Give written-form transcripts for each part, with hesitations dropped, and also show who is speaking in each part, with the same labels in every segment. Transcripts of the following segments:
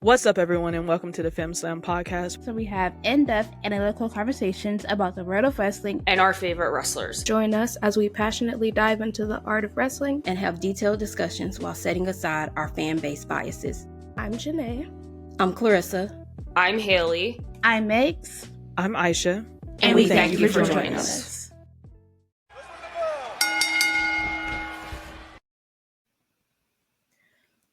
Speaker 1: What's up, everyone, and welcome to the Femmeline podcast.
Speaker 2: So we have in-depth analytical conversations about the world of wrestling
Speaker 3: and our favorite wrestlers.
Speaker 2: Join us as we passionately dive into the art of wrestling
Speaker 4: and have detailed discussions while setting aside our fan-based biases.
Speaker 2: I'm Janae.
Speaker 4: I'm Clarissa.
Speaker 3: I'm Haley.
Speaker 2: I'm Megs.
Speaker 1: I'm Aisha.
Speaker 4: And we thank you for joining us.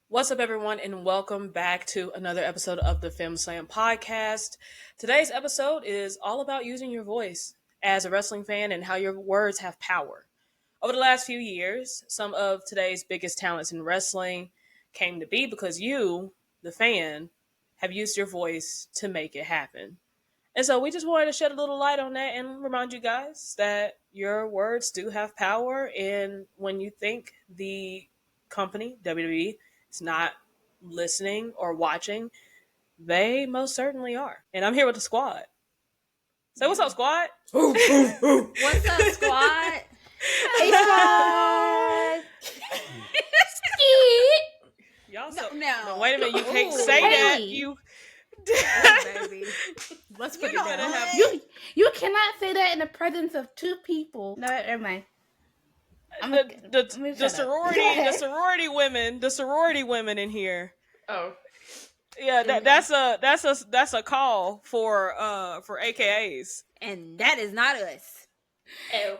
Speaker 1: What's up, everyone, and welcome back to another episode of the Femmeline podcast. Today's episode is all about using your voice as a wrestling fan and how your words have power. Over the last few years, some of today's biggest talents in wrestling came to be because you, the fan, have used your voice to make it happen. And so we just wanted to shed a little light on that and remind you guys that your words do have power. And when you think the company, WWE, is not listening or watching, they most certainly are. And I'm here with the squad. Say what's up, squad?
Speaker 4: What's up, squad? Hey, squad!
Speaker 1: Y'all so,
Speaker 4: no,
Speaker 1: wait a minute, you can't say that. You
Speaker 4: baby.
Speaker 2: Let's put it down. You cannot say that in the presence of two people. No, never mind.
Speaker 1: The sorority women in here.
Speaker 3: Oh,
Speaker 1: yeah, that's a call for AKAs,
Speaker 4: and that is not us.
Speaker 3: Oh.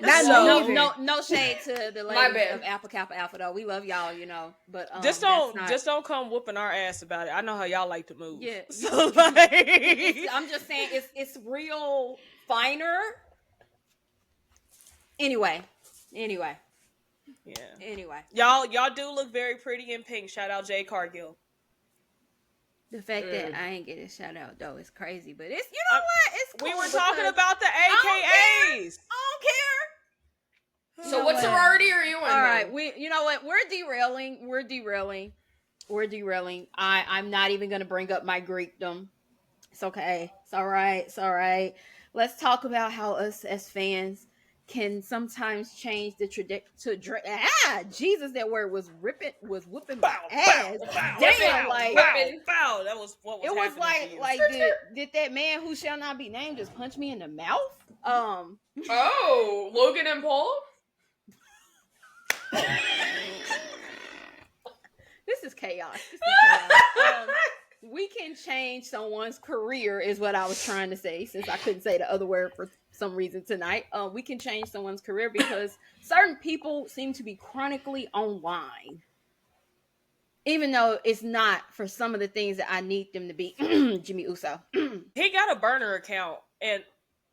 Speaker 4: No shade to the ladies of Alpha Kappa Alpha though. We love y'all, you know. But
Speaker 1: just don't come whooping our ass about it. I know how y'all like to move.
Speaker 4: Yeah.
Speaker 1: So
Speaker 4: I'm just saying it's real finer. Anyway.
Speaker 1: Yeah.
Speaker 4: Anyway.
Speaker 1: Y'all do look very pretty in pink. Shout out Jay Cargill.
Speaker 4: The fact that I ain't getting a shout out though is crazy, but it's what? It's cool.
Speaker 1: We were talking about the AKAs.
Speaker 4: I don't care.
Speaker 3: So what sorority are you in?
Speaker 4: All right, you know what? We're derailing. I'm not even gonna bring up my Greekdom. It's okay. It's all right. Let's talk about how us as fans can sometimes change the trajectory. Jesus, that word was whooping my ass. Damn,
Speaker 1: bow. That was what was.
Speaker 4: It was like did that man who shall not be named just punch me in the mouth?
Speaker 3: Oh, Logan and Paul.
Speaker 4: This is chaos. We can change someone's career is what I was trying to say, since I couldn't say the other word for some reason tonight. We can change someone's career because certain people seem to be chronically online. Even though it's not for some of the things that I need them to be. Jimmy Uso.
Speaker 1: He got a burner account, and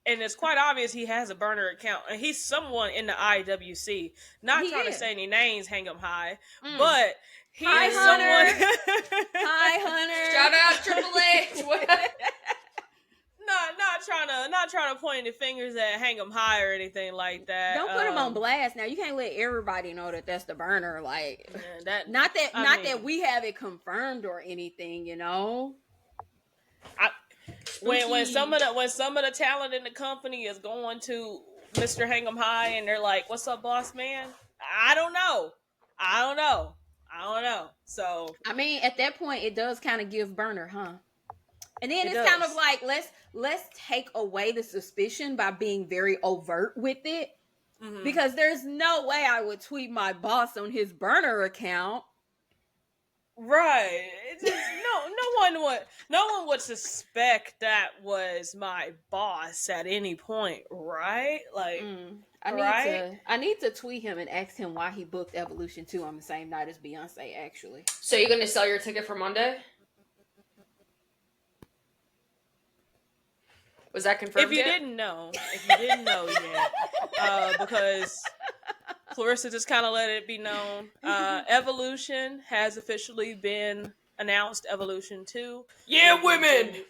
Speaker 1: it's quite obvious he has a burner account. And he's someone in the IWC. Not trying to say any names, hang 'em high, but he is someone.
Speaker 4: Hi, Hunter.
Speaker 3: Shout out Triple H.
Speaker 1: Not trying to point any fingers at hang 'em high or anything like that.
Speaker 4: Don't put him on blast. Now you can't let everybody know that that's the burner. Like not that we have it confirmed or anything. You know.
Speaker 1: When some of the talent in the company is going to Mr. Hang 'em High and they're like, "What's up, boss man?" I don't know. So
Speaker 4: I mean, at that point, it does kind of give burner, huh? And then it's kind of like let's take away the suspicion by being very overt with it, because there's no way I would tweet my boss on his burner account.
Speaker 1: Right. No one would suspect that was my boss at any point, right? Like,
Speaker 4: I need to tweet him and ask him why he booked Evolution 2 on the same night as Beyonce, actually.
Speaker 3: So you're going to sell your ticket for Monday? Was that confirmed
Speaker 1: If you didn't know yet, because Clarissa just kind of let it be known, Evolution has officially been announced, Evolution 2.
Speaker 3: Yeah, women!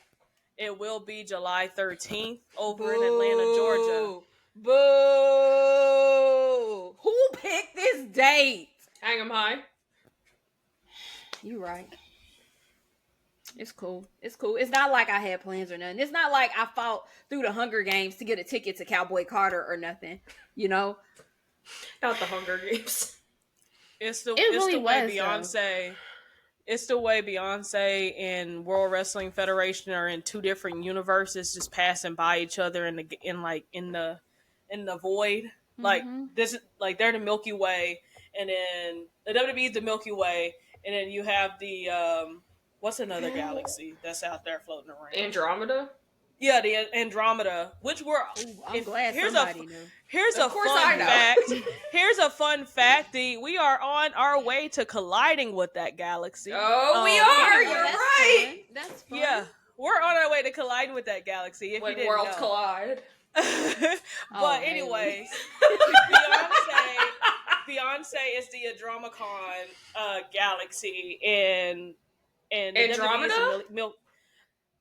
Speaker 1: It will be July 13th over in Atlanta, Georgia.
Speaker 4: Boo! Who picked this date?
Speaker 3: Hang 'em high.
Speaker 4: You right. It's cool. It's not like I had plans or nothing. It's not like I fought through the Hunger Games to get a ticket to Cowboy Carter or nothing. You know?
Speaker 3: Not the Hunger Games.
Speaker 1: It's the way Beyonce Beyonce and World Wrestling Federation are in two different universes, just passing by each other in the void. Like this, like they're the Milky Way, and then the WWE is the Milky Way, and then you have the what's another galaxy that's out there floating around?
Speaker 3: Andromeda.
Speaker 1: Yeah, the Andromeda, which we're.
Speaker 4: I'm glad somebody knew.
Speaker 1: Here's a fun fact. Here's a fun fact. We are on our way to colliding with that galaxy.
Speaker 3: Oh, we are. You're right.
Speaker 4: That's fun.
Speaker 1: Yeah, we're on our way to colliding with that galaxy. If
Speaker 3: when
Speaker 1: you didn't
Speaker 3: worlds
Speaker 1: know.
Speaker 3: collide.
Speaker 1: But anyways, Beyonce is the Andromacon galaxy, and
Speaker 3: Andromeda.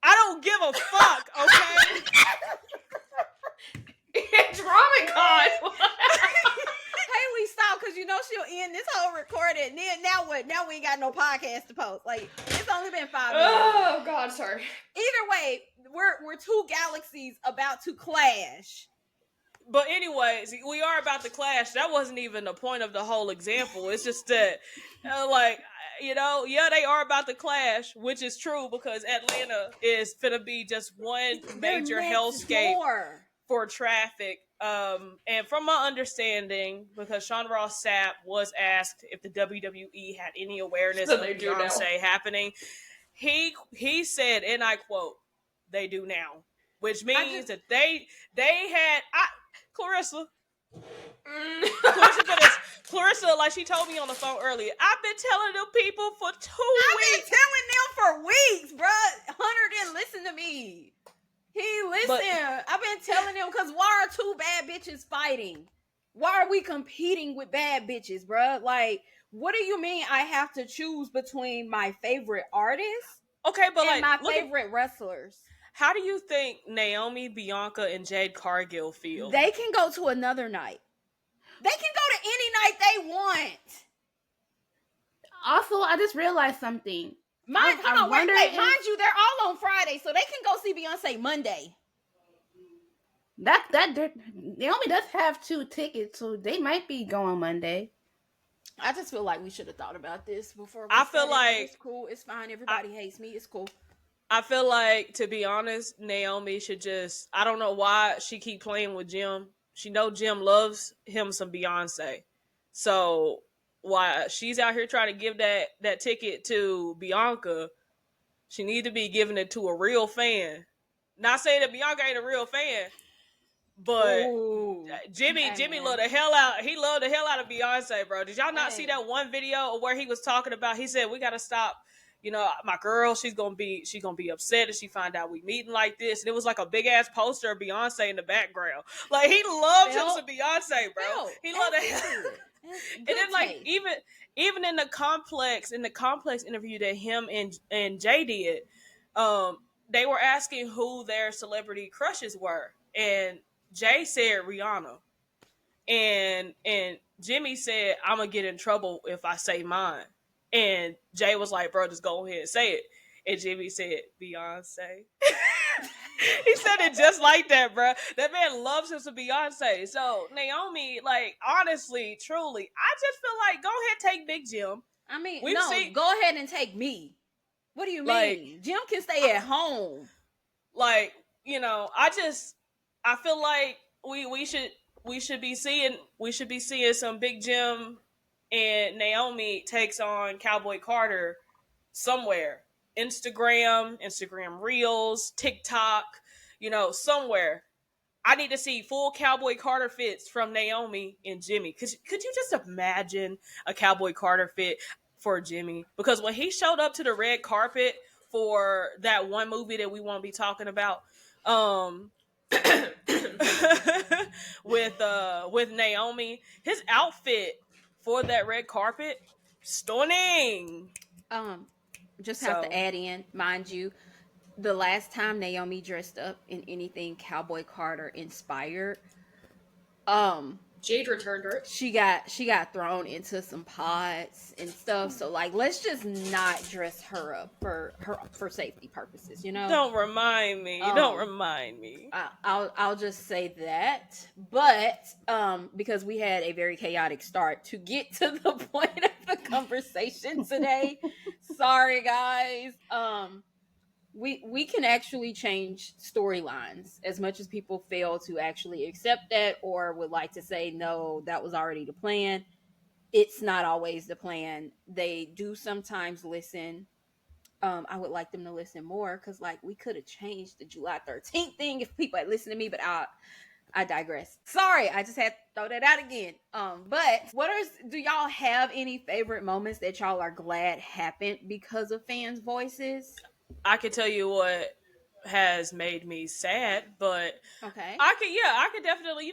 Speaker 1: I don't give a fuck, okay?
Speaker 3: Andromacon.
Speaker 4: Haley, stop, because you know she'll end this whole recording. And then now what? Now we ain't got no podcast to post. Like, it's only been 5 minutes.
Speaker 3: Oh God, sorry.
Speaker 4: Either way, we're two galaxies about to clash.
Speaker 1: But anyways, we are about to clash. That wasn't even the point of the whole example. It's just that, they are about to clash, which is true because Atlanta is finna be just one major hellscape for traffic. And from my understanding, because Sean Ross Sapp was asked if the WWE had any awareness of Beyonce happening, he said, and I quote, "They do now," which means that they had Clarissa. Clarissa, like she told me on the phone earlier, I've been telling them people for 2 weeks.
Speaker 4: I've been telling them for weeks, bruh. Hunter didn't listen to me. He listened. I've been telling them because why are two bad bitches fighting? Why are we competing with bad bitches, bruh? Like, what do you mean I have to choose between my favorite artists and my favorite wrestlers?
Speaker 1: How do you think Naomi, Bianca, and Jade Cargill feel?
Speaker 4: They can go to another night. They can go to any night they want.
Speaker 2: Also, I just realized something.
Speaker 4: Mind you, they're all on Friday, so they can go see Beyonce Monday.
Speaker 2: Naomi does have 2 tickets, so they might be going Monday.
Speaker 4: I just feel like we should have thought about this before. It's cool. It's fine. Everybody hates me. It's cool.
Speaker 1: I feel like, to be honest, Naomi should just, I don't know why she keep playing with Jim. She know Jim loves him some Beyonce. So why she's out here trying to give that ticket to Bianca, she need to be giving it to a real fan. Not saying that Bianca ain't a real fan, but Jimmy loved the hell out. He loved the hell out of Beyonce, bro. Did y'all not see that one video where he was talking about, he said, we got to stop. My girl, she's gonna be upset if she find out we meeting like this. And it was like a big ass poster of Beyonce in the background. Like he loved him some Beyonce, bro. He loved it. And then like even in the complex interview that him and Jay did, they were asking who their celebrity crushes were, and Jay said Rihanna, and Jimmy said I'm gonna get in trouble if I say mine. And Jay was like, bro, just go ahead and say it. And Jimmy said, Beyonce. He said it just like that, bro. That man loves him some Beyonce. So, Naomi, like, honestly, truly, I just feel like, go ahead, take Big Jim.
Speaker 4: I mean, go ahead and take me. What do you mean? Jim can stay at home.
Speaker 1: Like, I feel like we should be seeing some Big Jim and Naomi takes on Cowboy Carter somewhere. Instagram Reels, TikTok, somewhere. I need to see full Cowboy Carter fits from Naomi and Jimmy. Could you just imagine a Cowboy Carter fit for Jimmy? Because when he showed up to the red carpet for that one movie that we won't be talking about, with Naomi, his outfit for that red carpet, stunning.
Speaker 4: Just have to add in, mind you, the last time Naomi dressed up in anything Cowboy Carter inspired,
Speaker 3: Jade returned her.
Speaker 4: She got thrown into some pods and stuff. So like, let's just not dress her up for safety purposes. You know.
Speaker 1: Don't remind me. Don't remind me.
Speaker 4: I'll just say that. But because we had a very chaotic start to get to the point of the conversation today. Sorry, guys. We can actually change storylines as much as people fail to actually accept that or would like to say, no, that was already the plan. It's not always the plan. They do sometimes listen. I would like them to listen more because, like, we could have changed the July 13th thing if people had listened to me, but I digress. Sorry, I just had to throw that out again. But do y'all have any favorite moments that y'all are glad happened because of fans' voices?
Speaker 1: I can tell you what has made me sad, but
Speaker 4: okay,
Speaker 1: I could definitely. You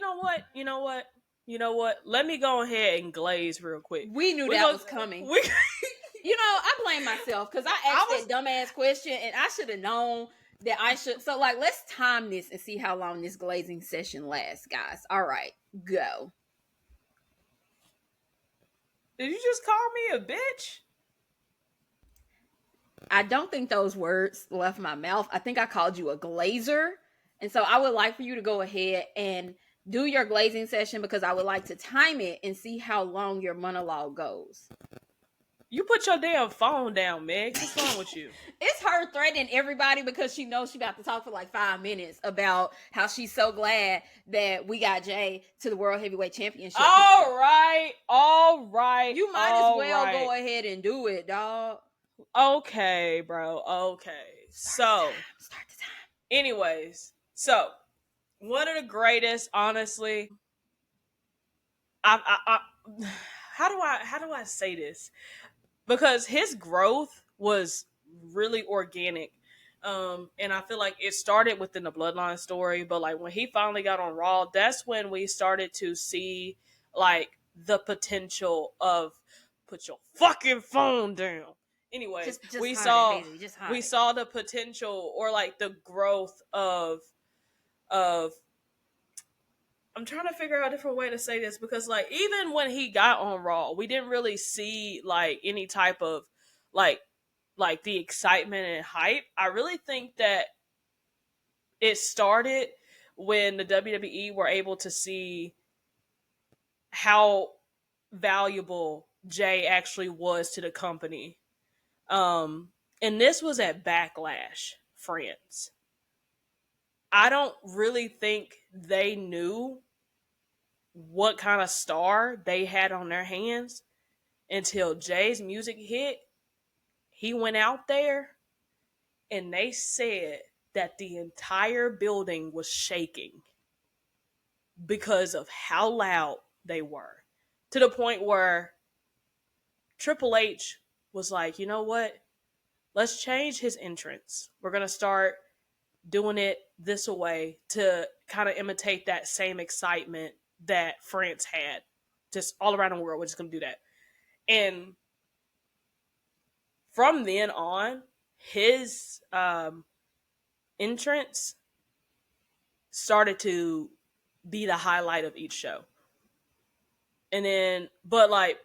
Speaker 1: know what? Let me go ahead and glaze real quick.
Speaker 4: We knew that was coming. You know, I blame myself because I asked that dumbass question and I should have known that I should. So, like, let's time this and see how long this glazing session lasts, guys. All right, go.
Speaker 1: Did you just call me a bitch?
Speaker 4: I don't think those words left my mouth. I think I called you a glazer. And so I would like for you to go ahead and do your glazing session because I would like to time it and see how long your monologue goes.
Speaker 1: You put your damn phone down, Meg. What's wrong with you?
Speaker 4: It's her threatening everybody because she knows she's about to talk for like 5 minutes about how she's so glad that we got Jay to the World Heavyweight Championship.
Speaker 1: All right.
Speaker 4: You might as well go ahead and do it, dog.
Speaker 1: Okay, bro. Okay. Start the time. Anyways, so one of the greatest, honestly. How do I say this? Because his growth was really organic. And I feel like it started within the Bloodline story, but like when he finally got on Raw, that's when we started to see like the potential of put your fucking phone down. Anyways, we saw the potential or like the growth of I'm trying to figure out a different way to say this because like even when he got on Raw, we didn't really see like any type of like the excitement and hype. I really think that it started when the WWE were able to see how valuable Jay actually was to the company. And this was at Backlash, France. I don't really think they knew what kind of star they had on their hands until Jay's music hit. He went out there and they said that the entire building was shaking because of how loud they were. To the point where Triple H was like, you know what? Let's change his entrance. We're going to start doing it this way to kind of imitate that same excitement that France had. Just all around the world, we're just going to do that. And from then on, his entrance started to be the highlight of each show. And then, but like,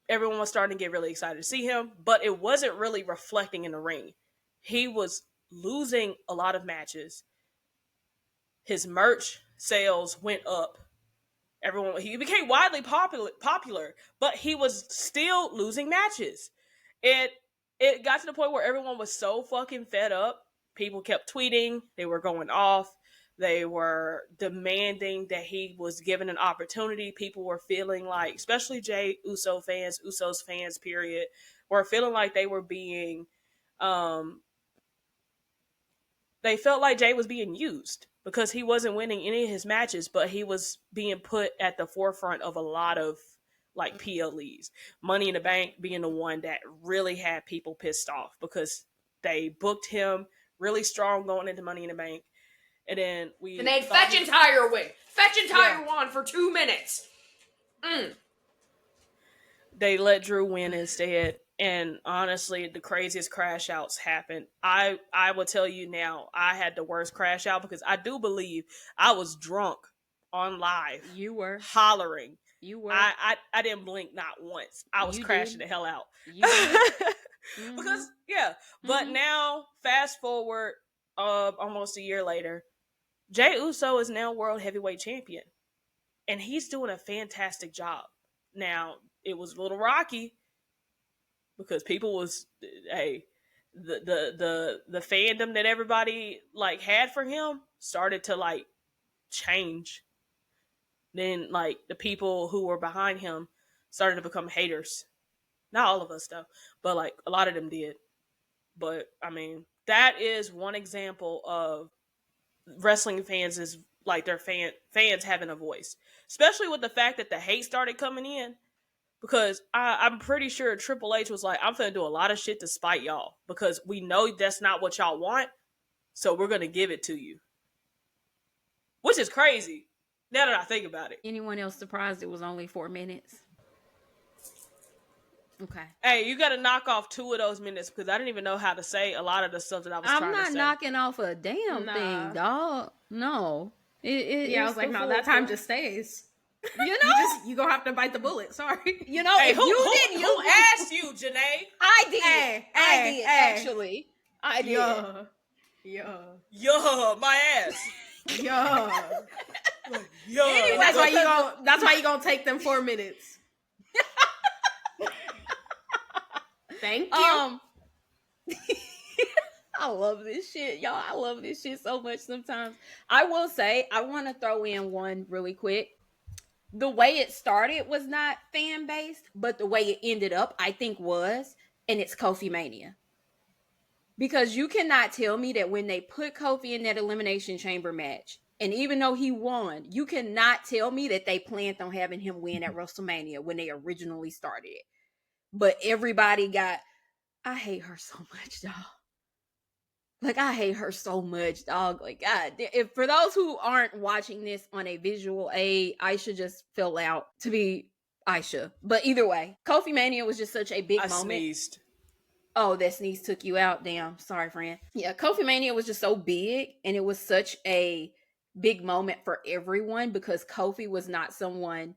Speaker 1: everyone was starting to get really excited to see him, but it wasn't really reflecting in the ring. He was losing a lot of matches. His merch sales went up. He became widely popular, but he was still losing matches. It got to the point where everyone was so fucking fed up. People kept tweeting. They were going off. They were demanding that he was given an opportunity. People were feeling like, especially Jey Uso fans, Usos fans, period, were feeling like they were being, they felt like Jay was being used because he wasn't winning any of his matches, but he was being put at the forefront of a lot of like PLEs. Money in the Bank being the one that really had people pissed off because they booked him really strong going into Money in the Bank. And then
Speaker 3: they'd fetch entire win. Fetch entire won for 2 minutes.
Speaker 1: They let Drew win instead. And honestly, the craziest crash outs happened. I will tell you now, I had the worst crash out because I do believe I was drunk on live.
Speaker 4: You were
Speaker 1: hollering.
Speaker 4: You were.
Speaker 1: I didn't blink not once. I was crashing the hell out.
Speaker 4: You did.
Speaker 1: Because but now fast forward almost a year later, Jey Uso is now world heavyweight champion, and he's doing a fantastic job. Now it was a little rocky because people was the fandom that everybody like had for him started to like change. Then like the people who were behind him started to become haters. Not all of us though, but like a lot of them did. But I mean, that is one example of wrestling fans is like their fans having a voice, especially with the fact that the hate started coming in. Because I'm pretty sure Triple H was like, I'm finna do a lot of shit to spite y'all because we know that's not what y'all want, so we're gonna give it to you. Which is crazy, now that I think about it.
Speaker 4: Anyone else surprised it was only 4 minutes? Okay.
Speaker 1: Hey, you gotta knock off 2 of those minutes because I didn't even know how to say a lot of the stuff that I was trying to say.
Speaker 4: I'm not knocking off a damn thing, dog. No.
Speaker 2: I was like, no, that time just stays.
Speaker 4: You know,
Speaker 2: you gonna have to bite the bullet. Sorry.
Speaker 4: You know,
Speaker 1: hey,
Speaker 4: if
Speaker 1: who asked you, Janae?
Speaker 4: I did. I did actually. I did.
Speaker 2: Yo,
Speaker 1: my ass.
Speaker 2: Yo.
Speaker 1: Anyway,
Speaker 2: that's why you gonna take them 4 minutes. Thank you.
Speaker 4: I love this shit, y'all. I love this shit so much sometimes. I will say, I want to throw in one really quick. The way it started was not fan-based, but the way it ended up, I think was, and it's Kofi Mania. Because you cannot tell me that when they put Kofi in that Elimination Chamber match, and even though he won, you cannot tell me that they planned on having him win at WrestleMania when they originally started it. But everybody I hate her so much, dog. Like, I hate her so much, dog. Like, God, if for those who aren't watching this on a visual aid, Aisha just fell out to be Aisha. But either way, Kofi Mania was just such a big moment.
Speaker 1: Sneezed.
Speaker 4: Oh, that sneeze took you out. Damn. Sorry, friend. Yeah, Kofi Mania was just so big, and it was such a big moment for everyone because Kofi was not someone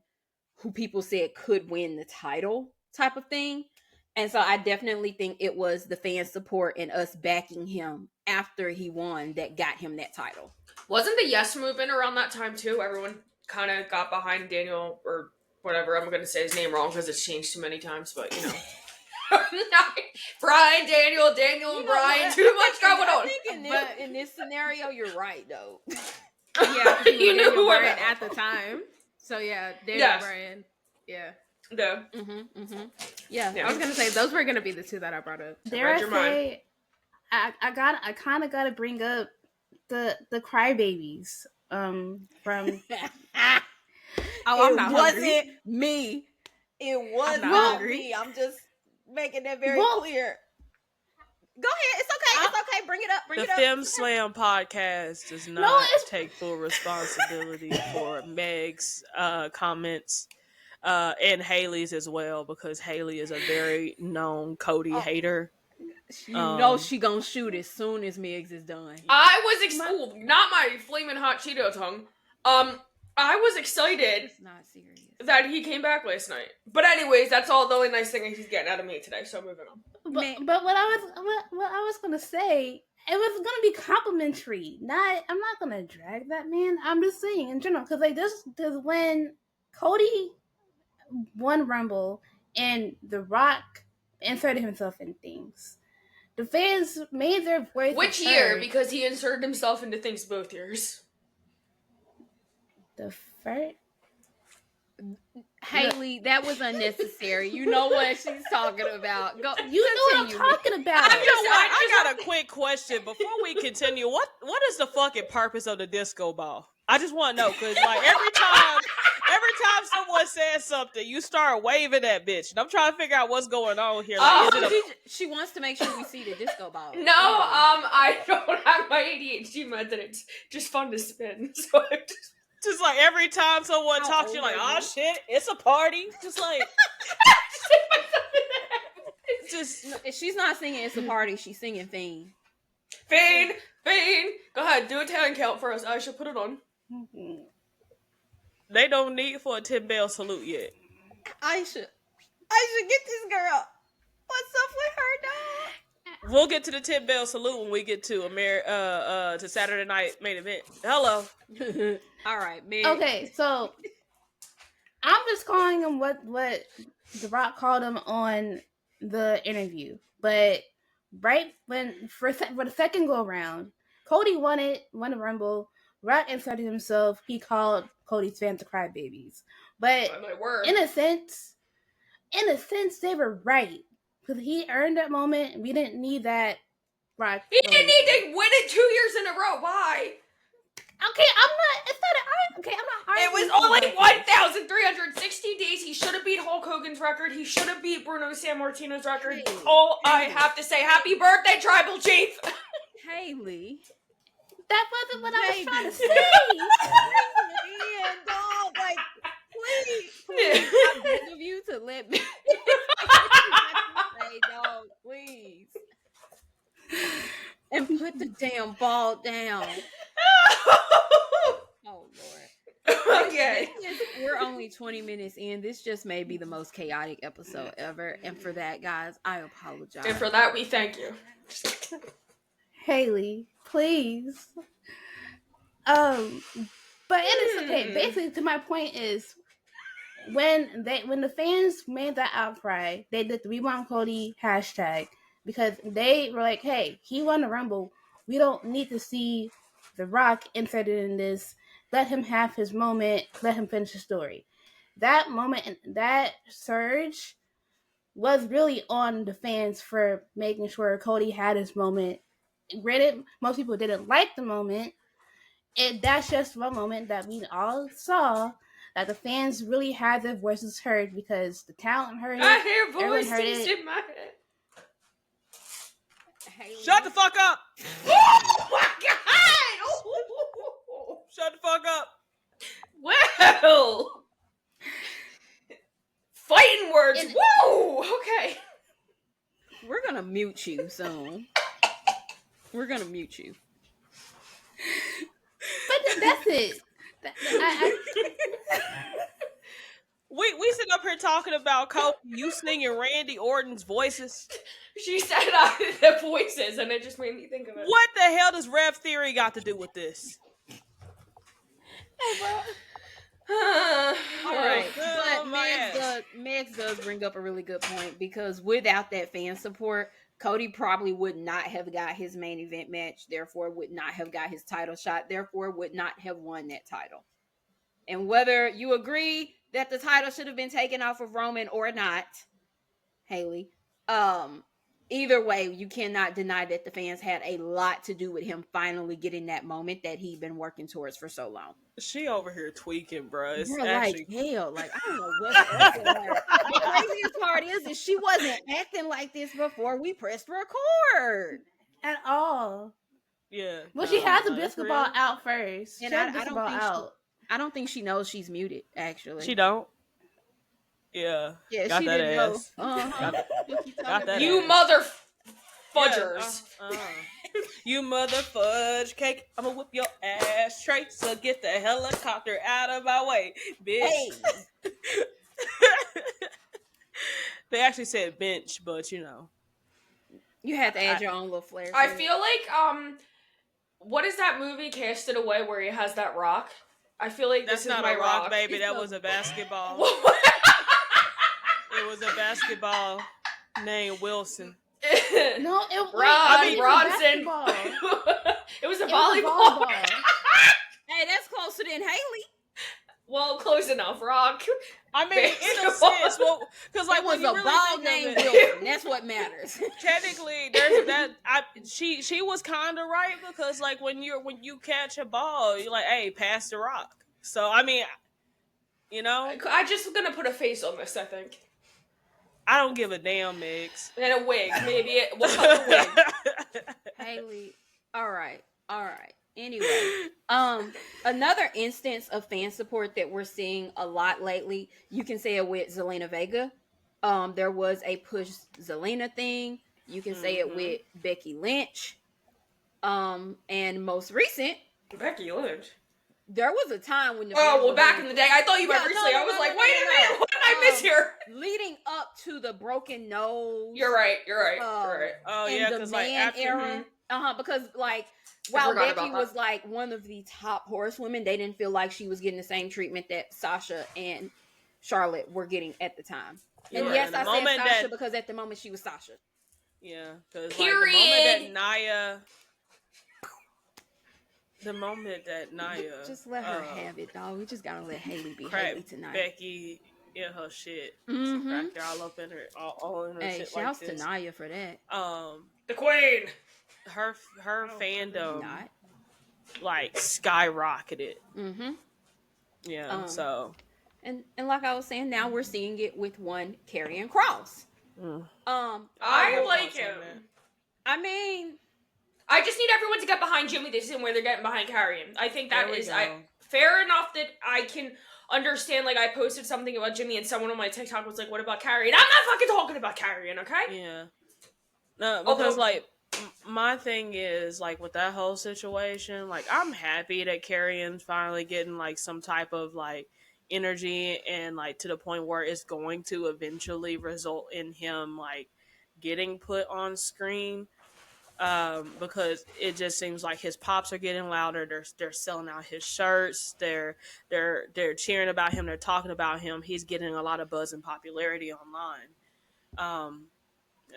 Speaker 4: who people said could win the title type of thing. And so I definitely think it was the fan support and us backing him after he won that got him that title.
Speaker 3: Wasn't the Yes movement around that time too? Everyone kind of got behind Daniel or whatever. I'm going to say his name wrong because it's changed too many times, but you know. Brian, Daniel, and Brian. Too much going on.
Speaker 4: I think in this scenario, you're right, though.
Speaker 2: Yeah,
Speaker 3: you knew who
Speaker 2: Brian at the time. So yeah, Daniel, Brian. Yeah.
Speaker 3: Yeah.
Speaker 4: Yeah.
Speaker 2: I was gonna say those were gonna be the 2 that I brought up.
Speaker 1: Dare I say,
Speaker 2: I kind of gotta bring up the crybabies from.
Speaker 4: It wasn't me. It was not me. I'm just making that very clear. Go ahead. It's okay. It's okay. Bring it up.
Speaker 1: The Femme Slam podcast does not take full responsibility for Meg's comments. And Haley's as well, because Haley is a very known Cody hater.
Speaker 4: You know she gonna shoot as soon as Meg's is done.
Speaker 3: I was not my flaming hot Cheeto tongue. I was excited.
Speaker 4: It's not serious.
Speaker 3: That he came back last night. But anyways, that's all the only nice thing he's getting out of me today. So moving on.
Speaker 2: But what I was gonna say, it was gonna be complimentary. I'm not gonna drag that man. I'm just saying in general because because when Cody won Rumble and The Rock inserted himself in things, the fans made their voice.
Speaker 3: Which year? Because he inserted himself into things both years.
Speaker 2: The first.
Speaker 4: Haley, that was unnecessary. You know what she's talking about. Go.
Speaker 2: You know what I'm talking about.
Speaker 1: I got a quick question before we continue. What is the fucking purpose of the disco ball? I just want to know because like every time someone says something, you start waving that bitch, and I'm trying to figure out what's going on here. Like,
Speaker 4: she wants to make sure we see the disco ball.
Speaker 3: No, I don't have my ADHD meds, and it's just fun to spin. So I
Speaker 1: just like every time someone talks, you're like, oh shit, it's a party. Just like,
Speaker 4: she's not singing "It's a Party." She's singing "Fiend."
Speaker 3: Fiend. Go ahead, do a talent count for us. I should put it on.
Speaker 1: They don't need for a 10 bell salute yet.
Speaker 4: I should get this girl. What's up with her, dog?
Speaker 1: We'll get to the 10 bell salute when we get to to Saturday night main event. Hello.
Speaker 4: All right, man.
Speaker 2: Okay, so I'm just calling him what The Rock called him on the interview. But right when for the second go around, Cody won the Rumble. Rock inserted himself. He called Cody's fans the crybabies. But
Speaker 3: My word.
Speaker 2: in a sense, they were right. Because he earned that moment. We didn't need that Rock.
Speaker 3: He didn't need to win it 2 years in a row. Why?
Speaker 2: Okay, it's not an argument. Okay, I'm not
Speaker 3: It
Speaker 2: arguing.
Speaker 3: was only 1,360 days. He should have beat Hulk Hogan's record. He should have beat Bruno Sammartino's record.
Speaker 4: Hey.
Speaker 3: All I have to say, happy birthday, Tribal Chief.
Speaker 4: Haley.
Speaker 2: That wasn't what I was
Speaker 4: Baby.
Speaker 2: trying to say.
Speaker 4: Man, dog, like, please, I beg of you to let me say, dog, please. And put the damn ball down. Oh, Lord.
Speaker 3: Okay.
Speaker 4: We're only 20 minutes in. This just may be the most chaotic episode ever. And for that, guys, I apologize.
Speaker 3: And for that, we thank you.
Speaker 2: Haley, please. But basically, to my point is, when the fans made that outcry, they did the We Want Cody hashtag because they were like, "Hey, he won the Rumble. We don't need to see The Rock inserted in this. Let him have his moment. Let him finish the story." That moment and that surge was really on the fans for making sure Cody had his moment. Granted, most people didn't like the moment. That's just one moment that we all saw that the fans really had their voices heard because the talent heard it.
Speaker 3: I hear
Speaker 2: Everyone heard
Speaker 3: voices
Speaker 2: it.
Speaker 3: in my head.
Speaker 4: Haley.
Speaker 1: Shut the fuck up.
Speaker 3: Oh my god! Oh.
Speaker 1: Shut the fuck up.
Speaker 3: Well, fighting words.
Speaker 2: And-
Speaker 3: Whoa. Okay.
Speaker 4: We're going to mute you soon. We're going to mute you.
Speaker 2: But that's it.
Speaker 1: We sitting up here talking about Cody. You singing Randy Orton's voices.
Speaker 3: She said the voices, and it just made me think of it.
Speaker 1: What the hell does Rev Theory got to do with this?
Speaker 4: All right,
Speaker 1: Oh,
Speaker 4: but
Speaker 1: my
Speaker 4: Megs does bring up a really good point because without that fan support, Cody probably would not have got his main event match, therefore would not have got his title shot, therefore would not have won that title. And whether you agree that the title should have been taken off of Roman or not, Haley, either way, you cannot deny that the fans had a lot to do with him finally getting that moment that he'd been working towards for so long.
Speaker 1: She over here tweaking, bruh. It's
Speaker 4: You're
Speaker 1: actually
Speaker 4: like, hell, like, I don't know what's up with her. The craziest part is she wasn't acting like this before we pressed record.
Speaker 2: At all.
Speaker 1: yeah.
Speaker 2: Well, she has the
Speaker 1: that's
Speaker 2: biscuit
Speaker 1: real.
Speaker 2: ball out first.
Speaker 4: And
Speaker 2: She had
Speaker 4: I
Speaker 2: the biscuit
Speaker 4: don't
Speaker 2: ball
Speaker 4: think
Speaker 2: out.
Speaker 4: I don't think she knows she's muted, actually.
Speaker 1: She don't. Yeah.
Speaker 4: Yeah,
Speaker 1: got
Speaker 4: she
Speaker 1: that
Speaker 4: didn't know.
Speaker 1: ass.
Speaker 4: Uh-huh.
Speaker 1: Got that
Speaker 3: You
Speaker 1: ass.
Speaker 3: mother fudgers.
Speaker 1: Yeah, you mother fudge cake. I'm gonna whip your ass straight. So get the helicopter out of my way, bitch.
Speaker 4: Hey.
Speaker 1: They actually said bench, but you know.
Speaker 4: You had to add your own little flair.
Speaker 3: I
Speaker 4: to it.
Speaker 3: feel like what is that movie Casted Away where he has that rock? I feel like
Speaker 1: That's
Speaker 3: this is
Speaker 1: not
Speaker 3: my
Speaker 1: a rock,
Speaker 3: rock.
Speaker 1: baby.
Speaker 4: It's
Speaker 1: That
Speaker 4: a-
Speaker 1: was a basketball.
Speaker 3: What?
Speaker 1: It was a basketball named Wilson.
Speaker 2: No, it was
Speaker 3: Bronson.
Speaker 2: basketball.
Speaker 3: It was a
Speaker 2: It was a
Speaker 3: volleyball.
Speaker 4: Hey, that's closer than Haley.
Speaker 3: Well, close enough, Rock.
Speaker 1: I mean, in a
Speaker 3: Basketball.
Speaker 1: sense, well, because like
Speaker 4: It was
Speaker 1: when you
Speaker 4: a
Speaker 1: really
Speaker 4: ball
Speaker 1: think
Speaker 4: named
Speaker 1: of it,
Speaker 4: Wilson. That's what matters.
Speaker 1: technically, there's that. She was kind of right because like when you catch a ball, you're like, hey, pass the rock. So I mean, you know,
Speaker 3: I just gonna put a face on this, I think.
Speaker 1: I don't give a damn, Mix.
Speaker 3: And a wig, maybe. We'll cut the wig.
Speaker 4: Haley. All right. Anyway, another instance of fan support that we're seeing a lot lately, you can say it with Zelina Vega. There was a push Zelina thing. You can say it with Becky Lynch. And most recent,
Speaker 3: Becky Lynch.
Speaker 4: there was a time when the
Speaker 3: back in the day. I thought you meant recently. I was like, wait a minute, what did I miss here?
Speaker 4: Leading up to the broken nose.
Speaker 3: You're right.
Speaker 1: Oh
Speaker 4: in
Speaker 1: yeah,
Speaker 4: the
Speaker 1: because
Speaker 4: man
Speaker 1: like
Speaker 4: era. Because like while
Speaker 3: forgot
Speaker 4: Becky
Speaker 3: about
Speaker 4: was like one of the top horsewomen, they didn't feel like she was getting the same treatment that Sasha and Charlotte were getting at the time. And
Speaker 1: right.
Speaker 4: yes,
Speaker 1: And
Speaker 4: I
Speaker 1: the
Speaker 4: said
Speaker 1: moment
Speaker 4: Sasha
Speaker 1: that-
Speaker 4: because at the moment she was Sasha.
Speaker 1: Yeah, because like
Speaker 3: Period.
Speaker 1: the moment that Nia
Speaker 4: Just let her have it, dog. We just gotta let Haley be
Speaker 1: cracked
Speaker 4: Haley tonight.
Speaker 1: Becky in her shit.
Speaker 4: Mhm.
Speaker 1: Cracked her all up in her, all in her
Speaker 4: Hey,
Speaker 1: shit
Speaker 4: shouts
Speaker 1: like this.
Speaker 4: to Nia for that.
Speaker 3: The queen.
Speaker 1: Her fandom
Speaker 4: Not.
Speaker 1: like skyrocketed.
Speaker 4: Mm-hmm.
Speaker 1: Yeah, so
Speaker 4: And like I was saying, now we're seeing it with one Karrion Kross.
Speaker 3: I like him.
Speaker 4: I mean,
Speaker 3: I just need everyone to get behind Jimmy the same way they're getting behind Karrion. I think that
Speaker 1: There we
Speaker 3: is
Speaker 1: go.
Speaker 3: fair enough that I can understand. Like, I posted something about Jimmy and someone on my TikTok was like, what about Karrion? I'm not fucking talking about Karrion, okay?
Speaker 1: Yeah. No, because like my thing is like with that whole situation, like I'm happy that Carrion's finally getting like some type of like energy and like to the point where it's going to eventually result in him like getting put on screen. Because it just seems like his pops are getting louder. They're selling out his shirts. They're cheering about him. They're talking about him. He's getting a lot of buzz and popularity online.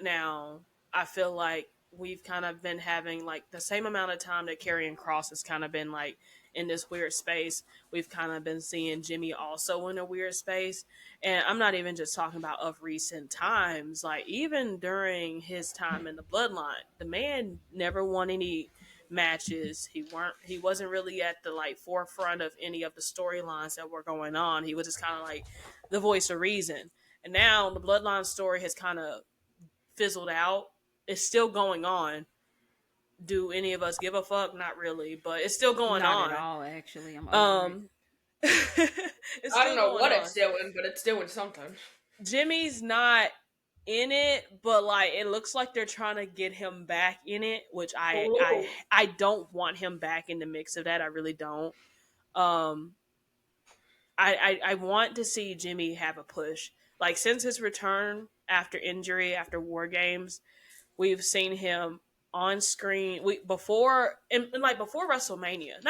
Speaker 1: Now I feel like we've kind of been having like the same amount of time that Karrion Kross has kind of been like in this weird space. We've kind of been seeing Jimmy also in a weird space. And I'm not even just talking about of recent times. Like even during his time in the Bloodline, the man never won any matches. He wasn't really at the like forefront of any of the storylines that were going on. He was just kind of like the voice of reason. And now the Bloodline story has kind of fizzled out. It's still going on. Do any of us give a fuck? Not really, but it's still going on.
Speaker 4: Not at all, actually. I'm over it.
Speaker 1: It's
Speaker 3: I don't know what
Speaker 1: on.
Speaker 3: it's doing, but it's doing something.
Speaker 1: Jimmy's not in it, but like it looks like they're trying to get him back in it, which I don't want him back in the mix of that. I really don't. I want to see Jimmy have a push. Like since his return after injury, after War Games, we've seen him on screen. Before WrestleMania.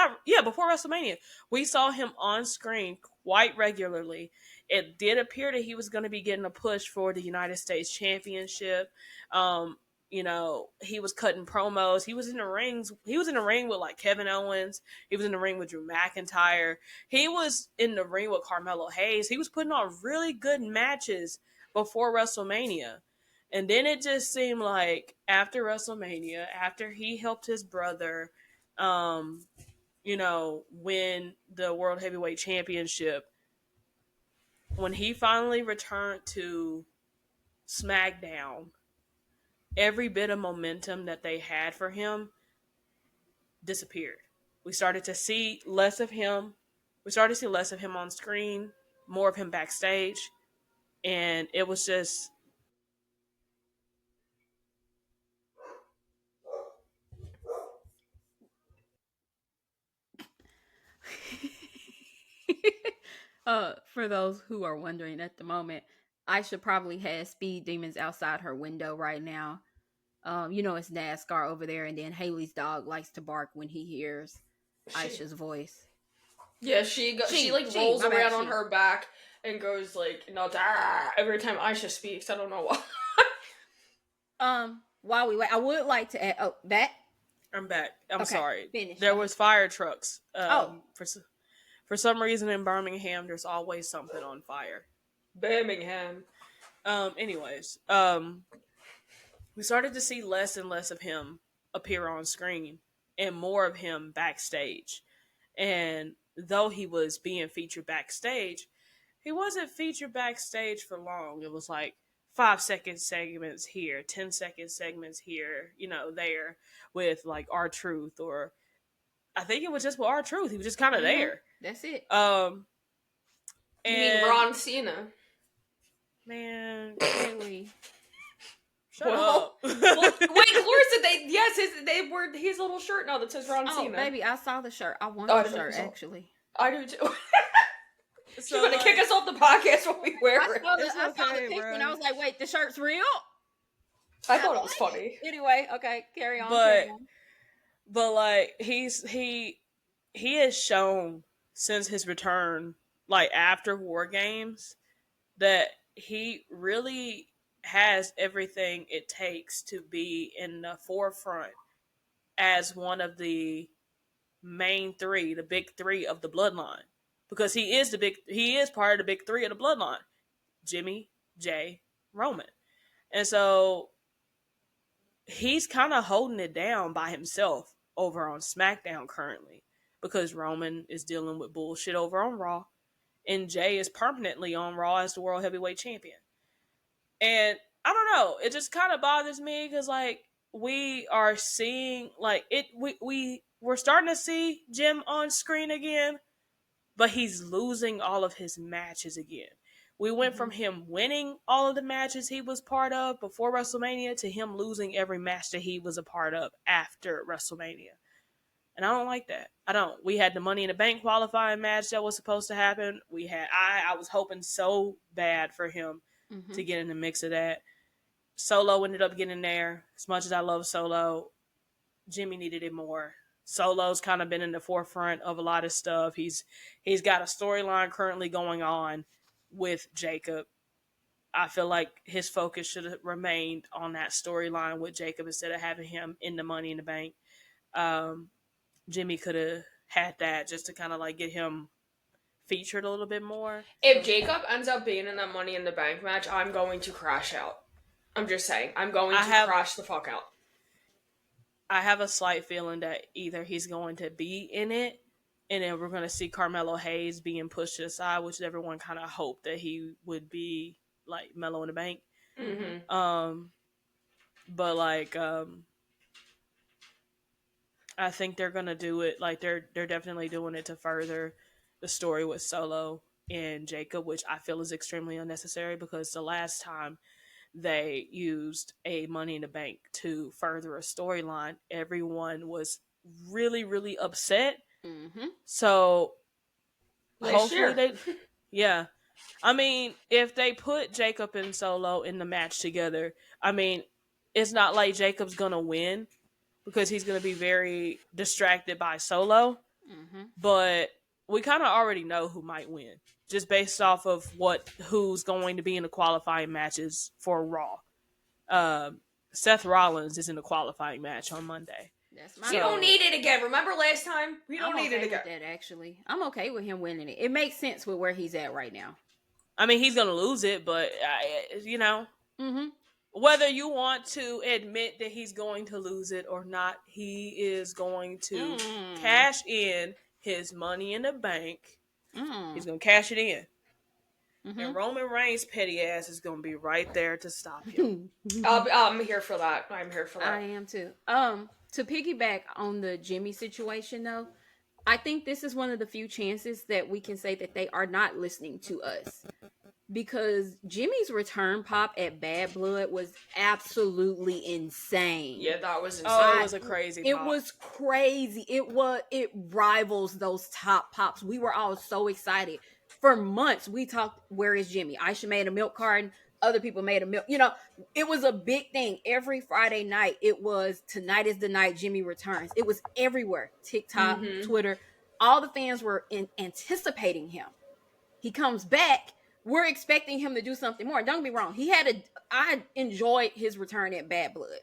Speaker 1: Before WrestleMania, we saw him on screen quite regularly. It did appear that he was going to be getting a push for the United States Championship. He was cutting promos. He was in the rings. He was in the ring with like Kevin Owens. He was in the ring with Drew McIntyre. He was in the ring with Carmelo Hayes. He was putting on really good matches before WrestleMania. And then it just seemed like after WrestleMania, after he helped his brother, win the World Heavyweight Championship, when he finally returned to SmackDown, every bit of momentum that they had for him disappeared. We started to see less of him. We started to see less of him on screen, more of him backstage. And it was just...
Speaker 4: For those who are wondering at the moment, Aisha probably has speed demons outside her window right now. It's NASCAR over there, and then Haley's dog likes to bark when he hears Aisha's voice.
Speaker 3: Yeah, she rolls around on her back and goes like, every time Aisha speaks. I don't know why.
Speaker 4: While we wait, I would like to add. Oh, that
Speaker 1: I'm back. I'm sorry.
Speaker 4: Finish.
Speaker 1: There was fire trucks. For some reason in Birmingham, there's always something on fire.
Speaker 3: Birmingham.
Speaker 1: Anyways, we started to see less and less of him appear on screen and more of him backstage. And though he was being featured backstage, he wasn't featured backstage for long. It was like 5-second segments here, 10-second segments here, there with like R-Truth, or I think it was just with R-Truth. He was just kind of there.
Speaker 4: That's it.
Speaker 3: You mean Ron Cena?
Speaker 1: Man,
Speaker 4: Haley.
Speaker 1: shut up.
Speaker 3: Wait, Gloria said his little shirt now that says Ron Cena.
Speaker 4: Oh, baby, I saw the shirt. I want
Speaker 3: Oh, I
Speaker 4: the
Speaker 3: didn't
Speaker 4: shirt,
Speaker 3: know.
Speaker 4: actually.
Speaker 3: I do too. She's
Speaker 1: So,
Speaker 3: gonna kick us off the podcast when we wear it.
Speaker 4: I
Speaker 1: It's
Speaker 4: saw the
Speaker 1: okay,
Speaker 4: picture and
Speaker 1: bro.
Speaker 4: I was like, wait, the shirt's real?
Speaker 3: I thought it was funny.
Speaker 4: Anyway, okay, carry on.
Speaker 1: But like he has shown since his return, like after War Games, that he really has everything it takes to be in the forefront as one of the main three, the big three of the bloodline. Because he is part of the big three of the bloodline. Jimmy, Jay, Roman. And so he's kind of holding it down by himself over on SmackDown currently. Because Roman is dealing with bullshit over on Raw. And Jay is permanently on Raw as the World Heavyweight Champion. And I don't know, it just kind of bothers me because like we are seeing like it we're starting to see Jim on screen again, but he's losing all of his matches again. We went from him winning all of the matches he was part of before WrestleMania to him losing every match that he was a part of after WrestleMania. And I don't like that. I don't. We had the Money in the Bank qualifying match that was supposed to happen. I was hoping so bad for him to get in the mix of that. Solo ended up getting there. As much as I love Solo, Jimmy needed it more. Solo's kind of been in the forefront of a lot of stuff. He's got a storyline currently going on with Jacob. I feel like his focus should have remained on that storyline with Jacob instead of having him in the Money in the Bank. Jimmy could have had that just to kind of like get him featured a little bit more.
Speaker 3: If Jacob ends up being in that Money in the Bank match, I'm going to crash out. I'm just saying. I'm going to crash the fuck out.
Speaker 1: I have a slight feeling that either he's going to be in it, and then we're going to see Carmelo Hayes being pushed to the side, which everyone kind of hoped that he would be like Mello in the Bank. But like, I think they're going to do it. Like they're definitely doing it to further the story with Solo and Jacob, which I feel is extremely unnecessary because the last time they used a Money in the Bank to further a storyline, everyone was really, really upset. So hopefully yeah. I mean, if they put Jacob and Solo in the match together, I mean, it's not like Jacob's gonna win because he's gonna be very distracted by Solo. But we kind of already know who might win just based off of who's going to be in the qualifying matches for Raw. Seth Rollins is in the qualifying match on Monday.
Speaker 3: We don't need it again. Remember last time? We don't need it again.
Speaker 4: With that, actually, I'm okay with him winning it. It makes sense with where he's at right now.
Speaker 1: I mean, he's gonna lose it, but you know, whether you want to admit that he's going to lose it or not, he is going to cash in his Money in the Bank. He's gonna cash it in. And Roman Reigns' petty ass is gonna be right there to stop him.
Speaker 3: I'm here for that. I'm here for that.
Speaker 4: I am too. To piggyback on the Jimmy situation, though, I think this is one of the few chances that we can say that they are not listening to us. Because Jimmy's return pop at Bad Blood was absolutely insane.
Speaker 3: Yeah, that was insane.
Speaker 1: Oh, it was a crazy pop.
Speaker 4: It was crazy. It rivals those top pops. We were all so excited. For months, we talked, where is Jimmy? Aisha made a milk carton. Other people made a milk. You know, it was a big thing. Every Friday night, it was, tonight is the night Jimmy returns. It was everywhere. TikTok, Twitter. All the fans were anticipating him. He comes back. We're expecting him to do something more. Don't get me wrong. I enjoyed his return at Bad Blood.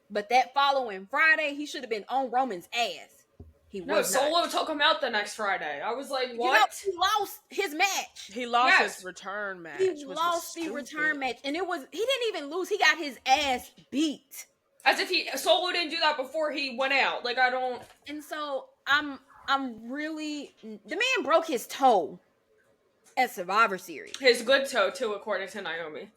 Speaker 4: But that following Friday, he should have been on Roman's ass.
Speaker 3: Solo took him out the next Friday. I was like, what?
Speaker 4: You know, he lost his match.
Speaker 1: He lost his return match.
Speaker 4: He lost the return match. And he didn't even lose. He got his ass beat.
Speaker 3: As if Solo didn't do that before he went out. Like, I don't.
Speaker 4: And so I'm really, the man broke his toe at Survivor Series.
Speaker 3: His good toe too, according to Naomi.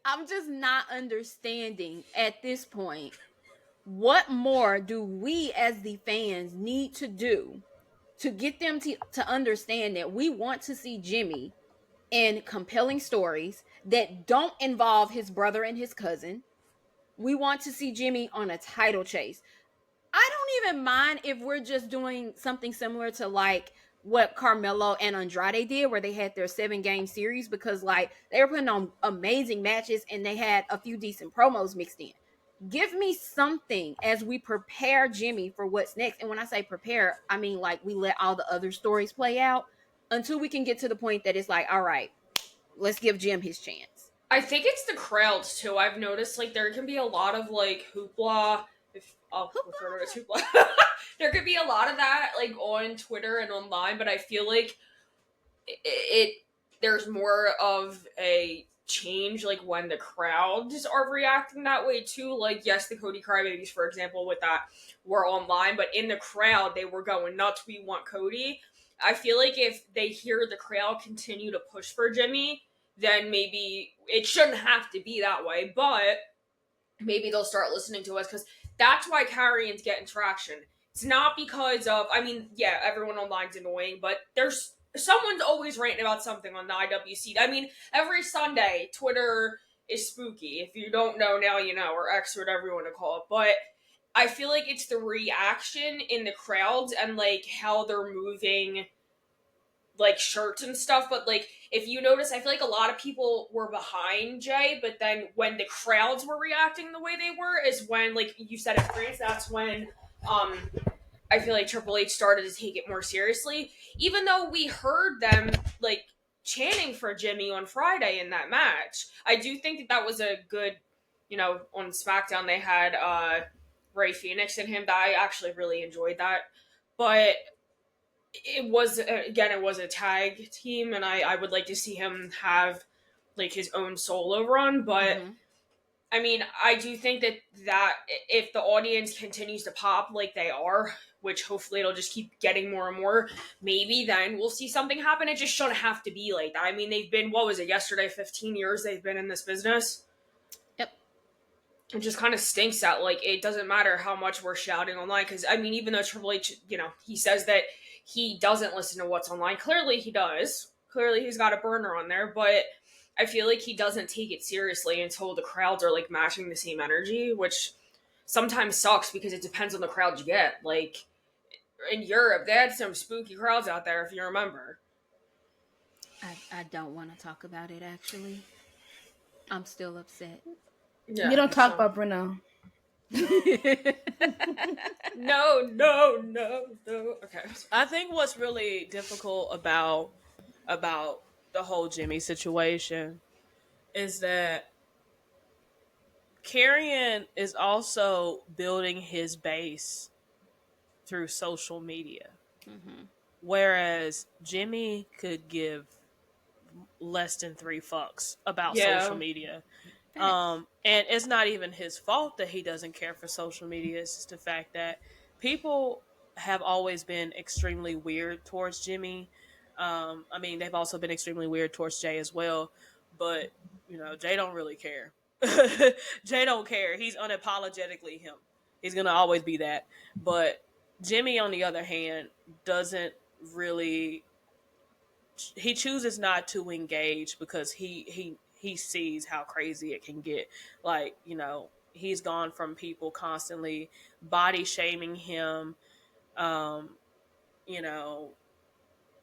Speaker 4: I'm just not understanding at this point. What more do we as the fans need to do to get them to understand that we want to see Jimmy in compelling stories that don't involve his brother and his cousin? We want to see Jimmy on a title chase. I don't even mind if we're just doing something similar to like what Carmelo and Andrade did, where they had their 7-game series, because like they were putting on amazing matches and they had a few decent promos mixed in. Give me something as we prepare Jimmy for what's next. And when I say prepare, I mean like we let all the other stories play out until we can get to the point that it's like, all right, let's give Jim his chance.
Speaker 3: I think it's the crowds too. I've noticed like there can be a lot of like hoopla, if I'll refer to it as hoopla. There could be a lot of that like on Twitter and online, but I feel like it there's more of a change like when the crowds are reacting that way too. Like yes, the Cody Crybabies, for example, with that were online, but in the crowd they were going nuts. We want Cody. I feel like if they hear the crowd continue to push for Jimmy, then maybe it shouldn't have to be that way, but maybe they'll start listening to us, because that's why Carrion's getting traction. It's not because of, I mean, yeah, everyone online's annoying, but there's someone's always ranting about something on the IWC. I mean, every Sunday, Twitter is spooky. If you don't know, now you know, or X, whatever you want to call it. But I feel like it's the reaction in the crowds and like how they're moving like shirts and stuff. But like if you notice, I feel like a lot of people were behind Jay, but then when the crowds were reacting the way they were is when, like you said in France, that's when I feel like Triple H started to take it more seriously, even though we heard them like chanting for Jimmy on Friday in that match. I do think that that was a good, you know, on SmackDown they had Ray Phoenix and him. That I actually really enjoyed that. But it was, again, it was a tag team, and I would like to see him have like his own solo run. But I mean, I do think that if the audience continues to pop like they are, which hopefully it'll just keep getting more and more, maybe then we'll see something happen. It just shouldn't have to be like that. I mean, they've been, what was it, yesterday, 15 years they've been in this business.
Speaker 4: Yep.
Speaker 3: It just kind of stinks that, like, it doesn't matter how much we're shouting online, because, I mean, even though Triple H, you know, he says that he doesn't listen to what's online. Clearly he does. Clearly he's got a burner on there, but I feel like he doesn't take it seriously until the crowds are, like, matching the same energy, which sometimes sucks because it depends on the crowd you get. Like, in Europe, they had some spooky crowds out there, if you remember.
Speaker 4: I don't want to talk about it, actually. I'm still upset.
Speaker 2: Yeah, you don't talk about Bruno.
Speaker 3: No. Okay.
Speaker 1: I think what's really difficult about the whole Jimmy situation is that Karrion is also building his base through social media. Whereas Jimmy could give less than 3 fucks about social media. And it's not even his fault that he doesn't care for social media. It's just the fact that people have always been extremely weird towards Jimmy. I mean, they've also been extremely weird towards Jay as well. But, you know, Jay don't really care. Jay don't care. He's unapologetically him. He's going to always be that. But Jimmy, on the other hand, doesn't really... He chooses not to engage because he sees how crazy it can get. Like, you know, he's gone from people constantly body shaming him, you know,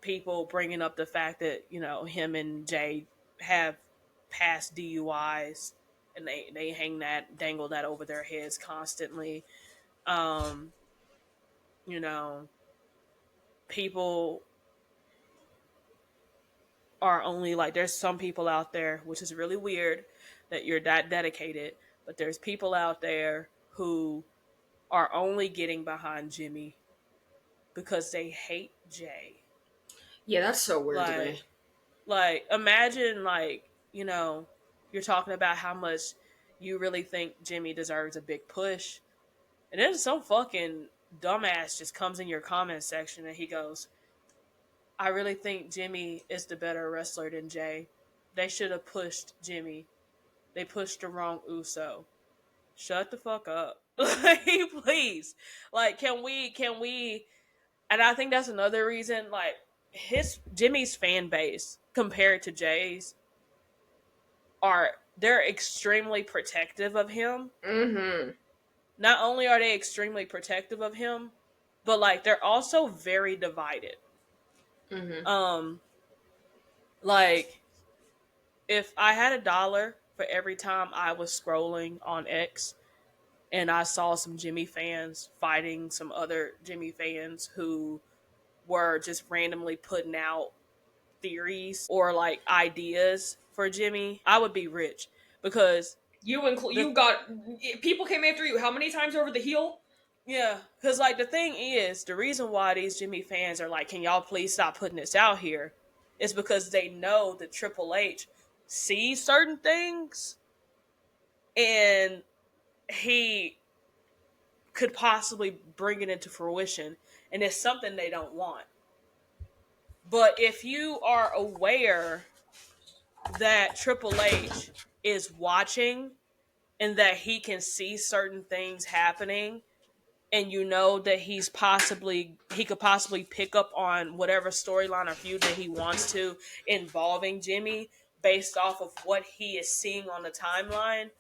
Speaker 1: people bringing up the fact that, you know, him and Jay have past DUIs and they dangle that over their heads constantly. You know, people are only like, there's some people out there, which is really weird that you're that dedicated, but there's people out there who are only getting behind Jimmy because they hate Jay.
Speaker 3: Yeah, that's so weird to me.
Speaker 1: Like, imagine, like, you know, you're talking about how much you really think Jimmy deserves a big push, and then some fucking dumbass just comes in your comment section and he goes, I really think Jimmy is the better wrestler than Jay. They should have pushed Jimmy. They pushed the wrong Uso. Shut the fuck up. Like, please. Like, can we, and I think that's another reason, like, Jimmy's fan base compared to Jay's they're extremely protective of him. not only are they extremely protective of him, but like they're also very divided.
Speaker 3: Mm-hmm.
Speaker 1: Um, like if I had $1 for every time I was scrolling on X and I saw some Jimmy fans fighting some other Jimmy fans who were just randomly putting out theories or like ideas for Jimmy, I would be rich because the
Speaker 3: You got people came after you. How many times over the heel?
Speaker 1: yeah, because like the thing is, the reason why these Jimmy fans are like, can y'all please stop putting this out here, is because they know that Triple H sees certain things and he could possibly bring it into fruition, and it's something they don't want. But if you are aware that Triple H is watching and that he can see certain things happening, and you know that he could possibly pick up on whatever storyline or feud that he wants to involving Jimmy based off of what he is seeing on the timeline,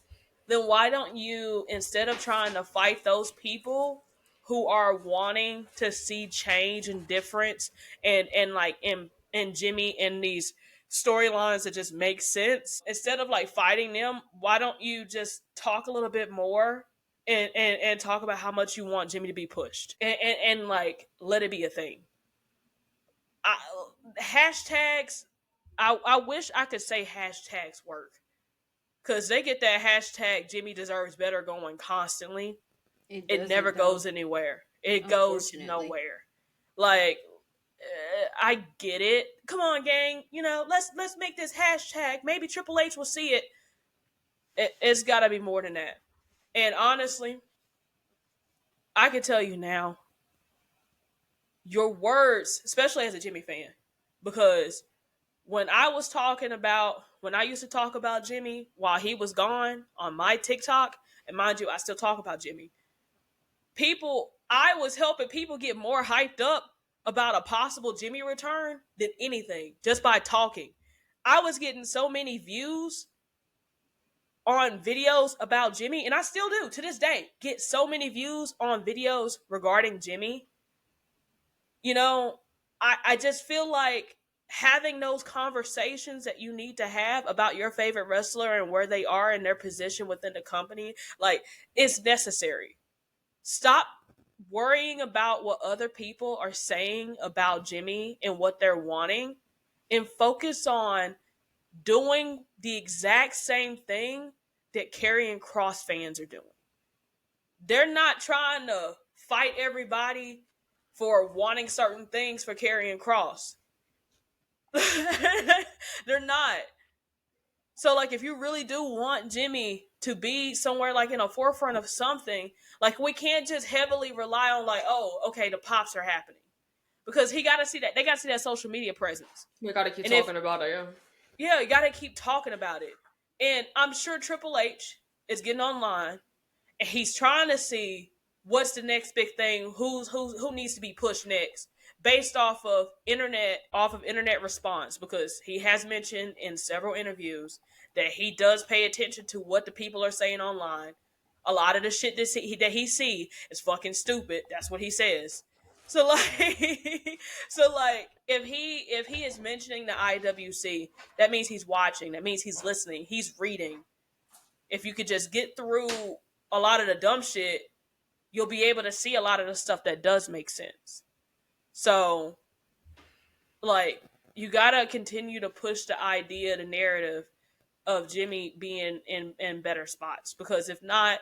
Speaker 1: then why don't you, instead of trying to fight those people who are wanting to see change and difference and like in Jimmy in these storylines that just make sense, instead of like fighting them, why don't you just talk a little bit more and talk about how much you want Jimmy to be pushed and like let it be a thing. I, hashtags, I wish I could say hashtags work because they get that hashtag Jimmy deserves better going constantly.
Speaker 4: It
Speaker 1: It never
Speaker 4: doesn't though,
Speaker 1: goes anywhere. It goes
Speaker 4: unfortunately.
Speaker 1: nowhere. Like I get it. Come on, gang. You know, let's make this hashtag. Maybe Triple H will see it. It's got to be more than that. And honestly, I can tell you now, your words, especially as a Jimmy fan, because when I used to talk about Jimmy while he was gone on my TikTok, and mind you, I still talk about Jimmy. I was helping people get more hyped up about a possible Jimmy return than anything just by talking. I was getting so many views on videos about Jimmy, and I still do to this day get so many views on videos regarding Jimmy. You know, I just feel like having those conversations that you need to have about your favorite wrestler and where they are in their position within the company, like, it's necessary. Stop worrying about what other people are saying about Jimmy and what they're wanting and focus on doing the exact same thing that Karrion Kross fans are doing. They're not trying to fight everybody for wanting certain things for Karrion Kross. They're not. So, like, if you really do want Jimmy to be somewhere, like, in a forefront of something, like, we can't just heavily rely on, like, oh, okay, the pops are happening. Because he got to see that. They got to see that social media presence.
Speaker 3: We gotta keep
Speaker 1: And
Speaker 3: talking about it, yeah.
Speaker 1: yeah, you got to keep talking about it. And I'm sure Triple H is getting online and he's trying to see what's the next big thing, who needs to be pushed next, based off of internet response, because he has mentioned in several interviews that he does pay attention to what the people are saying online. A lot of the shit that he see is fucking stupid. That's what he says. So like, so like, if he is mentioning the IWC, that means he's watching. That means he's listening. He's reading. If you could just get through a lot of the dumb shit, you'll be able to see a lot of the stuff that does make sense. So, like, you gotta continue to push the idea, the narrative of Jimmy being in better spots, because if not,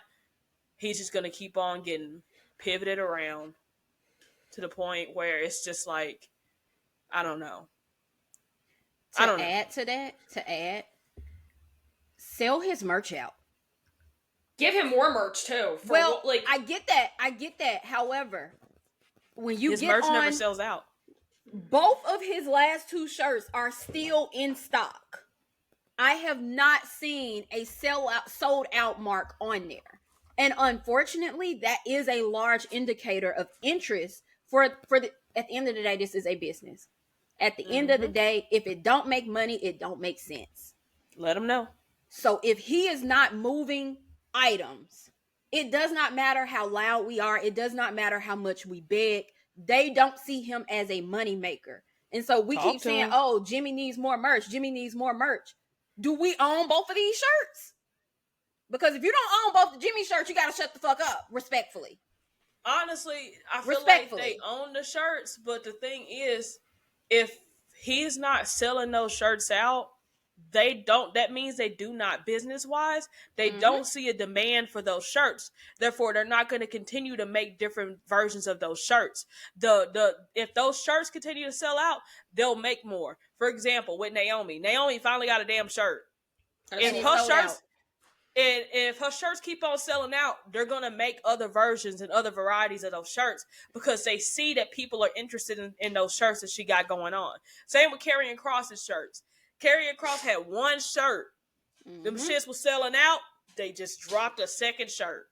Speaker 1: he's just gonna keep on getting pivoted around to the point where it's just like, I don't know. I don't know.
Speaker 4: To add, sell his merch out.
Speaker 3: Give him more merch too.
Speaker 4: Well, like, I get that. However, when you
Speaker 1: His
Speaker 4: get
Speaker 1: merch
Speaker 4: on,
Speaker 1: never sells out.
Speaker 4: both of his last 2 shirts are still in stock. I have not seen a sold out mark on there. And unfortunately, that is a large indicator of interest for the at the end of the day, this is a business. At the end of the day, if it don't make money, it don't make sense.
Speaker 1: Let him know.
Speaker 4: So if he is not moving items, It does not matter how loud we are. It does not matter how much we beg. They don't see him as a money maker. And so we keep saying, oh, Jimmy needs more merch. Jimmy needs more merch. Do we own both of these shirts? Because if you don't own both the Jimmy shirts, you got to shut the fuck up, respectfully.
Speaker 1: Honestly, I feel like they own the shirts, but the thing is, if he's not selling those shirts out, that means they do not business wise, they don't see a demand for those shirts. Therefore, they're not going to continue to make different versions of those shirts. If those shirts continue to sell out, they'll make more. For example, with Naomi finally got a damn shirt. If her shirts keep on selling out, they're going to make other versions and other varieties of those shirts because they see that people are interested in those shirts that she got going on. Same with Karrion Kross's shirts. Karrion Kross had one shirt. Them shits was selling out. They just dropped a second shirt.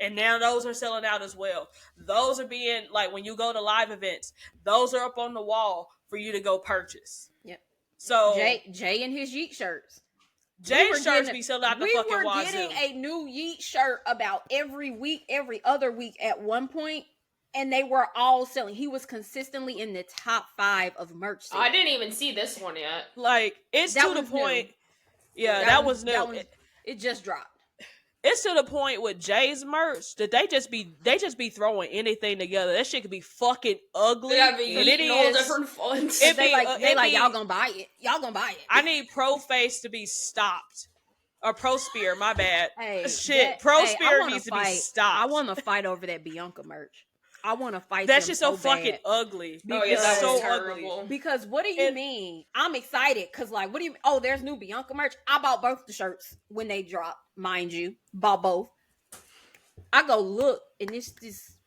Speaker 1: And now those are selling out as well. Those are being, like, when you go to live events, those are up on the wall for you to go purchase.
Speaker 4: Yep.
Speaker 1: So
Speaker 4: Jay and his Yeet shirts.
Speaker 1: Jay's shirts be selling out the fucking wazoo.
Speaker 4: We were getting a new Yeet shirt about every week, every other week at one point, and they were all selling. He was consistently in the top 5 of merch sales.
Speaker 3: I didn't even see this one yet.
Speaker 1: Like, it's to the point. Yeah, that was new.
Speaker 4: It just dropped.
Speaker 1: It's to the point with Jay's merch that they just be throwing anything together. That shit could be fucking ugly.
Speaker 3: Yeah, but all different fonts.
Speaker 4: They like y'all gonna buy it. Y'all gonna buy it.
Speaker 1: I need Pro Face to be stopped. Or Pro Spear, my bad.
Speaker 4: Hey,
Speaker 1: Pro Spear needs to be stopped.
Speaker 4: I want to fight over that Bianca merch. I want to fight.
Speaker 1: That's just so
Speaker 4: fucking
Speaker 1: bad. Ugly.
Speaker 3: Oh yeah, that was
Speaker 1: so
Speaker 3: terrible.
Speaker 1: ugly.
Speaker 4: Because what do you mean? I'm excited because, like, what do you mean? Oh, there's new Bianca merch. I bought both the shirts when they dropped, mind you. Bought both. I go look, and it's just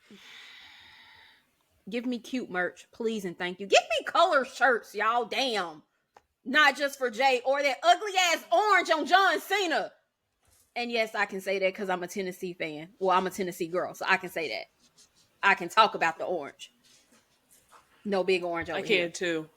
Speaker 4: give me cute merch, please and thank you. Give me color shirts, y'all. Damn, not just for Jay or that ugly ass orange on John Cena. And yes, I can say that because I'm a Tennessee fan. Well, I'm a Tennessee girl, so I can say that. I can talk about the orange. No big orange over here.
Speaker 1: I can too.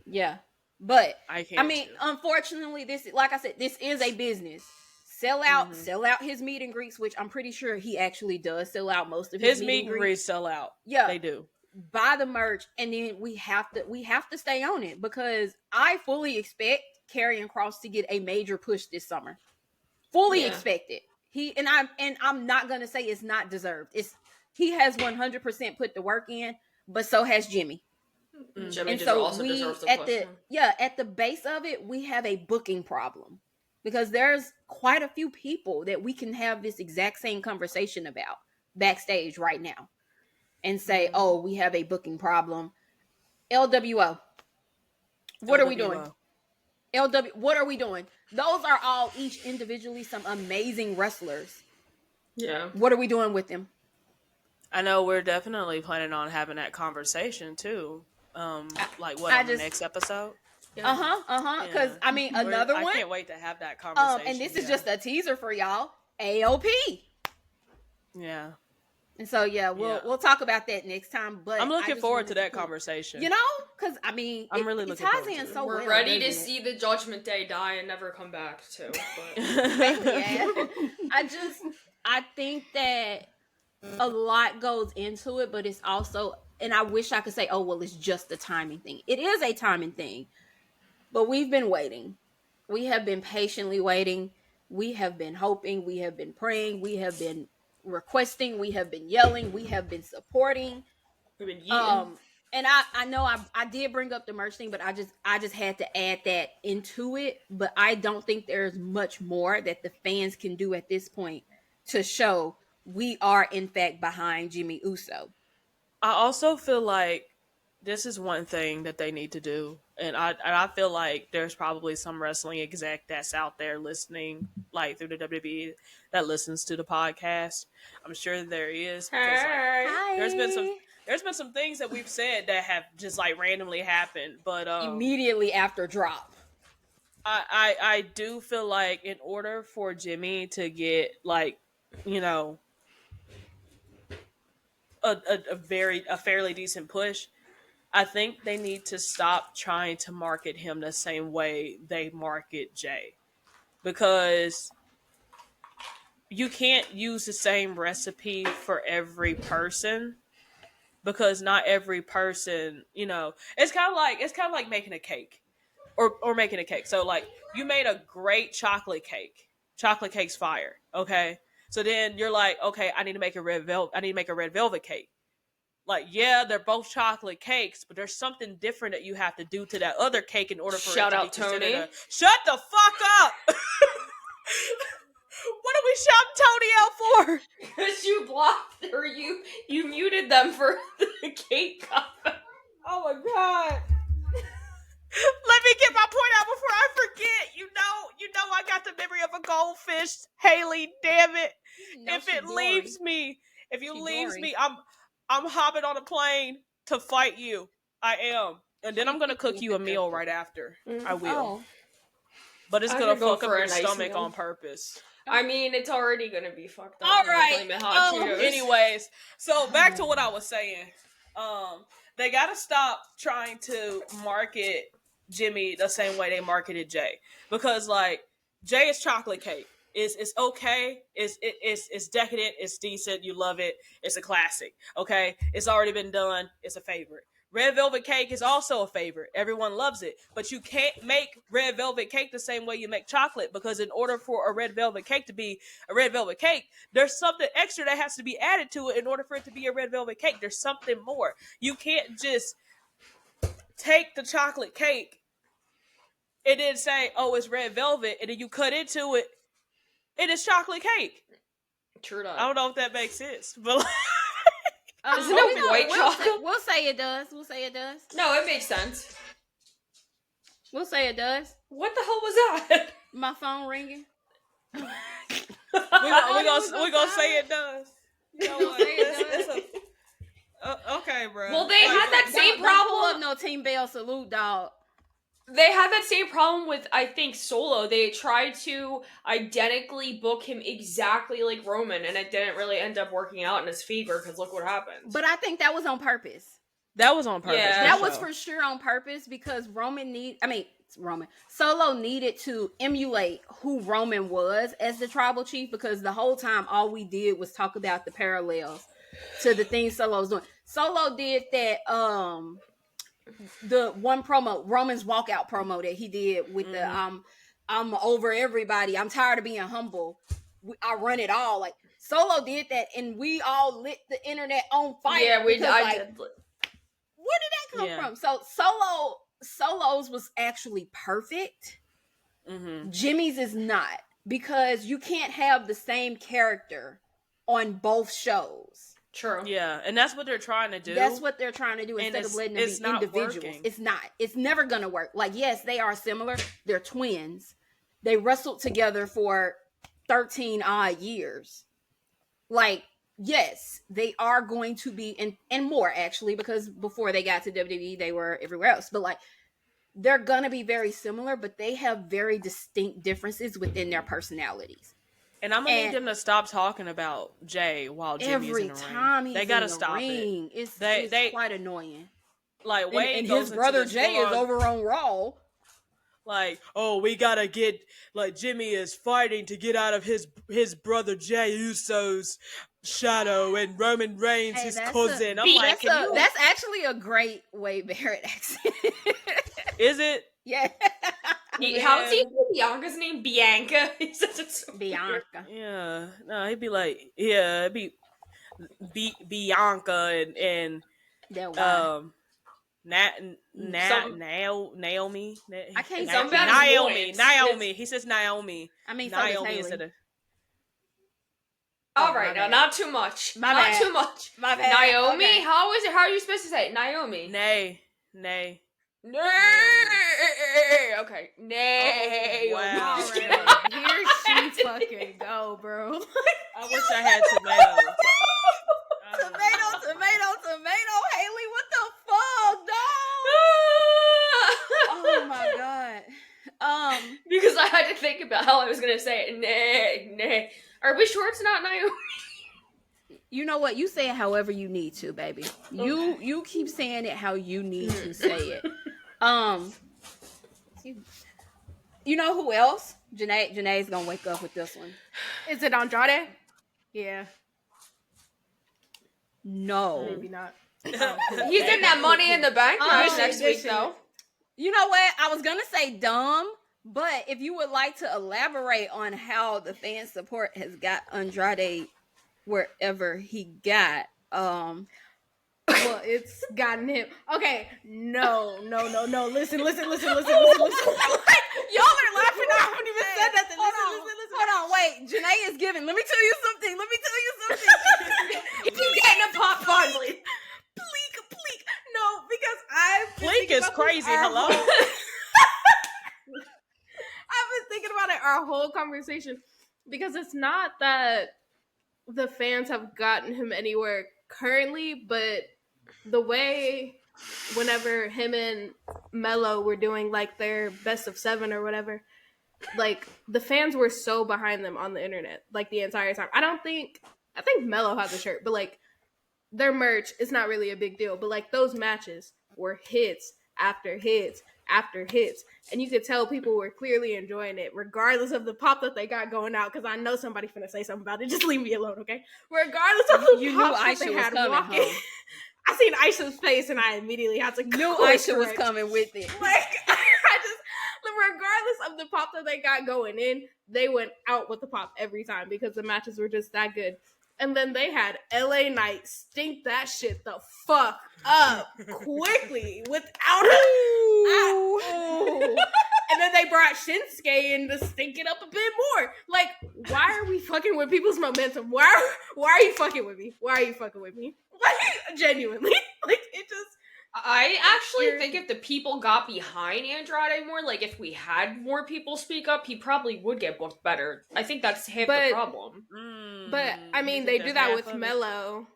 Speaker 4: Yeah. But
Speaker 1: I mean,
Speaker 4: unfortunately, this, like I said, this is a business. Sell out his meet and greets, which I'm pretty sure he actually does sell out most of his meet and greets.
Speaker 1: Sell out.
Speaker 4: Yeah.
Speaker 1: They do.
Speaker 4: Buy the merch, and then we have to stay on it because I fully expect Karrion Kross to get a major push this summer. Fully expect it. I'm not gonna say it's not deserved. He has 100% put the work in, but so has Jimmy.
Speaker 3: Jimmy
Speaker 4: and so
Speaker 3: also deserves the push.
Speaker 4: At the base of it, we have a booking problem because there's quite a few people that we can have this exact same conversation about backstage right now and say, oh, we have a booking problem. LWO. What are we doing? What are we doing? Those are all each individually some amazing wrestlers.
Speaker 3: Yeah.
Speaker 4: What are we doing with them?
Speaker 1: I know we're definitely planning on having that conversation too. On the next episode?
Speaker 4: Yeah. Because I mean, another one.
Speaker 1: I can't wait to have that conversation.
Speaker 4: And this is just a teaser for y'all. AOP.
Speaker 1: Yeah.
Speaker 4: And so we'll talk about that next time. But
Speaker 1: I'm looking forward to that conversation.
Speaker 4: You know, because I mean,
Speaker 1: I'm really looking forward to it.
Speaker 4: So
Speaker 3: we're ready to see the Judgment Day die and never come back too. But.
Speaker 4: I think that a lot goes into it, but it's also, and I wish I could say, oh, well, it's just a timing thing. It is a timing thing, but we've been waiting. We have been patiently waiting. We have been hoping. We have been praying. We have been requesting. We have been yelling. We have been supporting.
Speaker 3: We've been yeeting.
Speaker 4: And I know I did bring up the merch thing, but I just had to add that into it. But I don't think there's much more that the fans can do at this point to show we are, in fact, behind Jimmy Uso.
Speaker 1: I also feel like this is one thing that they need to do. And I feel like there's probably some wrestling exec that's out there listening, like through the WWE, that listens to the podcast. I'm sure there is. Because,
Speaker 4: Hi.
Speaker 1: There's been some things that we've said that have just like randomly happened. But
Speaker 4: immediately after drop.
Speaker 1: I do feel like in order for Jimmy to get, like, you know, a fairly decent push, I think they need to stop trying to market him the same way they market Jay, because you can't use the same recipe for every person because not every person, it's kind of like making a cake or making a cake. So like you made a great chocolate cake. Chocolate cake's fire, okay? So then you're like, okay, I need to make a red velvet cake. Like, yeah, they're both chocolate cakes, but there's something different that you have to do to that other cake in order for
Speaker 3: Shout
Speaker 1: it to
Speaker 3: out
Speaker 1: be considered
Speaker 3: Tony.
Speaker 1: Shut the fuck up! What are we shouting Tony out for?
Speaker 3: Because you blocked or you muted them for the cake comment.
Speaker 1: Oh my god. Let me get my point out before I forget. You know I got the memory of a goldfish, Haley, damn it.
Speaker 4: No,
Speaker 1: If it leaves me, I'm hopping on a plane to fight you. I am. And then I'm gonna cook you a meal right after. I will.
Speaker 4: Oh.
Speaker 1: But it's
Speaker 3: I
Speaker 1: gonna
Speaker 3: could go
Speaker 1: fuck up
Speaker 3: for
Speaker 1: your
Speaker 3: a nice
Speaker 1: stomach
Speaker 3: meal.
Speaker 1: on purpose.
Speaker 3: I mean, it's already gonna be fucked up.
Speaker 4: All right.
Speaker 1: Anyways, so back to what I was saying. They gotta stop trying to market Jimmy the same way they marketed Jay, because like Jay is chocolate cake. It's okay. It's decadent. It's decent. You love it. It's a classic. Okay, it's already been done. It's a favorite. Red velvet cake is also a favorite. Everyone loves it, but you can't make red velvet cake the same way you make chocolate, because in order for a red velvet cake to be a red velvet cake, there's something extra that has to be added to it in order for it to be a red velvet cake. There's something more. You can't just take the chocolate cake and then say, oh, it's red velvet, and then you cut into it, it is chocolate cake.
Speaker 3: True that.
Speaker 1: I don't know if that makes sense, but
Speaker 3: Isn't it white chocolate?
Speaker 4: We'll say it does. We'll say it does.
Speaker 3: No, it makes sense.
Speaker 4: We'll say it does.
Speaker 3: What the hell was that?
Speaker 4: My phone ringing.
Speaker 1: we're gonna say it does. You know what? Okay, bro.
Speaker 3: Well, they had that same
Speaker 4: Don't pull
Speaker 3: problem.
Speaker 4: up no Team Bell salute, dog.
Speaker 3: They had that same problem with, I think, Solo. They tried to identically book him exactly like Roman, and it didn't really end up working out in his favor, because look what happened.
Speaker 4: But I think that was on purpose.
Speaker 1: That was on purpose.
Speaker 3: Yeah.
Speaker 4: That was for sure on purpose, because Solo needed to emulate who Roman was as the tribal chief, because the whole time all we did was talk about the parallels to the things Solo's doing. Solo did that the one promo, Roman's walkout promo that he did with the I'm over everybody, I'm tired of being humble, I run it all. Like, Solo did that, and we all lit the internet on fire.
Speaker 3: Yeah,
Speaker 4: because,
Speaker 3: I did.
Speaker 4: Where did that come from? So Solo's was actually perfect.
Speaker 1: Mm-hmm.
Speaker 4: Jimmy's is not, because you can't have the same character on both shows.
Speaker 3: True.
Speaker 1: Yeah, and that's what they're trying to do.
Speaker 4: That's what they're trying to do, instead of letting them be individuals.
Speaker 1: Working.
Speaker 4: It's not. It's never gonna work. Like, yes, they are similar. They're twins. They wrestled together for 13 odd years. Like, yes, they are going to be, and more actually, because before they got to WWE, they were everywhere else. But like, they're gonna be very similar, but they have very distinct differences within their personalities.
Speaker 1: And I'm gonna need them to stop talking about Jay while Jimmy's
Speaker 4: every
Speaker 1: in the
Speaker 4: time
Speaker 1: ring.
Speaker 4: They
Speaker 1: gotta
Speaker 4: in the
Speaker 1: stop
Speaker 4: ring.
Speaker 1: it.
Speaker 4: It's quite annoying.
Speaker 1: Like, Wade
Speaker 4: and
Speaker 1: goes
Speaker 4: his
Speaker 1: into
Speaker 4: brother
Speaker 1: this
Speaker 4: Jay is over on Raw.
Speaker 1: Like, oh, we gotta get, like, Jimmy is fighting to get out of his brother Jay Uso's shadow, and Roman Reigns his cousin.
Speaker 4: That's actually a great Wade Barrett accent.
Speaker 1: Is it?
Speaker 4: Yeah.
Speaker 3: How's he Bianca's name? Bianca. He says it's so
Speaker 4: Bianca.
Speaker 1: Yeah. No, he'd be like, yeah, it'd be Bianca and Naomi.
Speaker 4: I can't
Speaker 3: say
Speaker 1: Naomi. He says Naomi.
Speaker 4: I mean,
Speaker 1: Naomi instead of.
Speaker 3: All right, now not too much.
Speaker 4: Not
Speaker 3: too much.
Speaker 4: My bad.
Speaker 3: Naomi.
Speaker 4: Okay.
Speaker 3: How is it? How are you supposed to say it? Naomi?
Speaker 1: Nay.
Speaker 3: Okay. Nay.
Speaker 1: Oh, wow.
Speaker 2: Right. Here she fucking go, bro.
Speaker 1: I wish I had tomatoes.
Speaker 4: Tomato, Haley, what the fuck, dog? Oh my god.
Speaker 3: Because I had to think about how I was gonna say it. Nay. Are we sure it's not Naomi?
Speaker 4: You know what? You say it however you need to, baby. Okay. You keep saying it how you need to say it. You know who else? Janae's gonna wake up with this one.
Speaker 2: Is it Andrade? Yeah,
Speaker 4: No.
Speaker 2: maybe not.
Speaker 3: He's in that Money in the Bank match next week, though.
Speaker 4: You know what? I was gonna say dumb, but if you would like to elaborate on how the fan support has got Andrade wherever he got,
Speaker 2: Well, it's gotten him. Okay, no. Listen. Y'all are laughing. I haven't even said nothing. Listen.
Speaker 4: Hold on, wait. Janae is giving. Let me tell you something.
Speaker 3: Keep getting a pop fondly.
Speaker 2: Pleek. No, because I've been
Speaker 1: Bleak
Speaker 2: thinking
Speaker 1: is
Speaker 2: about
Speaker 1: crazy.
Speaker 2: this our
Speaker 1: Hello.
Speaker 2: whole- I've been thinking about it our whole conversation because it's not that the fans have gotten him anywhere currently, but the way whenever him and Mello were doing like their best of 7 or whatever, like the fans were so behind them on the internet like the entire time. I think Mello has a shirt, but like their merch is not really a big deal. But like those matches were hits after hits after hits, and you could tell people were clearly enjoying it regardless of the pop that they got going out. Because I know somebody's finna say something about it. Just leave me alone, okay? Regardless of the
Speaker 4: You
Speaker 2: pop
Speaker 4: knew
Speaker 2: that
Speaker 4: Aisha
Speaker 2: they
Speaker 4: was
Speaker 2: had
Speaker 4: coming,
Speaker 2: walking.
Speaker 4: huh?
Speaker 2: I seen Aisha's face and I immediately had to
Speaker 4: Knew
Speaker 2: course
Speaker 4: Aisha was
Speaker 2: correct.
Speaker 4: coming with it.
Speaker 2: Like regardless of the pop that they got going in, they went out with the pop every time because the matches were just that good. And then they had LA Knight stink that shit the fuck up quickly without and then they brought Shinsuke in to stink it up a bit more. Like, why are we fucking with people's momentum? Why are you fucking with me? Like, genuinely. Like, it just...
Speaker 3: I actually think if the people got behind Andrade more, like if we had more people speak up, he probably would get booked better. I think that's half the problem.
Speaker 2: But I mean, they do that with Mello.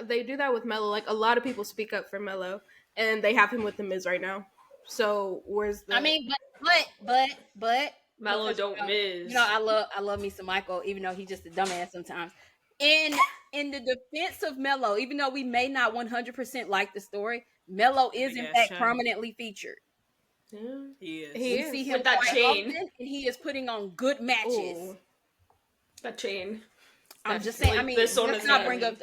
Speaker 2: They do that with Mello. Like a lot of people speak up for Mello, and they have him with the Miz right now. So where's the?
Speaker 4: I mean, but
Speaker 3: Mello don't miss.
Speaker 4: You know, I love me some Michael, even though he's just a dumbass sometimes. In the defense of Mello, even though we may not 100% like the story, Mello is in fact prominently featured.
Speaker 1: He is.
Speaker 2: He
Speaker 4: see him
Speaker 3: with that chain,
Speaker 4: often, and he is putting on good matches.
Speaker 2: Ooh.
Speaker 3: That chain.
Speaker 4: I'm just saying.
Speaker 3: Like,
Speaker 4: I mean,
Speaker 3: this on
Speaker 4: let's
Speaker 3: his
Speaker 4: not
Speaker 3: head.
Speaker 4: bring up.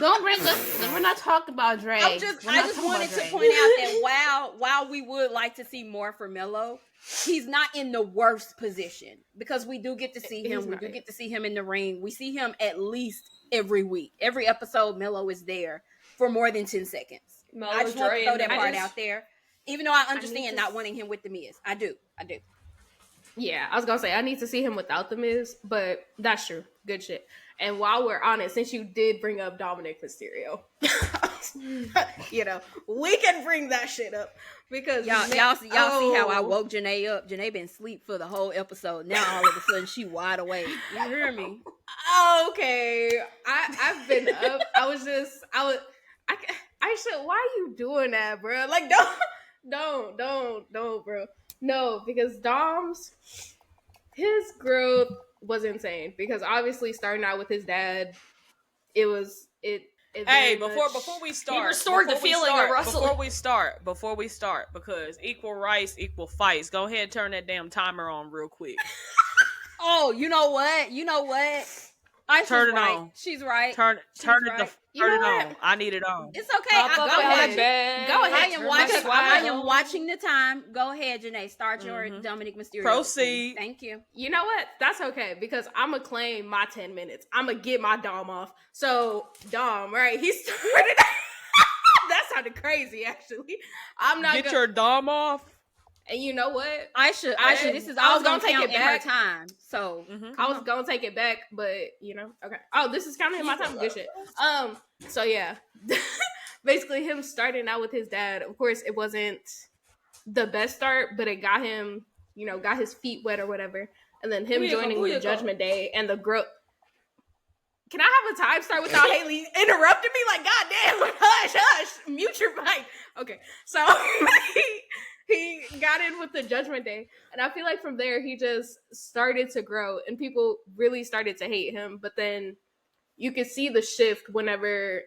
Speaker 2: Don't bring us. We're not talking about Dre.
Speaker 4: I just wanted to point out that while we would like to see more for Mello, he's not in the worst position because we do get to see him. We do get to see him in the ring. We see him at least every week. Every episode, Mello is there for more than 10 seconds. I just want to throw that part out there. Even though I understand not wanting him with the Miz. I do.
Speaker 2: Yeah, I was gonna say I need to see him without the Miz, but that's true. Good shit. And while we're on it, since you did bring up Dominic Mysterio, you know, we can bring that shit up because
Speaker 4: y'all see how I woke Janae up. Janae been asleep for the whole episode. Now all of a sudden she wide awake. You hear me?
Speaker 2: Okay, I've been up. Aisha, why are you doing that, bro? Like, don't, bro. No, because Dom's, his growth was insane. Because obviously, starting out with his dad, it
Speaker 1: Hey, before we start,
Speaker 3: he restored the feeling of wrestling.
Speaker 1: Before we start, because equal rights, equal fights. Go ahead and turn that damn timer on real quick.
Speaker 4: Oh, you know what?
Speaker 1: Turn it on.
Speaker 4: She's right.
Speaker 1: Turn it on. I need it on.
Speaker 4: It's okay. Go ahead. I am
Speaker 3: watching
Speaker 4: watching the time. Go ahead, Janae. Start your Dominic Mysterio.
Speaker 1: Proceed.
Speaker 4: Thank you.
Speaker 2: You know what? That's okay because I'm going to claim my 10 minutes. I'm going to get my Dom off. So, Dom, right? He started... That sounded crazy, actually. I'm not
Speaker 1: Get your Dom off.
Speaker 2: And you know what?
Speaker 4: Aisha, this is
Speaker 2: I
Speaker 4: all
Speaker 2: was gonna take it back.
Speaker 4: Her time. So
Speaker 2: I was gonna take it back, but you know, okay. Oh, this is counting in my time. Good shit. So yeah, basically him starting out with his dad. Of course, it wasn't the best start, but it got him, you know, got his feet wet or whatever. And then him joining the Judgment Day and the growth. Can I have a time start without Haley interrupting me? Like, goddamn, hush, mute your mic. Okay, so he got in with the Judgment Day, and I feel like from there he just started to grow, and people really started to hate him. But then you could see the shift whenever,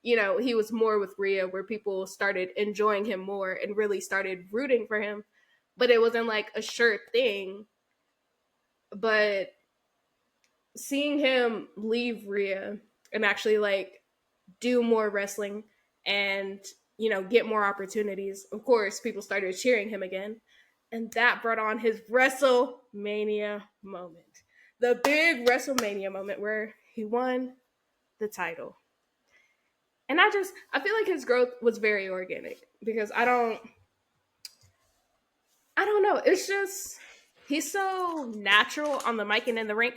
Speaker 2: you know, he was more with Rhea, where people started enjoying him more and really started rooting for him. but it wasn't like a sure thing. But seeing him leave Rhea and actually like do more wrestling and, you know, get more opportunities, of course, people started cheering him again. And that brought on his WrestleMania moment. The big WrestleMania moment where he won the title. And I feel like his growth was very organic because I don't know. It's just, he's so natural on the mic and in the ring.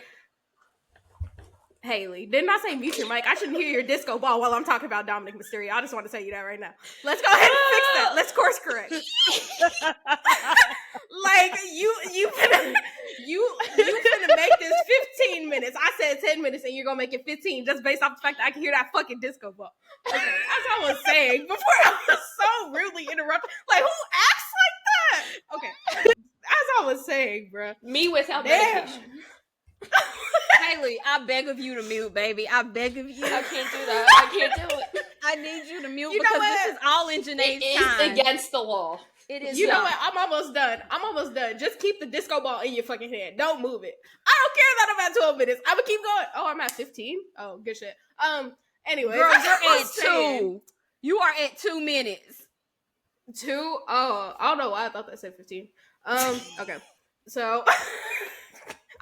Speaker 2: Haley, didn't I say mute your mic? I shouldn't hear your disco ball while I'm talking about Dominic Mysterio. I just want to tell you that right now. Let's go ahead and fix that. Let's course correct. Like you finna make this 15 minutes. I said 10 minutes and you're gonna make it 15 just based off the fact that I can hear that fucking disco ball. Okay, as I was saying before, I was so rudely interrupted. Like, who acts like that? Okay, as I was saying, bruh.
Speaker 3: Me without medication.
Speaker 4: Haley, I beg of you to mute, baby. I beg of you.
Speaker 3: I can't do that. I can't do it.
Speaker 4: I need you to mute
Speaker 2: You know
Speaker 4: because
Speaker 2: what?
Speaker 4: this is all in Janae's
Speaker 3: It
Speaker 4: time.
Speaker 3: is against the law.
Speaker 4: It is
Speaker 2: You know
Speaker 4: not.
Speaker 2: what? I'm almost done. Just keep the disco ball in your fucking hand. Don't move it. I don't care that I'm at 12 minutes. I'm gonna keep going. Oh, I'm at 15. Oh, good shit. Anyway,
Speaker 4: Girl, you're at 2. You are at 2 minutes.
Speaker 2: 2. Oh, I don't know why I thought that said 15. Okay. So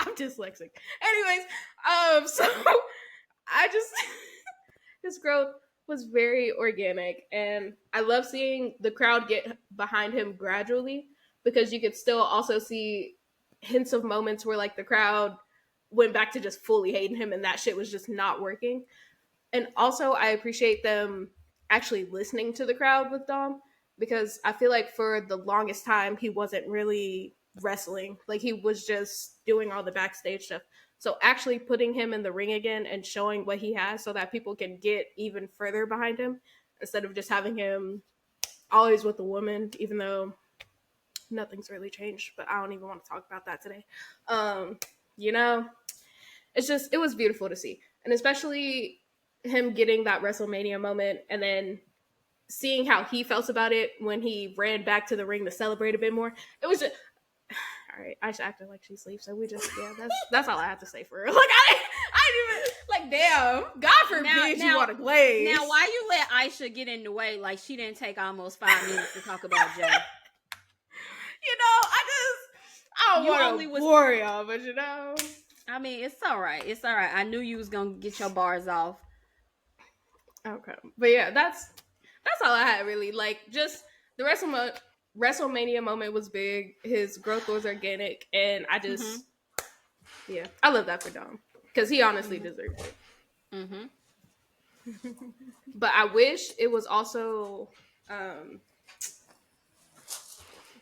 Speaker 2: I'm dyslexic. Anyways, so I just his growth was very organic, and I love seeing the crowd get behind him gradually because you could still also see hints of moments where like the crowd went back to just fully hating him and that shit was just not working. And also I appreciate them actually listening to the crowd with Dom because I feel like for the longest time he wasn't really wrestling. Like he was just doing all the backstage stuff. So actually putting him in the ring again and showing what he has so that people can get even further behind him instead of just having him always with the woman, even though nothing's really changed, but I don't even want to talk about that today. You know, it was beautiful to see. And especially him getting that WrestleMania moment and then seeing how he felt about it when he ran back to the ring to celebrate a bit more. It was just, all right, Aisha acted like she sleeps, so we just, yeah, that's all I have to say for her. Like, I didn't even, like, damn, God forbid you want to glaze.
Speaker 4: Now, why you let Aisha get in the way like she didn't take almost 5 minutes to talk about Jay?
Speaker 2: You know, I don't want to bore y'all, but you know.
Speaker 4: I mean, it's all right. It's all right. I knew you was going to get your bars off.
Speaker 2: Okay. But yeah, that's all I had, really. Like, just the WrestleMania moment was big. His growth was organic. And I just, yeah, I love that for Dom. Because he honestly deserves it.
Speaker 4: Mm-hmm.
Speaker 2: But I wish it was also,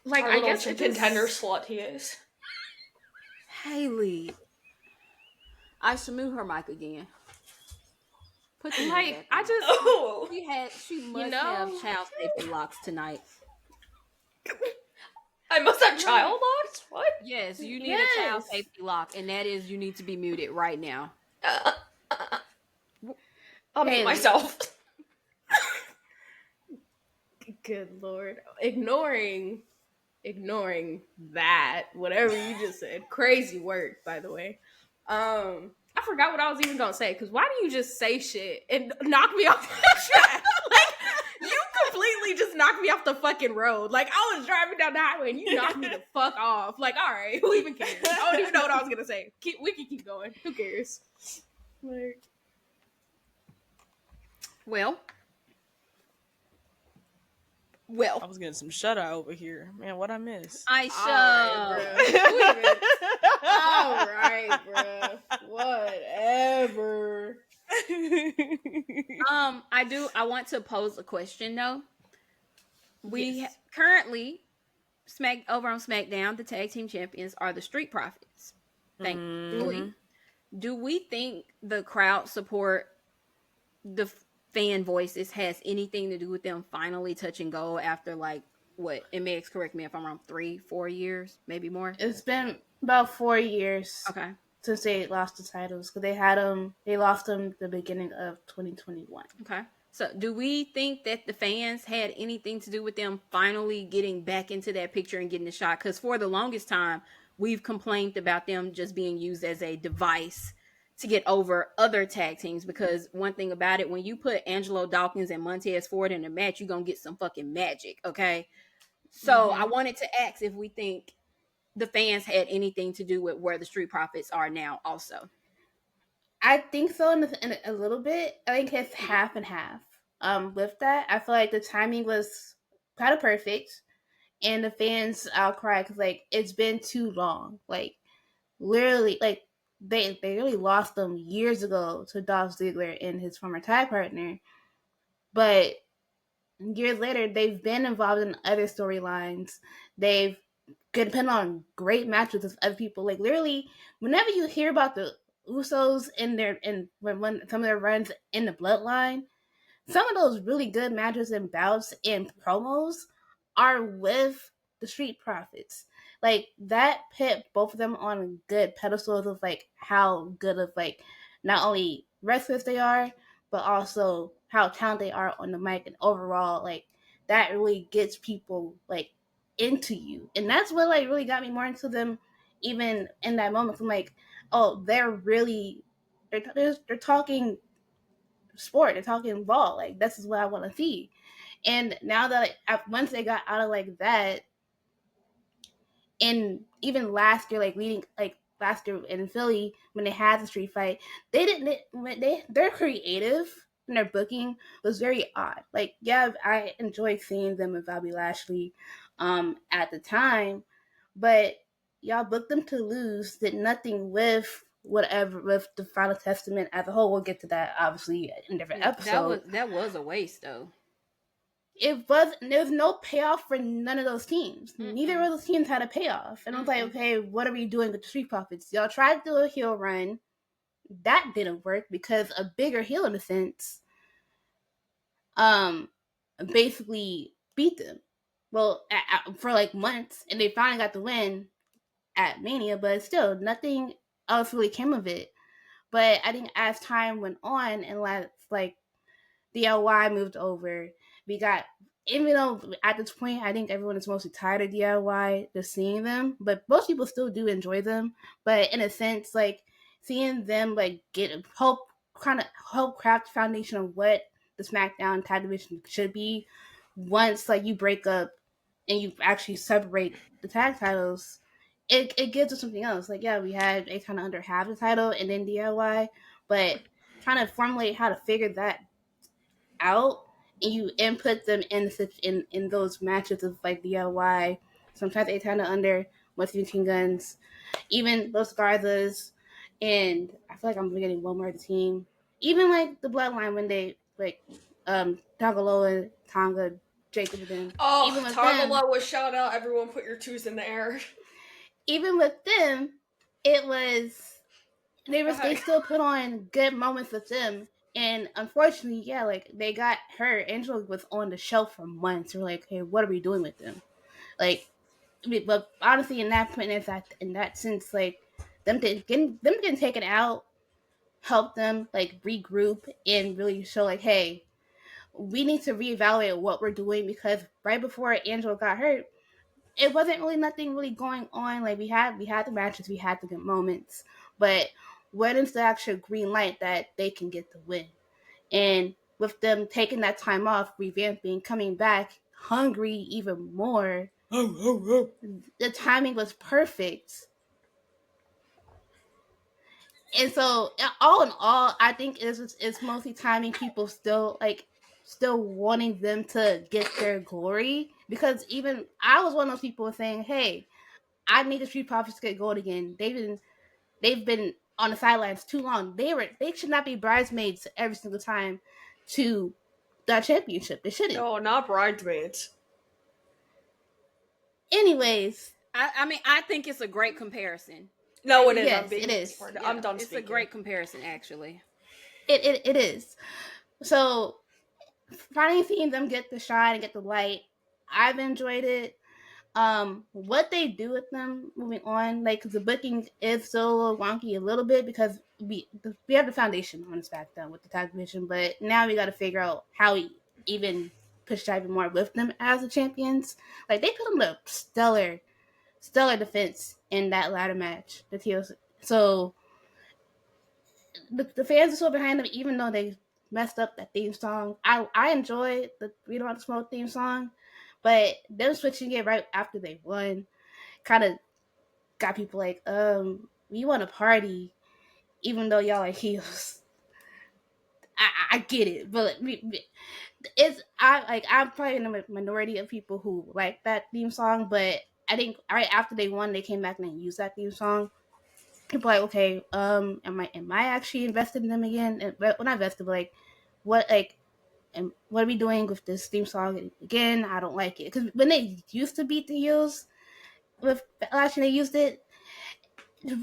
Speaker 2: like, I guess
Speaker 3: a contender slut he is.
Speaker 4: Haley. Aisha, mute her mic again. Put the
Speaker 2: like, I just,
Speaker 3: Oh.
Speaker 4: she must have child safety locks tonight.
Speaker 3: I must have child locks? What?
Speaker 4: Yes, you need a child safety lock, and that is you need to be muted right now.
Speaker 3: I'll mute myself.
Speaker 2: Good Lord. Ignoring that, whatever you just said. Crazy work, by the way. I forgot what I was even gonna say, because why do you just say shit and knock me off the track? Like, you completely just knocked me off the fucking road. Like, I was driving down the highway and you knocked me the fuck off. Like, all right, who even cares? I don't even know what I was gonna say. We can keep going. Who cares? Like,
Speaker 4: Well,
Speaker 1: I was getting some shut eye over here. Man, what I miss?
Speaker 4: Aisha.
Speaker 2: All right, bro. Whatever.
Speaker 4: I want to pose a question though. We currently over on SmackDown, the tag team champions are the Street Profits. Thankfully. Do we think the crowd support, the fan voices, has anything to do with them finally touching gold after, like, what? And Megs, correct me if I'm wrong, 3-4 years, maybe more?
Speaker 2: It's been about 4 years.
Speaker 4: Okay.
Speaker 2: Since they lost the titles, because they lost them the beginning of 2021.
Speaker 4: Okay. So, do we think that the fans had anything to do with them finally getting back into that picture and getting the shot? Because for the longest time, we've complained about them just being used as a device to get over other tag teams. Because one thing about it, when you put Angelo Dawkins and Montez Ford in a match, you're going to get some fucking magic, okay? So, I wanted to ask if we think the fans had anything to do with where the Street Profits are now, also.
Speaker 2: I think so in a little bit. I think it's half and half. With that, I feel like the timing was kind of perfect, and the fans outcry because like it's been too long. Like literally, like they really lost them years ago to Dolph Ziggler and his former tag partner, but years later they've been involved in other storylines. They've could depend on great matches with other people. Like literally, whenever you hear about the Usos in their in when some of their runs in the Bloodline, some of those really good matches and bouts and promos are with the Street Profits. Like that put both of them on good pedestals of like how good of like not only wrestlers they are, but also how talented they are on the mic and overall like that really gets people like into you. And that's what like really got me more into them even in that moment. I'm like, oh, they're talking sport. They're talking ball. Like this is what I want to see. And now that once they got out of like that, and even last year, like leading like last year in Philly when they had the street fight, they didn't. They're creative and their booking was very odd. Like yeah, I enjoyed seeing them with Bobby Lashley, at the time, but y'all booked them to lose. Did nothing with whatever with the Final Testament as a whole. We'll get to that obviously in a different episode.
Speaker 4: That was a waste, though.
Speaker 2: There was no payoff for none of those teams. Neither of those teams had a payoff. And I was like, okay, what are we doing with the Street Profits? Y'all tried to do a heel run. That didn't work because a bigger heel in a sense basically beat them. Well, for like months, and they finally got the win at Mania, but still nothing else really came of it. But I think as time went on and like DIY moved over, we got, even though at this point I think everyone is mostly tired of DIY just seeing them, but most people still do enjoy them. But in a sense, like seeing them like help craft the foundation of what the SmackDown tag division should be once like you break up and you actually separate the tag titles, it gives us something else. Like yeah, we had a kind of under half the title and then DIY, but trying to formulate how to figure that out and you input them in those matches of like DIY, sometimes they kind of under with Machine Guns, even Los Garzas, and I feel like I'm forgetting one more team. Even like the Bloodline when they like Tagaloa, Tonga, Jacob and them.
Speaker 3: Oh,
Speaker 2: Even with
Speaker 3: Tagaloa, shout out everyone, put your twos in the air.
Speaker 2: Even with them, it was they still put on good moments with them. And unfortunately, yeah, like they got hurt. Angela was on the shelf for months. We're like, hey, what are we doing with them? Like, but honestly, in that point, in that sense, like getting taken out helped them like regroup and really show like, hey, we need to reevaluate what we're doing because right before Angela got hurt, it wasn't really nothing really going on. Like we had the matches, we had the good moments, but when is the actual green light that they can get the win? And with them taking that time off, revamping, coming back hungry even more, the timing was perfect. And so, all in all, I think it's mostly timing. People still wanting them to get their glory because even I was one of those people saying, "Hey, I need the Street Profits to get gold again. They've been on the sidelines too long. They should not be bridesmaids every single time to that championship. They shouldn't."
Speaker 3: No, not bridesmaids.
Speaker 2: Anyways,
Speaker 4: I mean, I think it's a great comparison.
Speaker 3: No, it is.
Speaker 2: Yes, it is.
Speaker 3: I'm done
Speaker 4: It's
Speaker 3: speaking.
Speaker 4: a great comparison, actually.
Speaker 2: It is. So finally seeing them get the shine and get the light, I've enjoyed it. What they do with them moving on, like, cause the booking is still wonky a little bit because we have the foundation on this back then with the tag division, but now we got to figure out how we even push that even more with them as the champions. Like, they put them to stellar defense in that ladder match. The TLC. So the fans are still behind them, even though they messed up that theme song. I enjoy the We Don't Have to Smoke theme song, but them switching it right after they won kind of got people like, we want to party, even though y'all are heels. I get it, but I'm probably in the minority of people who like that theme song, but I think right after they won, they came back and they used that theme song. People are like, okay, am I actually invested in them again? And, well, not invested, but like, what are we doing with this theme song again? I don't like it, because when they used to beat the heels with Backlash and they used it,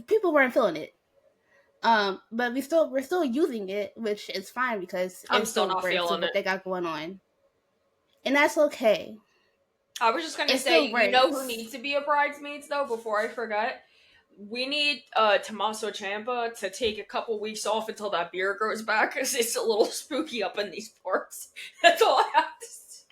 Speaker 2: people weren't feeling it. But we're still using it, which is fine because
Speaker 3: I'm
Speaker 2: it's
Speaker 3: still
Speaker 2: still
Speaker 3: not
Speaker 2: works with
Speaker 3: feeling
Speaker 2: what
Speaker 3: it.
Speaker 2: they got going on, and that's okay.
Speaker 3: I was just gonna
Speaker 2: It
Speaker 3: say,
Speaker 2: still
Speaker 3: you know who
Speaker 2: works.
Speaker 3: needs to be a bridesmaids though? Before I forget, we need Tommaso Ciampa to take a couple weeks off until that beard grows back, because it's a little spooky up in these parts. That's all I have to say.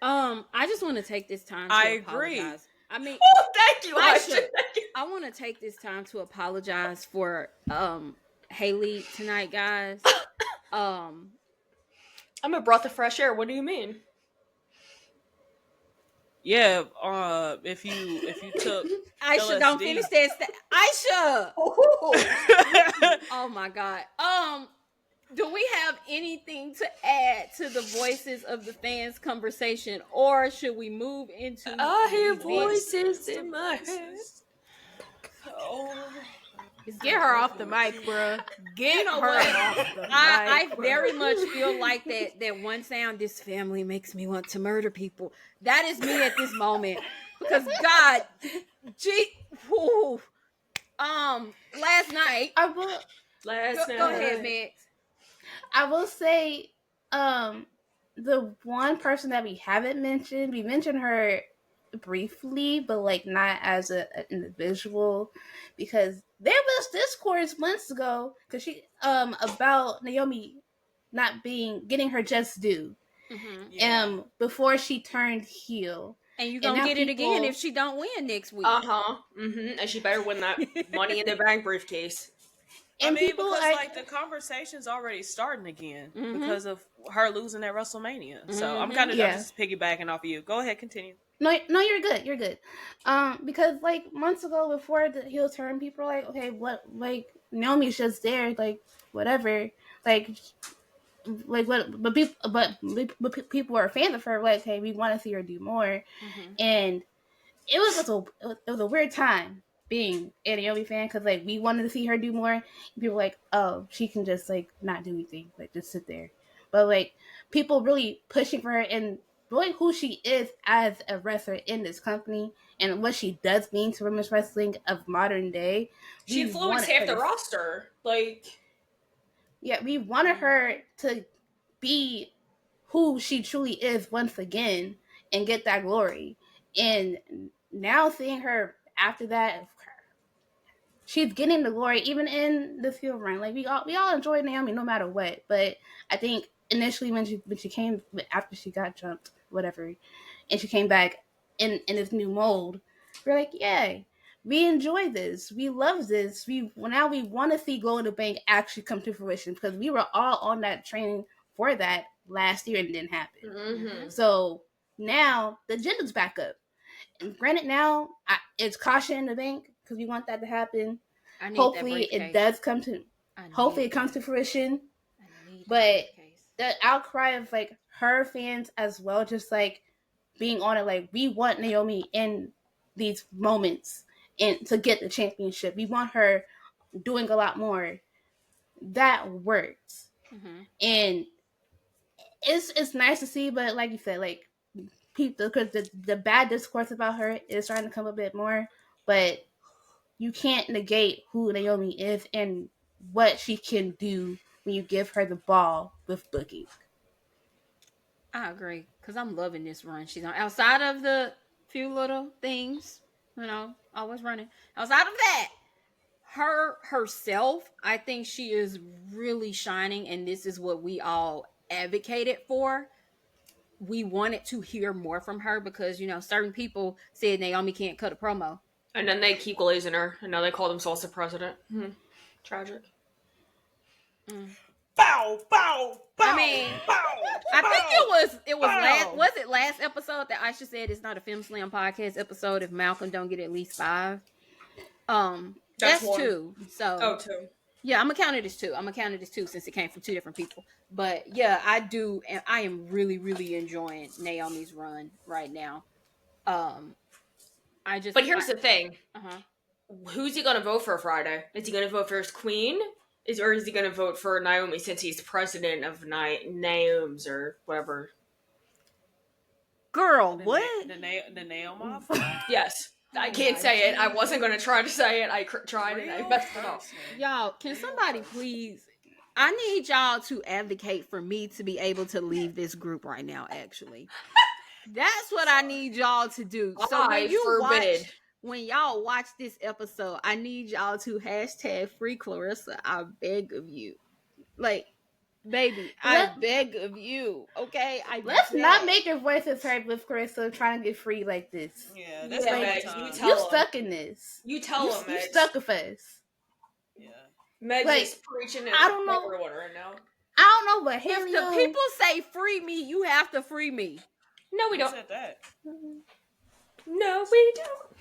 Speaker 4: I just want to take this time to
Speaker 1: I agree.
Speaker 4: apologize. I mean,
Speaker 3: Oh, thank you,
Speaker 4: Aisha.
Speaker 3: Aisha. Thank you.
Speaker 4: I want to take this time to apologize for Haley tonight, guys.
Speaker 3: I'm a breath of fresh air. What do you mean?
Speaker 1: Yeah, if you took
Speaker 4: Aisha, don't
Speaker 1: LSD.
Speaker 4: finish that. Aisha.
Speaker 3: Oh.
Speaker 4: Oh my God. Do we have anything to add to the voices of the fans conversation, or should we move into
Speaker 3: I hear
Speaker 4: the
Speaker 3: voices in my head.
Speaker 1: Oh.
Speaker 2: Get her off the mic, bruh. Get
Speaker 4: You know
Speaker 2: her
Speaker 4: what?
Speaker 2: off the mic.
Speaker 4: I very much feel like that one sound, this family makes me want to murder people. That is me at this moment. Because God, last night.
Speaker 2: I will.
Speaker 3: Last night.
Speaker 4: Go ahead, Max.
Speaker 2: I will say, the one person that we haven't mentioned, we mentioned her briefly, but like not as an individual, because there was discourse months ago because she about Naomi not getting her just due, before she turned heel.
Speaker 4: And you're gonna get it again if she don't win next week.
Speaker 3: And she better win that Money in the Bank briefcase.
Speaker 2: And
Speaker 1: because like the conversation's already starting again because of her losing at WrestleMania. So I'm kind of just piggybacking off of you. Go ahead, continue.
Speaker 2: No, you're good. You're good. Because like months ago, before the heel turn, people were like, okay, what? Like Naomi's just there, like whatever, like what? But people were fans of her. Like, hey, we want to see her do more, and it was a weird time being a Naomi fan, because like we wanted to see her do more. And people were like, oh, she can just like not do anything, like just sit there. But like people really pushing for her and really who she is as a wrestler in this company and what she does mean to women's wrestling of modern day.
Speaker 3: She influenced half the roster. Like,
Speaker 2: yeah, we wanted her to be who she truly is once again and get that glory. And now seeing her after that, she's getting the glory even in the field run. Like we all enjoyed Naomi no matter what. But I think initially when she came after she got jumped, whatever, and she came back in this new mold, we're like, yay. We enjoy this. We love this. Now we want to see Glow in the Bank actually come to fruition, because we were all on that train for that last year and it didn't happen. So now the agenda's back up. And granted, now it's caution in the bank because we want that to happen. Hopefully, it does come to. Hopefully, it comes to fruition. But the outcry of like her fans as well, just like being on it, like we want Naomi in these moments and to get the championship. We want her doing a lot more. That works, and it's nice to see. But like you said, like people, because the bad discourse about her is starting to come a bit more, but you can't negate who Naomi is and what she can do when you give her the ball with booking.
Speaker 4: I agree, because I'm loving this run she's on. Outside of the few little things, always running. Outside of that, her herself, I think she is really shining, and this is what we all advocated for. We wanted to hear more from her because certain people said Naomi can't cut a promo.
Speaker 3: And then they keep glazing her, and now they call themselves the president. Tragic.
Speaker 1: Bow, bow, bow.
Speaker 4: I mean, I think it was last episode that Aisha said it's not a Femme Slam podcast episode if Malcolm don't get at least 5. That's 2. So
Speaker 3: 2.
Speaker 4: Yeah, I'm gonna count it as 2 since it came from 2 different people. But yeah, I do, and I am really, really enjoying Naomi's run right now.
Speaker 3: But here's the thing. Who's he gonna vote for Friday? Is he gonna vote for his queen? Or is he gonna vote for Naomi since he's president of Naoms or whatever?
Speaker 4: Girl, what?
Speaker 1: The Naomi?
Speaker 3: Yes. I can't say it. I wasn't gonna try to say it. I tried and I messed it up.
Speaker 4: Y'all, can somebody please? I need y'all to advocate for me to be able to leave this group right now. Actually, that's what I need y'all to do. So when y'all watch this episode, I need y'all to hashtag free Clarissa. I beg of you, baby, I beg of you. Okay,
Speaker 2: let's not make your voices heard with Clarissa trying to get free like this.
Speaker 1: Yeah, that's
Speaker 3: Meg.
Speaker 2: You stuck in this.
Speaker 3: You tell them.
Speaker 2: You stuck with us.
Speaker 1: Yeah,
Speaker 3: Meg is preaching it. I don't know everyone right now.
Speaker 2: I don't know, but
Speaker 4: if the people say free me, you have to free me.
Speaker 3: No, we don't.
Speaker 1: Who said that?
Speaker 3: No, we don't.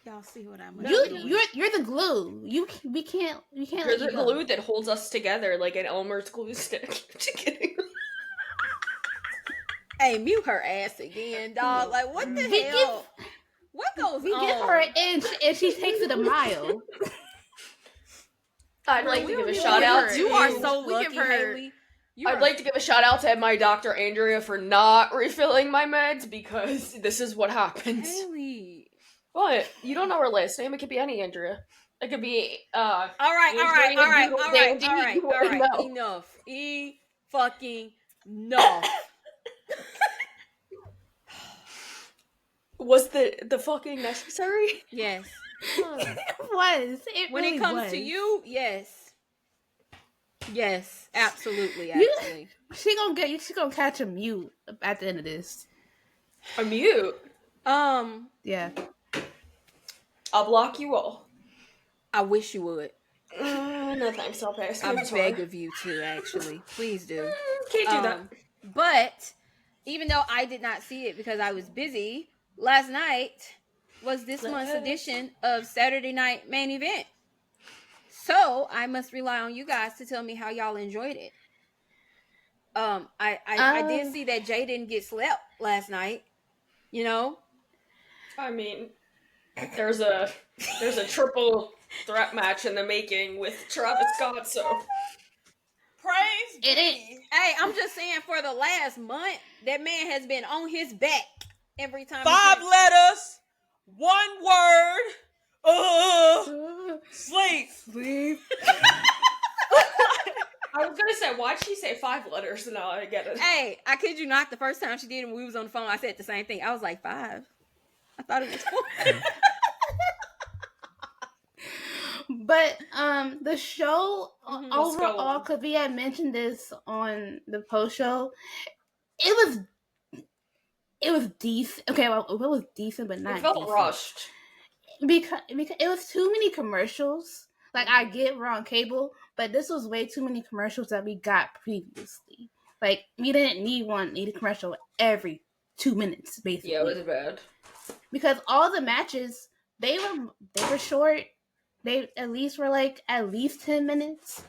Speaker 4: Y'all see what I'm
Speaker 2: doing? You're the glue. We can't.
Speaker 3: You're the glue that holds us together like an Elmer's glue stick. Just kidding.
Speaker 4: Hey, mute her ass again, dog. Like, what the hell? What goes on?
Speaker 2: We give her an inch and she takes it a mile.
Speaker 3: I'd like to give a shout out.
Speaker 4: You are so lucky, Haley.
Speaker 3: I'd like to give a shout out to my doctor Andrea for not refilling my meds because this is what happens.
Speaker 4: Haley.
Speaker 3: What? You don't know her last name. It could be any Andrea. It could be
Speaker 4: all right. Enough. Fucking enough.
Speaker 3: Was the fucking necessary?
Speaker 4: Yes.
Speaker 2: It was.
Speaker 4: When it comes to you, yes. Yes, absolutely. Actually,
Speaker 2: she gonna catch a mute at the end of this.
Speaker 3: A mute?
Speaker 2: Yeah.
Speaker 3: I'll block you all.
Speaker 4: I wish you would.
Speaker 3: No thanks, I'll pass.
Speaker 4: I beg of you to, actually. Please do.
Speaker 3: Can't do that.
Speaker 4: But, even though I did not see it because I was busy, last night was this month's edition of Saturday Night Main Event. So, I must rely on you guys to tell me how y'all enjoyed it. I did see that Jay didn't get slept last night.
Speaker 3: I mean, there's a triple threat match in the making with Travis Scott, so
Speaker 1: praise
Speaker 2: it is.
Speaker 4: Hey, I'm just saying, for the last month, that man has been on his back every time.
Speaker 1: 5 letters, 1 word. Sleep.
Speaker 3: I was gonna say, why'd she say 5 letters? Now I get it.
Speaker 4: Hey, I kid you not. The first time she did it when we was on the phone, I said the same thing. I was like, 5. I thought it was 4.
Speaker 2: But the show overall, because we had mentioned this on the post show, it was decent. Okay, well, it was decent, but not.
Speaker 3: It felt
Speaker 2: decent.
Speaker 3: Rushed
Speaker 2: because it was too many commercials. Like, I get we're on cable, but this was way too many commercials that we got previously. Like, we didn't need a commercial every 2 minutes, basically.
Speaker 3: Yeah, it was bad.
Speaker 2: Because all the matches, they were short. They at least were at least 10 minutes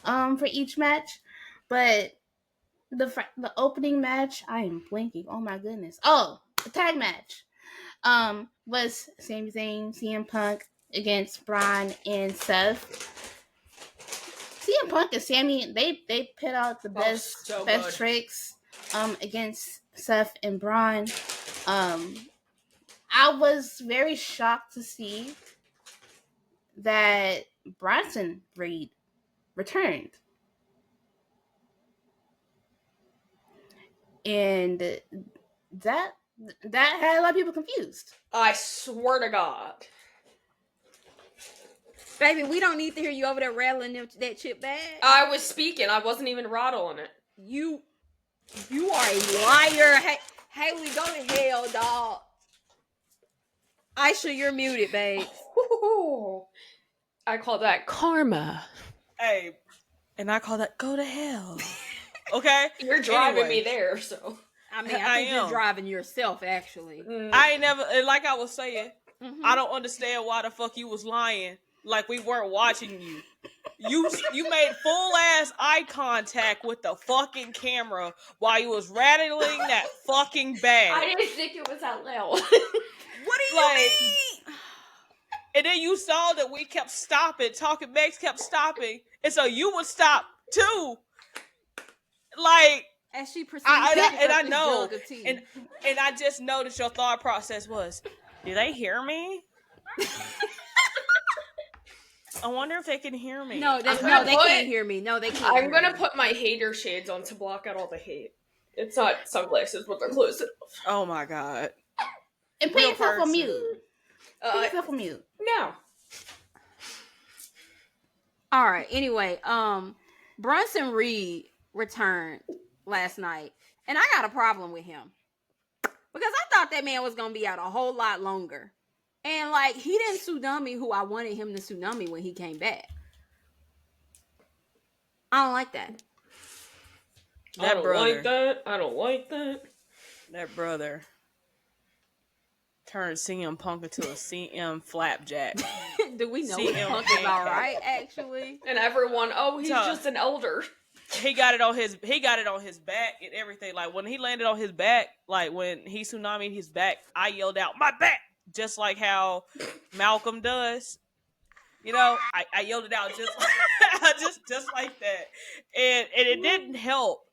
Speaker 2: for each match. But the opening match, I am blanking. Oh my goodness. Oh, the tag match was Sami Zayn, CM Punk against Braun and Seth. CM Punk and Sami, they put out the best tricks against Seth and Braun. I was very shocked to see that Bronson Reed returned. And that That had a lot of people confused.
Speaker 3: I swear to God.
Speaker 4: Baby, we don't need to hear you over there rattling that chip bag.
Speaker 3: I was speaking. I wasn't even rattling it.
Speaker 4: You are a liar. Hey, Haley, go to hell, dog. Aisha, you're muted, babe.
Speaker 3: I call that karma.
Speaker 1: Hey, and I call that go to hell. Okay?
Speaker 3: You're driving
Speaker 1: Anyway.
Speaker 3: me there, so.
Speaker 4: I mean, I
Speaker 1: I
Speaker 4: think you're
Speaker 1: am.
Speaker 4: driving yourself, actually.
Speaker 1: I ain't never, like I was saying,
Speaker 4: Mhm.
Speaker 1: I don't understand why the fuck you was lying. Like we weren't watching you. You made full ass eye contact with the fucking camera while you was rattling that fucking bag.
Speaker 3: I didn't think it was out loud.
Speaker 4: What do you
Speaker 1: Like-
Speaker 4: mean?
Speaker 1: And then you saw that we kept stopping, talking Megs kept stopping, and so you would stop too. Like,
Speaker 4: As she proceeds
Speaker 1: I
Speaker 4: to
Speaker 1: know,
Speaker 4: jug of tea.
Speaker 1: and I just know that your thought process was, do they hear me? I wonder if they can hear me.
Speaker 4: No, they
Speaker 3: gonna
Speaker 4: can't hear me. No, they can't.
Speaker 3: I'm gonna put my hater shades on to block out all the hate. It's not sunglasses, but they're close enough.
Speaker 1: Oh my god.
Speaker 2: And put
Speaker 1: Real
Speaker 2: yourself on
Speaker 1: person.
Speaker 2: mute. Put yourself on mute.
Speaker 3: No.
Speaker 4: All right. Anyway, Bronson Reed returned last night, and I got a problem with him because I thought that man was gonna be out a whole lot longer, and like he didn't tsunami who I wanted him to tsunami when he came back. I don't like that.
Speaker 1: That brother.
Speaker 3: I don't like that.
Speaker 1: That brother turned CM Punk into a CM Flapjack.
Speaker 4: Do we know
Speaker 1: CM
Speaker 4: what Punk is all
Speaker 1: pancake.
Speaker 4: right? Actually,
Speaker 3: And everyone, he's
Speaker 1: Tough.
Speaker 3: just an elder.
Speaker 1: He got it on his back and everything. Like when he landed on his back, like when he tsunamied his back, I yelled out, "My back!" Just like how Malcolm does. You know, I yelled it out just like that. And it didn't help.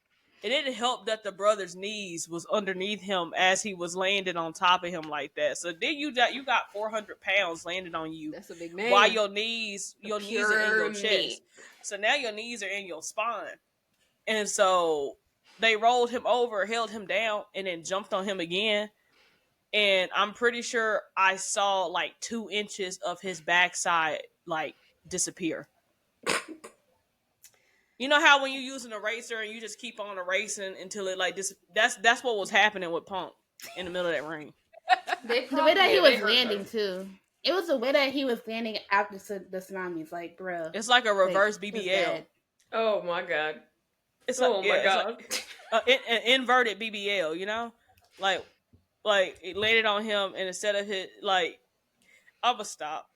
Speaker 1: It didn't help that the brother's knees was underneath him as he was landing on top of him like that. So then you got 400 pounds landing on you.
Speaker 4: that's a big man.
Speaker 1: While your knees are in your
Speaker 3: Pure
Speaker 1: chest.
Speaker 3: meat.
Speaker 1: So now your knees are in your spine. And so they rolled him over, held him down, and then jumped on him again. And I'm pretty sure I saw like 2 inches of his backside like disappear. You know how when you use an eraser and you just keep on erasing until it like that's what was happening with Punk in the middle of that ring.
Speaker 2: The way that he was landing too. It was the way that he was landing after the tsunamis. Like, bro,
Speaker 1: It's like a reverse
Speaker 2: it was
Speaker 1: BBL.
Speaker 2: bad.
Speaker 3: Oh my god.
Speaker 1: It's
Speaker 3: Oh
Speaker 1: like,
Speaker 3: my
Speaker 1: yeah,
Speaker 3: god.
Speaker 1: it's like an inverted BBL, you know? Like it landed on him and instead of his like I'ma stop.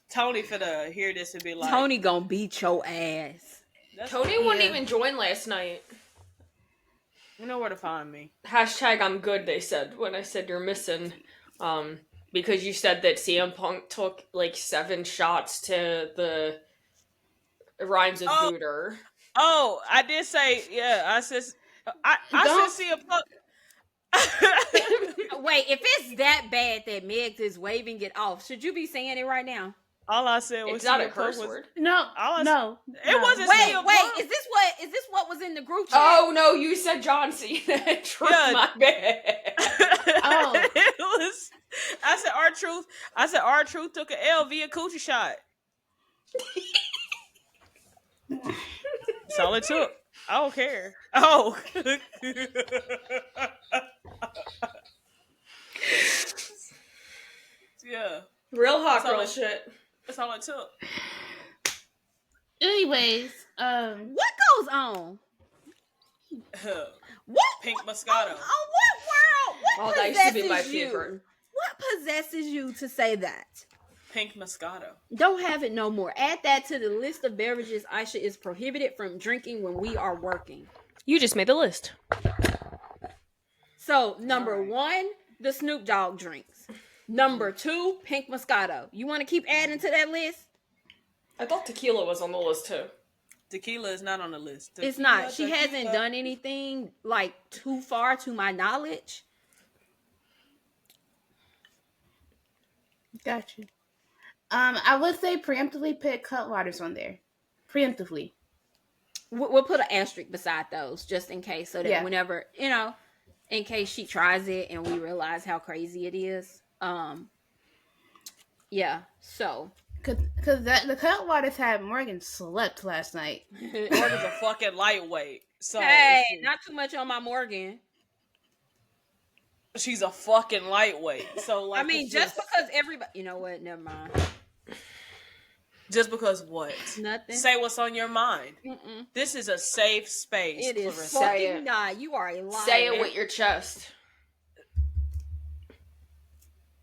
Speaker 1: Tony finna hear this and be like,
Speaker 4: Tony gonna beat your ass.
Speaker 1: That's
Speaker 3: Tony
Speaker 1: cool.
Speaker 3: wouldn't
Speaker 2: Yeah.
Speaker 3: even join last night.
Speaker 1: You know where to find me.
Speaker 3: Hashtag I'm good, they said, when I said you're missing. Because you said that CM Punk took like 7 shots to the rhymes with
Speaker 1: Oh.
Speaker 3: Booter.
Speaker 1: Oh, I did say, yeah, I said
Speaker 2: Don't-
Speaker 1: see a Punk.
Speaker 4: Wait, if it's that bad that Megs is waving it off, should you be saying it right now?
Speaker 1: All I said was
Speaker 3: It's not a
Speaker 1: CM Punk
Speaker 3: curse
Speaker 1: was-
Speaker 3: word.
Speaker 2: No,
Speaker 1: I was-
Speaker 2: no,
Speaker 1: It
Speaker 2: no.
Speaker 1: wasn't
Speaker 4: Wait,
Speaker 1: CM
Speaker 4: wait,
Speaker 1: Punk.
Speaker 4: is this what was in the group chat?
Speaker 3: Oh no, you said John Cena. Truth,
Speaker 1: Yeah.
Speaker 3: my bad.
Speaker 2: Oh.
Speaker 1: It was. I said R-Truth took an L via coochie shot. That's all it took. I don't care. Oh. Yeah,
Speaker 3: Real hot
Speaker 1: That's all
Speaker 3: girl
Speaker 1: it-
Speaker 3: shit.
Speaker 1: that's all it took.
Speaker 2: Anyways,
Speaker 4: What goes on? What?
Speaker 1: Pink
Speaker 4: Oh,
Speaker 1: Moscato.
Speaker 4: what world? What
Speaker 3: Oh, that used to be
Speaker 4: possesses
Speaker 3: my
Speaker 4: you?
Speaker 3: favorite.
Speaker 4: What possesses you to say that?
Speaker 1: Pink Moscato.
Speaker 4: Don't have it no more. Add that to the list of beverages Aisha is prohibited from drinking when we are working.
Speaker 3: You just made the list.
Speaker 4: So, number
Speaker 1: Alright.
Speaker 4: 1, the Snoop Dogg drinks. Number 2, Pink Moscato. You want to keep adding to that list?
Speaker 3: I thought tequila was on the list too.
Speaker 1: Tequila is not on the list.
Speaker 4: It's not. She
Speaker 1: Tequila.
Speaker 4: hasn't done anything like too far to my knowledge.
Speaker 2: got you. I would say preemptively put Cutwaters on there. Preemptively.
Speaker 4: we'll put an asterisk beside those just in case, so that
Speaker 2: Yeah.
Speaker 4: whenever, in case she tries it and we realize how crazy it is. Yeah. So
Speaker 2: Because the Cutwaters had Morgan slept last night.
Speaker 1: Morgan's a fucking lightweight. So
Speaker 4: hey, not too much on my Morgan.
Speaker 1: she's a fucking lightweight. So like,
Speaker 4: I mean, just because everybody, you know what? Never mind.
Speaker 1: Just because what?
Speaker 4: Nothing.
Speaker 1: Say what's on your mind.
Speaker 4: Mm-mm.
Speaker 1: This is a safe space.
Speaker 4: It is
Speaker 1: Clarissa.
Speaker 3: Say
Speaker 4: fucking
Speaker 3: it.
Speaker 4: not. You are a liar.
Speaker 3: Say it with your chest.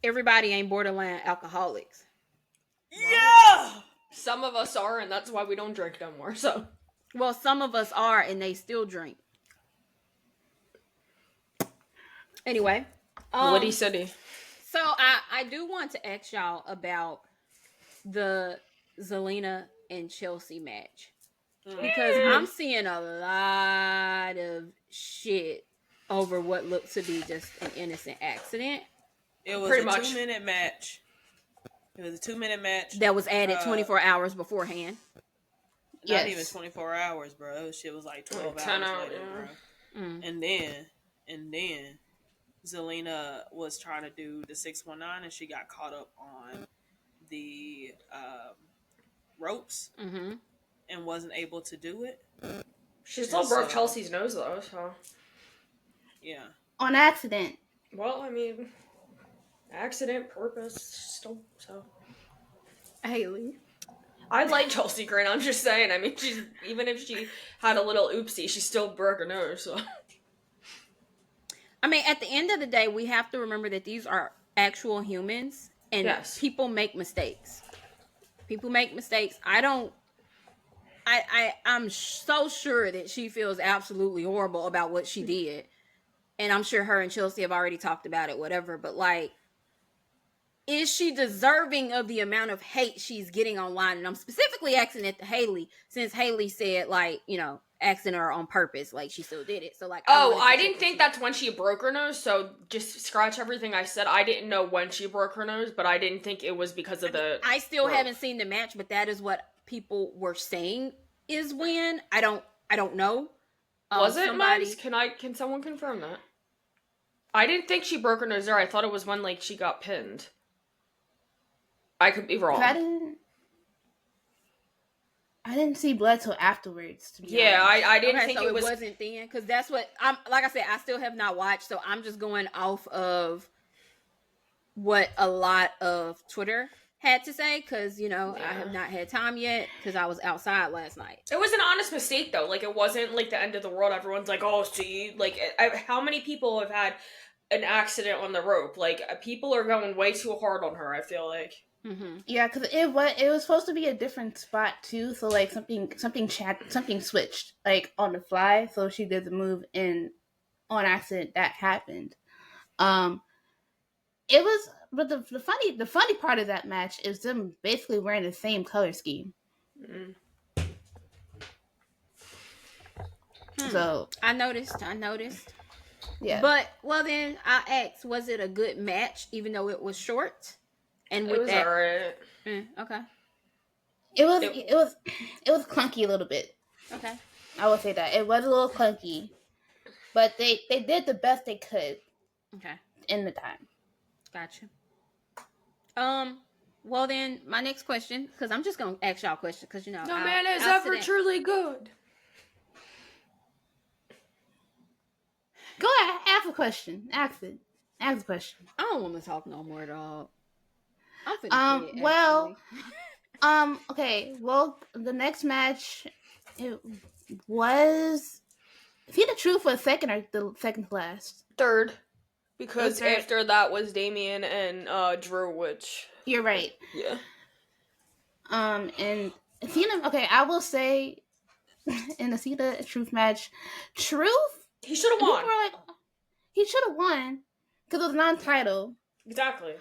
Speaker 4: Everybody ain't borderline alcoholics.
Speaker 1: Yeah.
Speaker 3: Some of us are, and that's why we don't drink no more. So,
Speaker 4: Well, some of us are, and they still drink. Anyway,
Speaker 3: Woody City.
Speaker 4: So I do want to ask y'all about the Zelina and Chelsea match, because I'm seeing a lot of shit over what looks to be just an innocent accident.
Speaker 1: It was
Speaker 3: Pretty
Speaker 1: a
Speaker 3: much.
Speaker 1: 2-minute match. It was a 2-minute match.
Speaker 4: That was added 24 hours beforehand.
Speaker 1: Not even 24 hours, bro. Shit was like 12
Speaker 3: 10
Speaker 1: hours
Speaker 3: hours,
Speaker 1: later,
Speaker 3: yeah.
Speaker 1: bro. And then Zelina was trying to do the 619 and she got caught up on the ropes and wasn't able to do it.
Speaker 3: She still broke Chelsea's nose though, so.
Speaker 1: Yeah.
Speaker 2: On accident.
Speaker 3: Well, I mean, accident, purpose, still, so.
Speaker 4: Haley.
Speaker 3: I like Chelsea Green, I'm just saying. I mean, she's, even if she had a little oopsie, she still broke her nose, so.
Speaker 4: I mean, at the end of the day, we have to remember that these are actual humans, and people make mistakes. People make mistakes. I'm so sure that she feels absolutely horrible about what she did. And I'm sure her and Chelsea have already talked about it, whatever. But, like, is she deserving of the amount of hate she's getting online? And I'm specifically asking it to Haley, since Haley said, like, asking her on purpose, like she still did it. So, like,
Speaker 3: I didn't think that's when she broke her nose, so just scratch everything I said. I didn't know when she broke her nose, but I didn't think it was because of the...
Speaker 4: I still haven't seen the match, but that is what people were saying is when. I don't know.
Speaker 3: Was it, Max? Can someone confirm that? I didn't think she broke her nose there. I thought it was when, like, she got pinned. I could be wrong.
Speaker 2: I didn't see blood till afterwards. To be
Speaker 3: honest. I didn't
Speaker 4: okay,
Speaker 3: think
Speaker 4: so
Speaker 3: it was...
Speaker 4: wasn't then, because that's what I'm. Like I said, I still have not watched, so I'm just going off of what a lot of Twitter had to say, because I have not had time yet because I was outside last night.
Speaker 3: It was an honest mistake though. Like, it wasn't like the end of the world. Everyone's like, oh, see, like, how many people have had an accident on the rope? Like, people are going way too hard on her, I feel like.
Speaker 4: Mm-hmm.
Speaker 2: Yeah, because it was supposed to be a different spot too. So like something switched like on the fly. So she did the move, and on accident that happened. It was, but the funny part of that match is them basically wearing the same color scheme. So
Speaker 4: I noticed.
Speaker 2: Yeah,
Speaker 4: but well, then I asked, was it a good match, even though it was short? And with
Speaker 3: it was
Speaker 4: that,
Speaker 3: alright.
Speaker 4: Okay.
Speaker 2: It was clunky a little bit.
Speaker 4: Okay.
Speaker 2: I will say that it was a little clunky, but they did the best they could.
Speaker 4: Okay.
Speaker 2: In the time.
Speaker 4: Gotcha. Well then, my next question, because I'm just gonna ask y'all a question, because
Speaker 3: no man is ever truly good.
Speaker 2: Go ahead, ask a question. Ask a question.
Speaker 4: I don't want to talk no more, dog.
Speaker 2: Okay. Well, the next match, it was. See, the truth was second or the second to last?
Speaker 3: Third. Because after that was Damien and Drew, which...
Speaker 2: You're right.
Speaker 3: Yeah.
Speaker 2: And Cena, okay, I will say, in the Cena Truth match, Truth...
Speaker 3: He should have won.
Speaker 2: He should have won, because it was non-title.
Speaker 3: Exactly.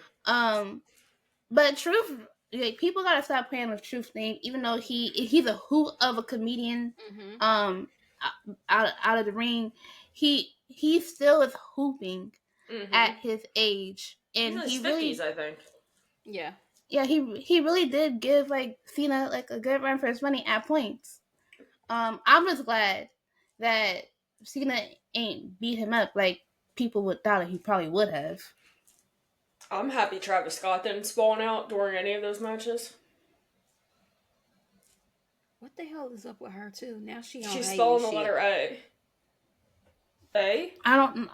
Speaker 2: But Truth, like, people gotta stop playing with Truth thing, even though he's a hoot of a comedian, out of the ring, he still is hooping at his age, and
Speaker 3: he's in his 50s, I think.
Speaker 2: Yeah, he really did give like Cena like a good run for his money at points. I'm just glad that Cena ain't beat him up like people would thought he probably would have.
Speaker 3: I'm happy Travis Scott didn't spawn out during any of those matches.
Speaker 4: What the hell is up with her too? Now she's
Speaker 3: spelling the letter A. A?
Speaker 2: I don't
Speaker 3: V?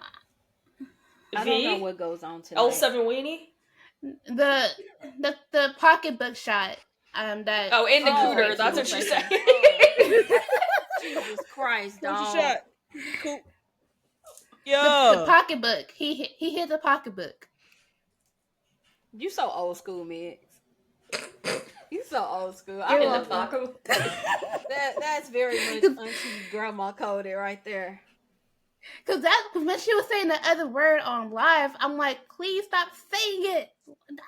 Speaker 4: I don't know what goes on tonight.
Speaker 3: L7 weenie?
Speaker 2: The pocketbook shot. That
Speaker 3: in the cooter. That's what she said.
Speaker 4: Jesus Christ, dog.
Speaker 1: Shot. Cool. Yo.
Speaker 2: The pocketbook. He hit the pocketbook.
Speaker 4: You so old school, Migs. You so old school.
Speaker 3: I in the pocketbook.
Speaker 4: That's very much auntie grandma coded right there.
Speaker 2: Cause when she was saying the other word on live, I'm like, please stop saying it.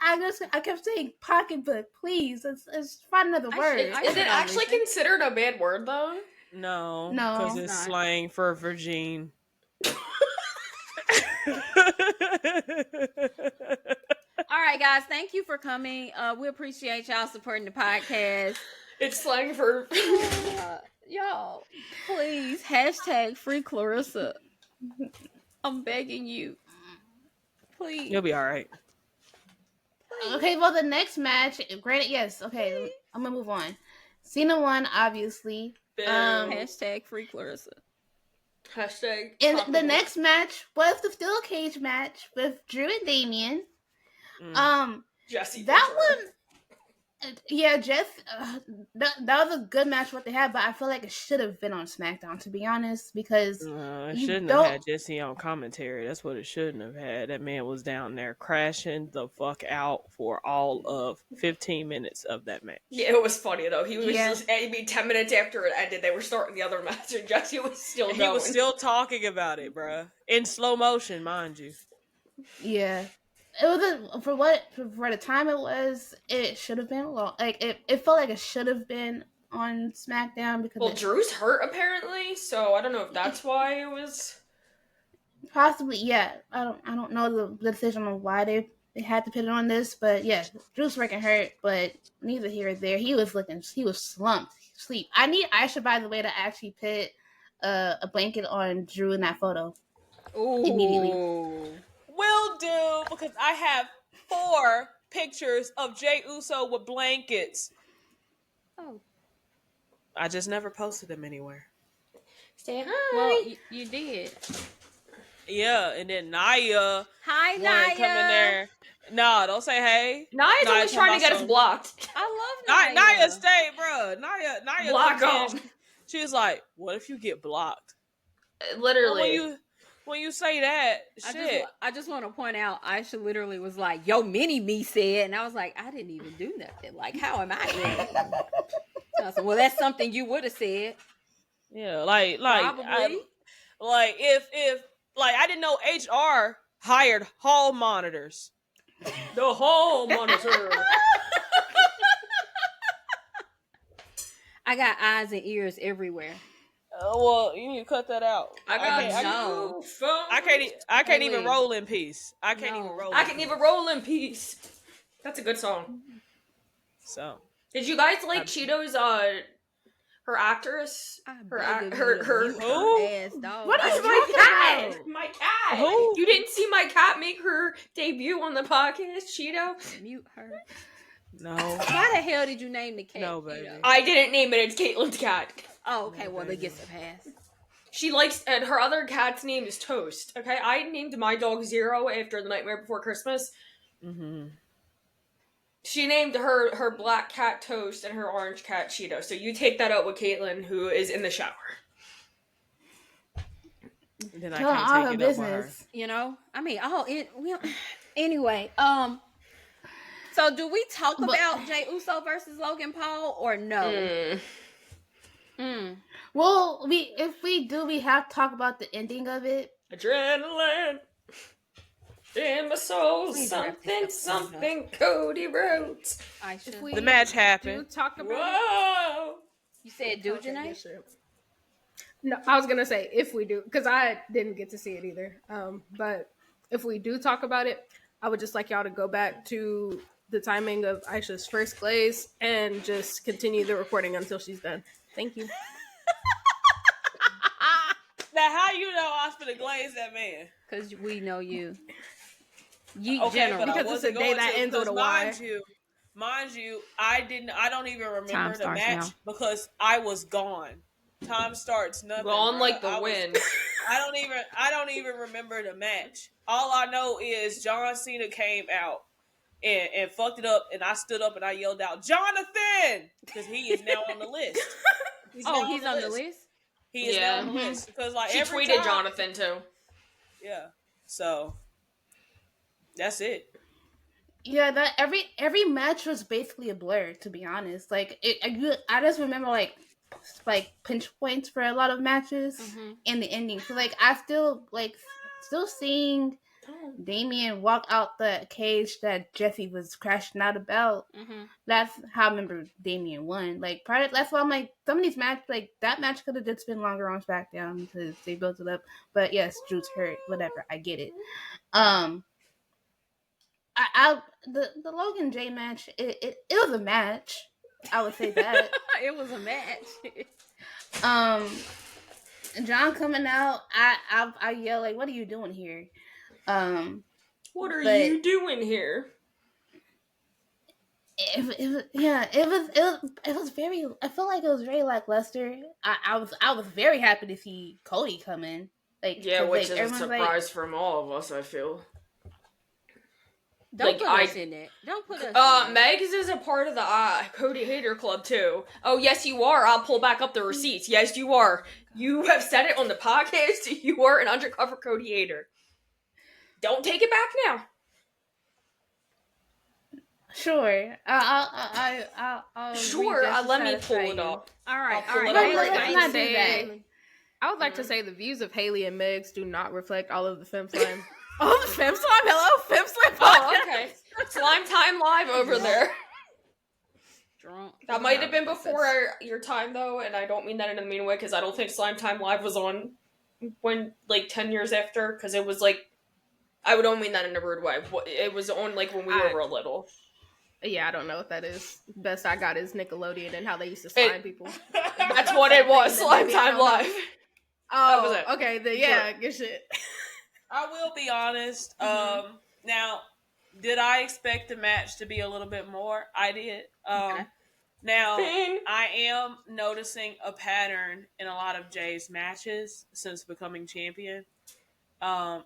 Speaker 2: I kept saying pocketbook. Please, let's find another word.
Speaker 3: Is it actually considered a bad word though?
Speaker 1: No,
Speaker 2: No,
Speaker 1: because it's slang for virgin.
Speaker 4: All right, guys, thank you for coming. We appreciate y'all supporting the podcast.
Speaker 3: It's slang for
Speaker 4: y'all. Please hashtag free Clarissa. I'm begging you. Please.
Speaker 1: You'll be all right.
Speaker 2: Okay, well, the next match, granted, yes. Okay, I'm gonna move on. Cena won, obviously.
Speaker 4: Hashtag free Clarissa.
Speaker 3: Hashtag.
Speaker 2: And the next match was the steel cage match with Drew and Damien.
Speaker 3: Jesse.
Speaker 2: That one. Yeah, Jeff. That was a good match what they had, but I feel like it should have been on SmackDown, to be honest, because
Speaker 1: it shouldn't have had Jesse on commentary. That's what it shouldn't have had. That man was down there crashing the fuck out for all of 15 minutes of that match.
Speaker 3: Yeah, it was funny though. He was just maybe 10 minutes after it ended, they were starting the other match, and Jesse was still going.
Speaker 1: He was still talking about it, bruh, in slow motion, mind you.
Speaker 2: Yeah. It was for the time it was. It should have been long. Like it felt like it should have been on SmackDown because
Speaker 3: Drew's hurt apparently, so I don't know if that's why it was.
Speaker 2: Possibly, yeah. I don't know the decision on why they had to put it on this, but yeah, Drew's freaking hurt. But neither here or there. He was slumped, sleep. I need Aisha, by the way, to actually put a blanket on Drew in that photo.
Speaker 4: Ooh.
Speaker 2: Immediately.
Speaker 1: Will do, because I have 4 pictures of Jey Uso with blankets.
Speaker 4: Oh.
Speaker 1: I just never posted them anywhere.
Speaker 3: Say hi.
Speaker 4: Well, you did.
Speaker 1: Yeah, and then Naya.
Speaker 4: Hi,
Speaker 1: Naya. Come in there. No, don't say hey.
Speaker 3: Naya's always trying to get us blocked.
Speaker 4: I love Naya.
Speaker 1: Naya, stay, bro. Naya.
Speaker 3: Block off.
Speaker 1: She was like, what if you get blocked?
Speaker 3: Literally.
Speaker 1: Well, when you say that, shit.
Speaker 4: I just want to point out, Aisha literally was like, yo, mini-me said, and I was like, I didn't even do nothing. Like, how am I in it? So I said, well, that's something you would have said.
Speaker 1: Yeah, like,
Speaker 4: probably.
Speaker 1: If I didn't know HR hired hall monitors.
Speaker 3: The hall monitor.
Speaker 4: I got eyes and ears everywhere.
Speaker 1: Well, you need to cut that out.
Speaker 3: I
Speaker 1: can't even roll in peace. I can't even roll in peace.
Speaker 3: That's a good song.
Speaker 1: So,
Speaker 3: did you guys like Cheeto's her actress? Her
Speaker 1: who?
Speaker 4: Ass dog.
Speaker 3: What is my cat? My cat.
Speaker 1: Who?
Speaker 3: You didn't see my cat make her debut on the podcast, Cheeto?
Speaker 4: Mute her.
Speaker 1: No.
Speaker 4: Why the hell did you name the cat?
Speaker 1: No, baby.
Speaker 3: I didn't name it. It's Caitlin's cat.
Speaker 4: Oh, okay. Well, they get a pass.
Speaker 3: She likes, and her other cat's name is Toast. Okay, I named my dog Zero after The Nightmare Before Christmas.
Speaker 1: Mm-hmm.
Speaker 3: She named her black cat Toast and her orange cat Cheeto. So you take that out with Caitlin, who is in the shower.
Speaker 1: Then I can't take it up with her.
Speaker 4: You know, I mean, anyway, so do we talk about Jey Uso versus Logan Paul or no?
Speaker 2: Well, if we do, we have to talk about the ending of it.
Speaker 3: Adrenaline in my soul, something Cody Rhodes.
Speaker 1: The match happened.
Speaker 5: Talk about
Speaker 3: Whoa!
Speaker 4: You said do, Janae?
Speaker 5: No, I was gonna say if we do, because I didn't get to see it either. But if we do talk about it, I would just like y'all to go back to the timing of Aisha's first glaze and just continue the recording until she's done. Thank you.
Speaker 1: Now, how you know I was finna glaze that man?
Speaker 4: Because we know you.
Speaker 1: Okay,
Speaker 4: General.
Speaker 1: but I
Speaker 5: Because it's a
Speaker 1: wasn't
Speaker 5: day
Speaker 1: going
Speaker 5: that
Speaker 1: to.
Speaker 5: ends with
Speaker 1: Because
Speaker 5: a Y.
Speaker 1: mind you, I don't even remember
Speaker 4: Time
Speaker 1: the
Speaker 4: starts
Speaker 1: match
Speaker 4: now.
Speaker 1: because I was gone. Time starts nothing.
Speaker 3: Gone
Speaker 1: bruh.
Speaker 3: like the
Speaker 1: I was-
Speaker 3: wind.
Speaker 1: I don't even remember the match. All I know is John Cena came out and fucked it up, and I stood up and I yelled out, "Jonathan!" Because he is now on the list. He's
Speaker 4: on the list?
Speaker 1: He is now
Speaker 3: Yeah.
Speaker 1: on the list because like
Speaker 3: She
Speaker 1: every
Speaker 3: tweeted
Speaker 1: time,
Speaker 3: Jonathan too.
Speaker 1: yeah. So that's it.
Speaker 2: Yeah, that every match was basically a blur, to be honest. Like I just remember like pinch points for a lot of matches and the ending. So like I still seeing Damien walk out the cage that Jesse was crashing out about. That's how I remember Damien won. Like that's why I'm like some of these matches, like that match could have just been longer on SmackDown because they built it up. But yes, Drew's hurt. Whatever, I get it. The Logan J match, it was a match. I would say that.
Speaker 4: It was a match.
Speaker 2: John coming out, I yell like, "What are you doing here?"
Speaker 3: What are
Speaker 2: but
Speaker 3: you doing here?
Speaker 2: It was very. I feel like it was very lackluster. I was very happy to see Cody come in. Like
Speaker 3: Yeah, which
Speaker 2: like,
Speaker 3: is a surprise from all of us, I feel.
Speaker 4: Don't
Speaker 3: Like,
Speaker 4: put us in it. Don't put us in it.
Speaker 3: Megs is a part of the Cody Hater Club too. Oh, yes, you are. I'll pull back up the receipts. Yes, you are. You have said it on the podcast. You are an undercover Cody Hater. Don't take it back now.
Speaker 2: Sure. I'll
Speaker 3: Sure, let me pull it up.
Speaker 4: All right,
Speaker 3: I'll pull it
Speaker 2: Let's
Speaker 3: up right now.
Speaker 2: not do that.
Speaker 5: I would like to say the views of Haley and Megs do not reflect all of the Femme Slime. Oh, the Femme Slime. Hello, Femme Slime.
Speaker 3: Oh, okay. Slime Time Live over there.
Speaker 4: Drunk.
Speaker 3: That might have been before your time, though, and I don't mean that in a mean way, because I don't think Slime Time Live was on when, like, 10 years after, because it was, like, I don't mean that in a rude way. It was on, like, when we were real little.
Speaker 5: Yeah, I don't know what that is. Best I got is Nickelodeon and how they used to slime people.
Speaker 3: That's what it was, Slime Time Live.
Speaker 5: Oh,
Speaker 3: that was it.
Speaker 5: Okay, then yeah, good shit.
Speaker 1: I will be honest. Now, did I expect the match to be a little bit more? I did. Now, I am noticing a pattern in a lot of Jay's matches since becoming champion.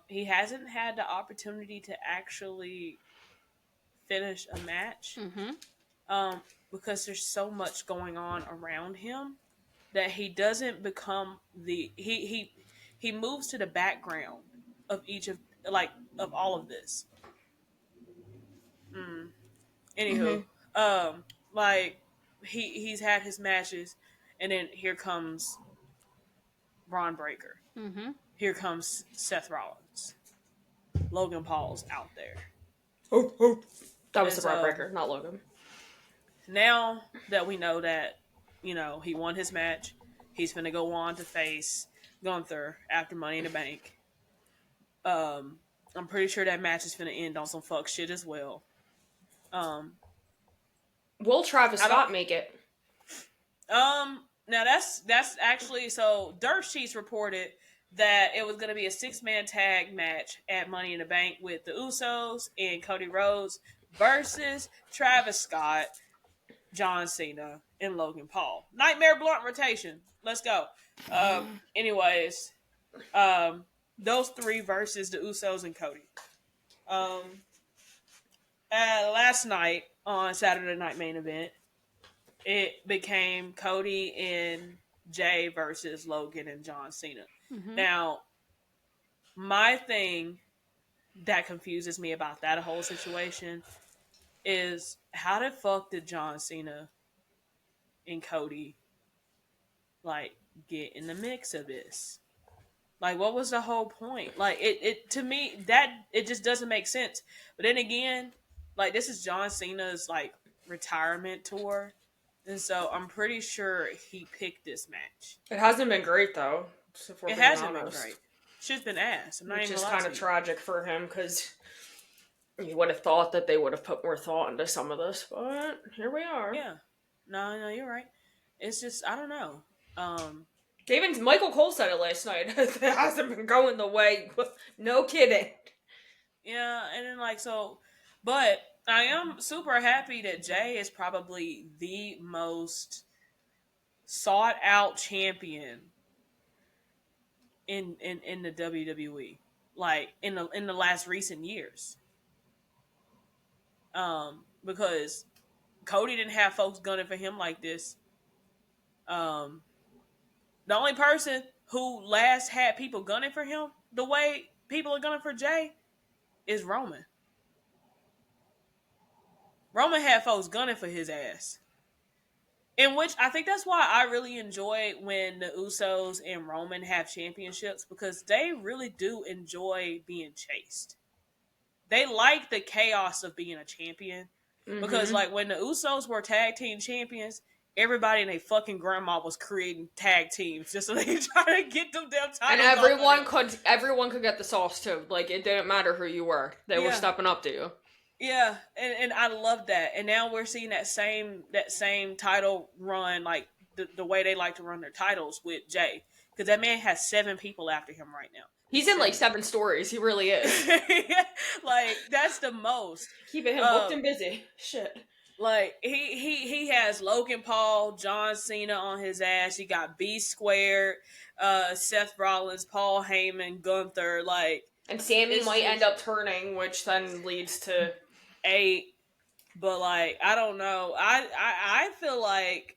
Speaker 1: He hasn't had the opportunity to actually finish a match because there's so much going on around him that he doesn't become he moves to the background of each of all of this. Anywho, like he's had his matches, and then here comes Braun Breaker. Here comes Seth Rollins. Logan Paul's out there.
Speaker 3: That was the Braun Breaker, not Logan.
Speaker 1: Now that we know that, he won his match, he's going to go on to face Gunther after Money in the Bank. I'm pretty sure that match is going to end on some fuck shit as well.
Speaker 3: Will Travis Scott make it?
Speaker 1: Now that's actually, so Dirt Sheets reported that it was going to be a 6-man tag match at Money in the Bank with the Usos and Cody Rhodes versus Travis Scott, John Cena, and Logan Paul. Nightmare Blunt rotation. Let's go. Anyways, those three versus the Usos and Cody. Last night on Saturday Night Main Event, it became Cody and Jay versus Logan and John Cena. Now, my thing that confuses me about that whole situation is how the fuck did John Cena and Cody get in the mix of this? What was the whole point? It to me that it just doesn't make sense. But then again, this is John Cena's retirement tour, and so I'm pretty sure he picked this match.
Speaker 3: It hasn't been great though.
Speaker 1: It hasn't been great. Shit's been ass.
Speaker 3: Which is kind of tragic for him because you would have thought that they would have put more thought into some of this, but here we are.
Speaker 1: Yeah. No, you're right. It's just I don't know.
Speaker 3: Even Michael Cole said it last night. It hasn't been going the way. No kidding.
Speaker 1: Yeah, and then but I am super happy that Jay is probably the most sought out champion in the WWE, like in the last recent years. Because Cody didn't have folks gunning for him like this. The only person who last had people gunning for him the way people are gunning for Jay is Roman. Roman had folks gunning for his ass. In which I think that's why I really enjoy when the Usos and Roman have championships, because they really do enjoy being chased. They like the chaos of being a champion. Mm-hmm. Because like when the Usos were tag team champions, everybody and their fucking grandma was creating tag teams just so they could try to get them damn titles.
Speaker 3: And everyone could get the sauce too. Like it didn't matter who you were. They were stepping up to you.
Speaker 1: Yeah, and I love that. And now we're seeing that same title run, like the way they like to run their titles with Jay. Because that man has 7 people after him right now.
Speaker 3: He's in like 7 stories. He really is.
Speaker 1: Like, that's the most.
Speaker 3: Keeping him booked and busy. Shit.
Speaker 1: Like, he has Logan Paul, John Cena on his ass. You got B Squared, Seth Rollins, Paul Heyman, Gunther, like.
Speaker 3: And Sammy might end up turning, which then leads to
Speaker 1: 8. But like, I don't know. I feel like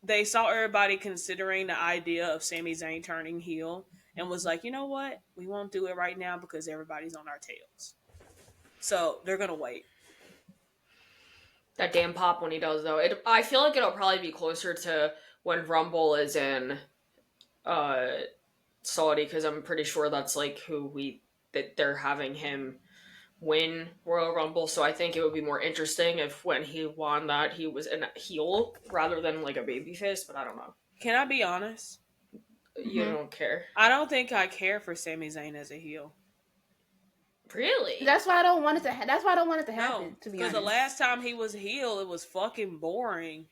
Speaker 1: they saw everybody considering the idea of Sami Zayn turning heel and was like, you know what? We won't do it right now because everybody's on our tails. So they're gonna wait.
Speaker 3: That damn pop when he does though. I feel like it'll probably be closer to when Rumble is in Saudi, because I'm pretty sure that's like that they're having him win Royal Rumble. So I think it would be more interesting if when he won that he was in a heel rather than like a babyface. But I don't know.
Speaker 1: Can I be honest?
Speaker 3: You don't care.
Speaker 1: I don't think I care for Sami Zayn as a heel.
Speaker 3: Really?
Speaker 2: That's why I don't want it to. That's why I don't want it to happen.
Speaker 1: No,
Speaker 2: to be honest,
Speaker 1: because the last time he was heel, it was fucking boring,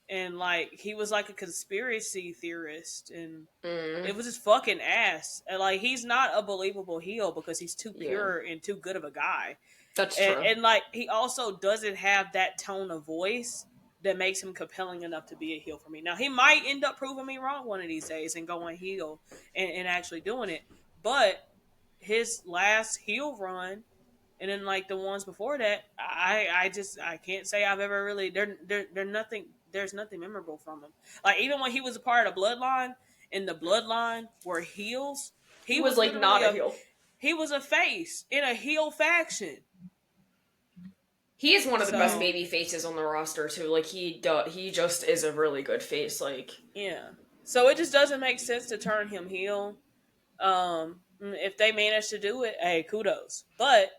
Speaker 1: and like he was like a conspiracy theorist, and it was just fucking ass. And like he's not a believable heel because he's too pure and too good of a guy.
Speaker 3: That's true.
Speaker 1: And like he also doesn't have that tone of voice that makes him compelling enough to be a heel for me. Now he might end up proving me wrong one of these days and going heel and actually doing it, but his last heel run, and then like the ones before that, I can't say I've ever really they're nothing. There's nothing memorable from him. Like even when he was a part of Bloodline, and the Bloodline were heels, he was like not a heel. He was a face in a heel faction.
Speaker 3: He is one of the best baby faces on the roster too. Like he just is a really good face. Like
Speaker 1: yeah. So it just doesn't make sense to turn him heel. If they manage to do it, hey, kudos. But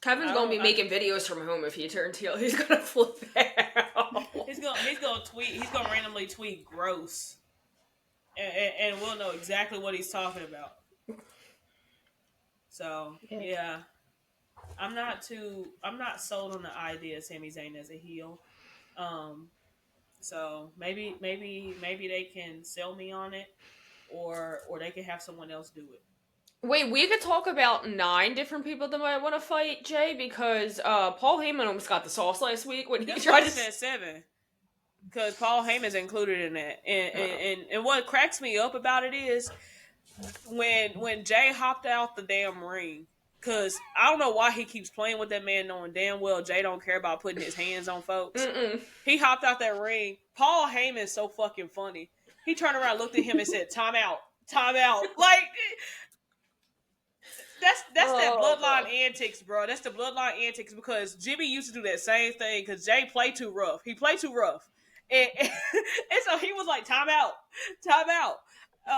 Speaker 3: Kevin's gonna be making videos from home if he turns heel. He's gonna flip out.
Speaker 1: He's gonna tweet. He's gonna randomly tweet gross, and we'll know exactly what he's talking about. So yeah, I'm not sold on the idea of Sami Zayn as a heel. So maybe they can sell me on it, or they can have someone else do it.
Speaker 3: Wait, we could talk about 9 different people that might want to fight Jay, because Paul Heyman almost got the sauce last week when he tried to
Speaker 1: say 7. Because Paul Heyman's included in that, and what cracks me up about it is when Jay hopped out the damn ring. Because I don't know why he keeps playing with that man, knowing damn well Jay don't care about putting his hands on folks. He hopped out that ring. Paul Heyman's so fucking funny. He turned around, looked at him, and said, "Time out, time out." Like. That's that bloodline antics, bro. That's the bloodline antics, because Jimmy used to do that same thing because Jay played too rough. He played too rough. And so he was like, time out. Time out.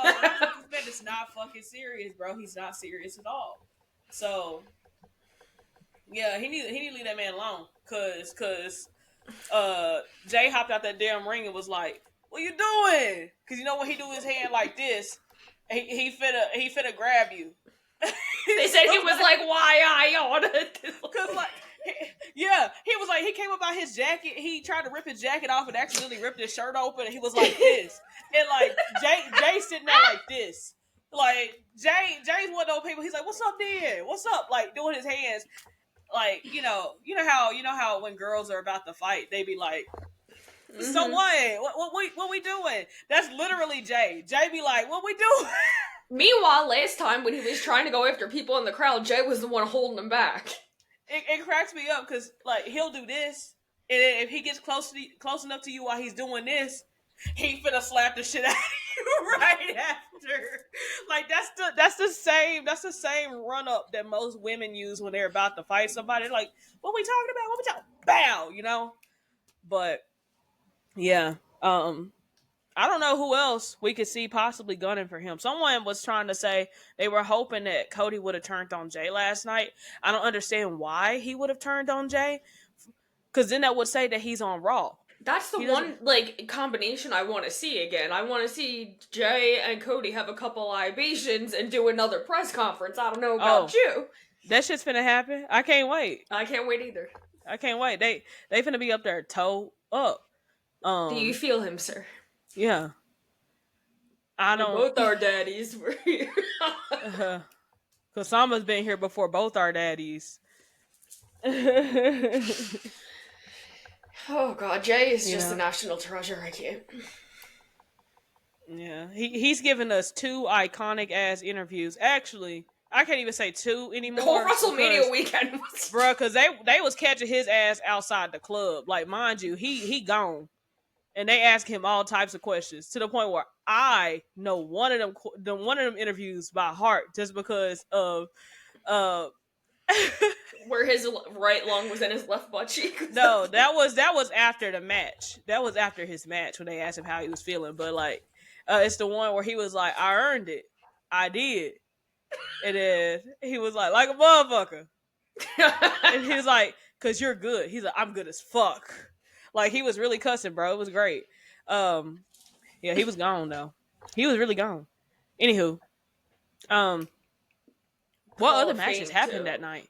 Speaker 1: This man is not fucking serious, bro. He's not serious at all. So, yeah, he need to leave that man alone. Cause Jay hopped out that damn ring and was like, what you doing? Because you know when he do his hand like this, he finna grab you.
Speaker 3: They said he was like, why I on it?
Speaker 1: Because like Yeah, he was like, he came up out his jacket. He tried to rip his jacket off and accidentally ripped his shirt open. And he was like this, and like Jay sitting there like this. Like Jay's one of those people. He's like, "What's up, there? What's up?" Like doing his hands, like you know how when girls are about to fight, they be like, "So what we doing?" That's literally Jay. Jay be like, "What we doing?"
Speaker 3: Meanwhile, last time when he was trying to go after people in the crowd, Jay was the one holding him back.
Speaker 1: It cracks me up because like he'll do this, and then if he gets close enough to you while he's doing this, he finna slap the shit out of you right after. Like that's the same run up that most women use when they're about to fight somebody. Like, what we talking about? What we talking? Bow, you know. But yeah, I don't know who else we could see possibly gunning for him. Someone was trying to say they were hoping that Cody would have turned on Jay last night. I don't understand why he would have turned on Jay, because then that would say that he's on Raw.
Speaker 3: That's the one, like, combination I want to see again. I want to see Jay and Cody have a couple libations and do another press conference. I don't know about you.
Speaker 1: That shit's finna happen. I can't wait.
Speaker 3: I can't wait either.
Speaker 1: I can't wait. They finna be up there toe up.
Speaker 3: Do you feel him, sir?
Speaker 1: Yeah. I don't.
Speaker 3: Both our daddies were here.
Speaker 1: Cause Sama's been here before both our daddies.
Speaker 3: Oh god, Jay is just a national treasure. I can't.
Speaker 1: Yeah, he's given us 2 iconic ass interviews. Actually, I can't even say 2 anymore.
Speaker 3: The whole WrestleMania weekend was,
Speaker 1: bruh, because they was catching his ass outside the club. Like, mind you, he gone, and they ask him all types of questions to the point where I know one of them interviews by heart just because of
Speaker 3: where his right lung was in his left butt cheek.
Speaker 1: No, that was after the match. That was after his match when they asked him how he was feeling. But like, it's the one where he was like, "I earned it, I did," and then he was like a motherfucker, and he was like, "Cause you're good." He's like, "I'm good as fuck." Like, he was really cussing, bro. It was great. Yeah, he was gone though. He was really gone. Anywho, what other matches happened that night?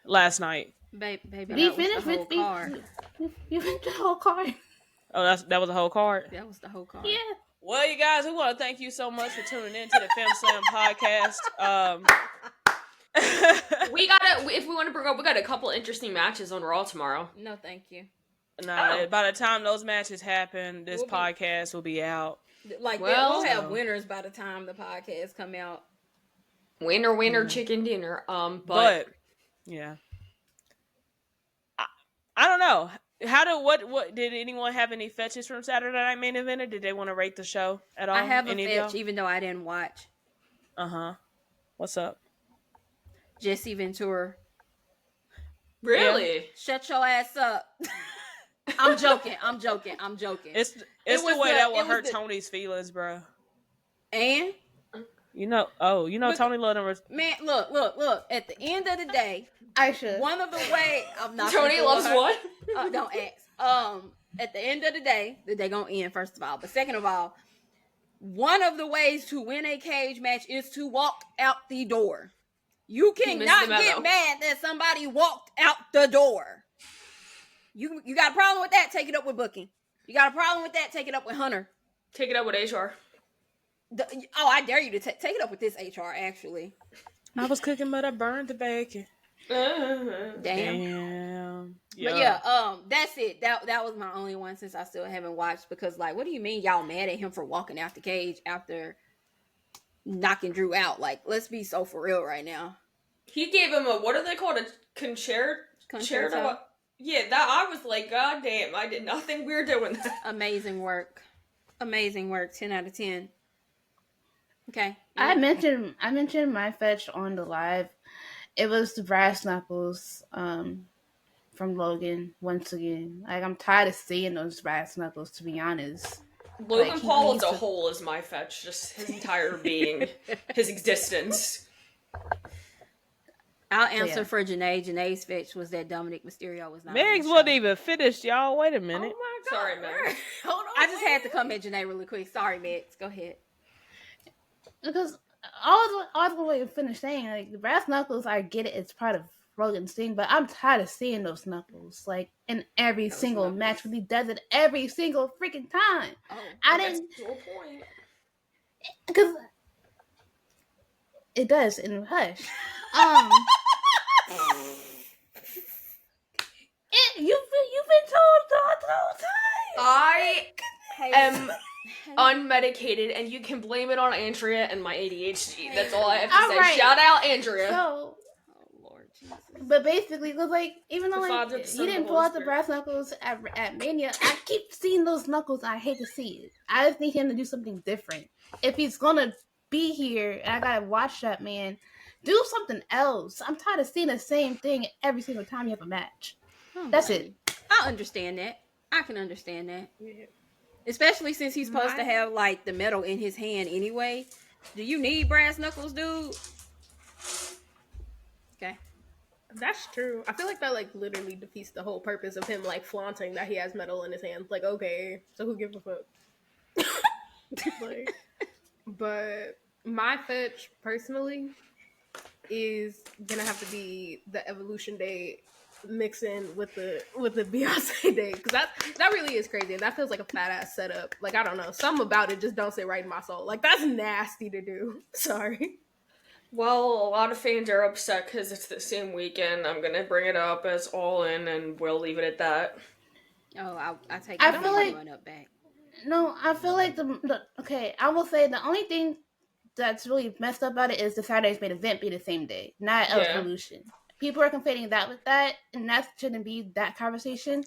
Speaker 1: Last night.
Speaker 4: Baby,
Speaker 2: We finished with you finished the whole card.
Speaker 1: Oh, that was a whole card?
Speaker 4: That was the whole card.
Speaker 2: Yeah.
Speaker 1: Well, you guys, we want to thank you so much for tuning in to the Femme Slam podcast.
Speaker 3: If we want to bring up, we got a couple interesting matches on Raw tomorrow.
Speaker 4: No, thank you.
Speaker 1: Nah, by the time those matches happen, this podcast will be out.
Speaker 4: Like, we'll have winners by the time the podcast come out.
Speaker 3: Winner, chicken dinner.
Speaker 1: But yeah, I don't know. What did anyone have any fetches from Saturday Night Main Event, or did they want to rate the show at all?
Speaker 4: I have a fetch, even though I didn't watch.
Speaker 1: What's up?
Speaker 4: Jesse Ventura.
Speaker 3: Really?
Speaker 4: Yeah. Shut your ass up. I'm joking.
Speaker 1: It's the way that will hurt Tony's feelings, bro.
Speaker 4: And
Speaker 1: Tony loved him.
Speaker 4: Man, look. At the end of the day,
Speaker 2: I should.
Speaker 4: One of the ways I'm not.
Speaker 3: Tony loves her. What?
Speaker 4: Don't ask. At the end of the day gonna end, first of all. But second of all, one of the ways to win a cage match is to walk out the door. You cannot get mad that somebody walked out the door. You got a problem with that? Take it up with booking. You got a problem with that? Take it up with Hunter.
Speaker 3: Take it up with HR.
Speaker 4: I dare you to take it up with this HR, actually.
Speaker 1: I was cooking, but I burned the bacon.
Speaker 4: Damn. Yeah. But yeah, that's it. That was my only one since I still haven't watched, because like, what do you mean y'all mad at him for walking out the cage after knocking Drew out? Like, let's be so for real right now.
Speaker 3: He gave him what are they called? A concerto? Yeah, that I was like, God damn, I did not think we were doing that.
Speaker 4: Amazing work. 10 out of 10. Okay.
Speaker 2: I mentioned my fetch on the live. It was the brass knuckles from Logan once again. Like, I'm tired of seeing those brass knuckles, to be honest.
Speaker 3: Logan Paul as a whole is my fetch. Just his entire being, his existence.
Speaker 4: I'll answer for Janae. Janae's fetch was that Dominic Mysterio was not.
Speaker 1: Megs wasn't even finished, y'all. Wait a minute.
Speaker 3: Oh my God. Sorry, Megs.
Speaker 4: Hold on. I just had to come at Janae really quick. Sorry, Megs. Go ahead.
Speaker 2: Because all the way to finish saying, like, the brass knuckles, I get it. It's part of Rogan's thing, but I'm tired of seeing those knuckles like in every
Speaker 3: Those
Speaker 2: single
Speaker 3: knuckles.
Speaker 2: match. When he does it every single freaking time.
Speaker 4: Oh,
Speaker 2: I
Speaker 3: That's
Speaker 2: didn't
Speaker 3: the whole point.
Speaker 2: because it does in Hush. You've been told the whole time.
Speaker 3: I
Speaker 4: hey,
Speaker 3: am
Speaker 4: hey,
Speaker 3: unmedicated, and you can blame it on Andrea and my ADHD. That's all I have to
Speaker 2: All
Speaker 3: say.
Speaker 2: right.
Speaker 3: Shout out Andrea.
Speaker 2: So,
Speaker 4: oh Lord Jesus.
Speaker 2: but basically, because like even though
Speaker 3: The
Speaker 2: like
Speaker 3: Father, the Son,
Speaker 2: you
Speaker 3: and
Speaker 2: didn't
Speaker 3: the
Speaker 2: pull
Speaker 3: Holy
Speaker 2: out the
Speaker 3: Spirit.
Speaker 2: brass knuckles at Mania, I keep seeing those knuckles. I hate to see it. I just need him to do something different. If he's gonna be here, and I gotta watch that man, do something else. I'm tired of seeing the same thing every single time you have a match. That's it.
Speaker 4: I understand that. I can understand that.
Speaker 5: Yeah.
Speaker 4: Especially since he's supposed to
Speaker 5: My-
Speaker 4: have like the metal in his hand anyway. Do you need brass knuckles, dude? Okay.
Speaker 5: That's true. I feel like that like literally defeats the whole purpose of him like flaunting that he has metal in his hand. Like, okay, so who gives a fuck? Like, but my fetch personally is gonna have to be the Evolution Day mixing with the Beyonce Day, because that really is crazy, and that feels like a fat ass setup. Like, I don't know, something about it just don't sit right in my soul. Like, that's nasty to do. Sorry.
Speaker 3: Well, a lot of fans are upset because it's the same weekend. I'm gonna bring it up as All In, and we'll leave it at that.
Speaker 4: Oh, I take
Speaker 2: I
Speaker 4: my
Speaker 2: feel like-
Speaker 4: one up back.
Speaker 2: No, I feel like okay. I will say the only thing that's really messed up about it is the Saturday's main event be the same day, not
Speaker 3: Yeah.
Speaker 2: Evolution. People are complaining that with that, and that shouldn't be that conversation.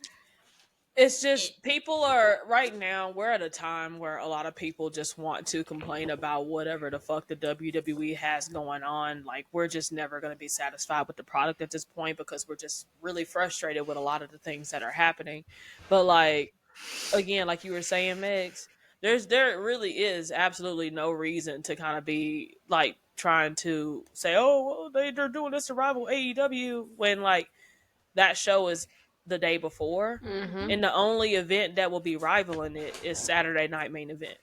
Speaker 1: It's just people are right now. We're at a time where a lot of people just want to complain about whatever the fuck the WWE has going on. Like, we're just never going to be satisfied with the product at this point because we're just really frustrated with a lot of the things that are happening. But like, again, like you were saying, Megs, there really is absolutely no reason to kind of be like trying to say, oh, well, they're doing this to rival AEW when like that show is the day before,
Speaker 3: Mm-hmm.
Speaker 1: and the only event that will be rivaling it is Saturday Night Main Event.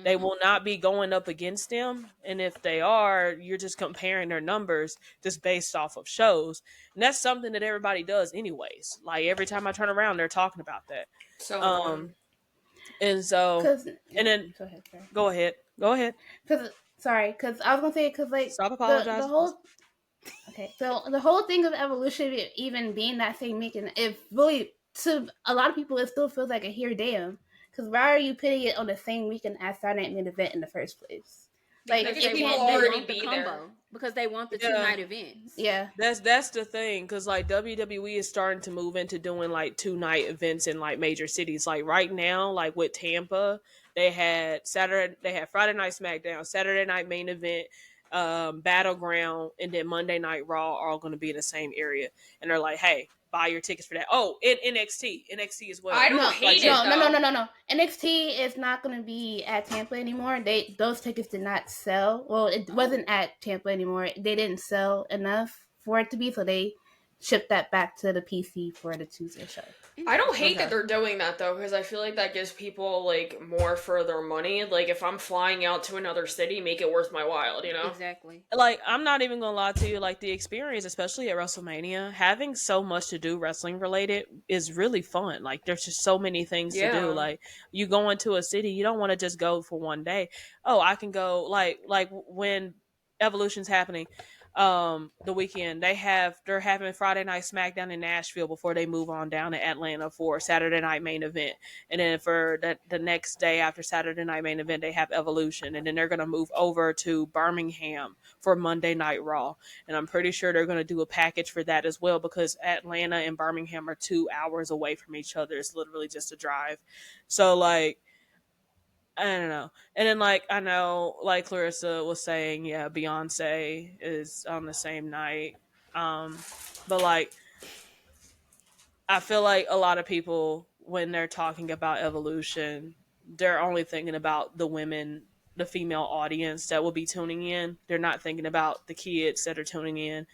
Speaker 1: They will not be going up against them, and if they are, you're just comparing their numbers just based off of shows, and that's something that everybody does anyways. Like, every time I turn around, they're talking about that.
Speaker 3: So
Speaker 1: And so, and then
Speaker 2: Go ahead.
Speaker 1: go ahead,
Speaker 2: Because I was gonna say because
Speaker 1: stop
Speaker 2: the
Speaker 1: apologizing.
Speaker 2: whole. Okay, so the whole thing of Evolution even being that same weekend, it really, to a lot of people, it still feels like a here damn. Because why are you putting it on the same weekend as Saturday Night Main Event in the first place? Like,
Speaker 3: Because
Speaker 2: it
Speaker 3: people
Speaker 2: can't
Speaker 3: already
Speaker 4: want the
Speaker 3: be
Speaker 4: combo
Speaker 3: there.
Speaker 4: because they want the
Speaker 1: Yeah.
Speaker 4: 2-night events.
Speaker 2: Yeah.
Speaker 1: That's the thing, because like WWE is starting to move into doing like 2-night events in like major cities. Like right now, like with Tampa, they had Friday Night SmackDown, Saturday Night Main Event, Battleground, and then Monday Night Raw are all going to be in the same area, and they're like, hey, buy your tickets for that. Oh, and NXT as well.
Speaker 3: I don't
Speaker 2: No,
Speaker 3: hate
Speaker 2: no,
Speaker 3: it.
Speaker 2: no,
Speaker 3: though.
Speaker 2: no. NXT is not going to be at Tampa anymore. Those tickets did not sell. Well, it wasn't at Tampa anymore. They didn't sell enough for it to be, so they shipped that back to the PC for the Tuesday show.
Speaker 3: I don't hate
Speaker 2: Okay.
Speaker 3: that they're doing that though, because I feel like that gives people like more for their money. Like, if I'm flying out to another city, make it worth my while, you know?
Speaker 4: Exactly.
Speaker 1: Like, I'm not even gonna lie to you, like the experience, especially at WrestleMania, having so much to do wrestling related is really fun. Like, there's just so many things to
Speaker 3: Yeah.
Speaker 1: do. Like, you go into a city, you don't want to just go for one day. Oh, I can go like when Evolution's happening, the weekend they're having Friday Night SmackDown in Nashville before they move on down to Atlanta for Saturday Night Main Event, and then for the next day after Saturday Night Main Event they have Evolution, and then they're gonna move over to Birmingham for Monday Night Raw, and I'm pretty sure they're gonna do a package for that as well because Atlanta and Birmingham are 2 hours away from each other. It's literally just a drive, so like, I don't know. And then, like, I know, like Clarissa was saying, yeah, Beyonce is on the same night. But like, I feel like a lot of people, when they're talking about Evolution, they're only thinking about the women, the female audience that will be tuning in. They're not thinking about the kids that are tuning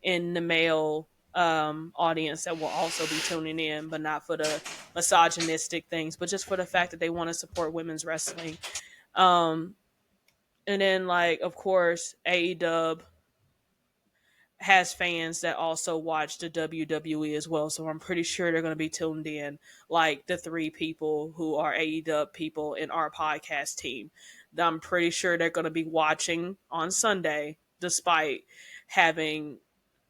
Speaker 1: in the male audience that will also be tuning in, but not for the misogynistic things, but just for the fact that they want to support women's wrestling. And then, like, of course, AEW has fans that also watch the WWE as well. So I'm pretty sure they're going to be tuned in, like the 3 people who are AEW people in our podcast team. I'm pretty sure they're going to be watching on Sunday, despite having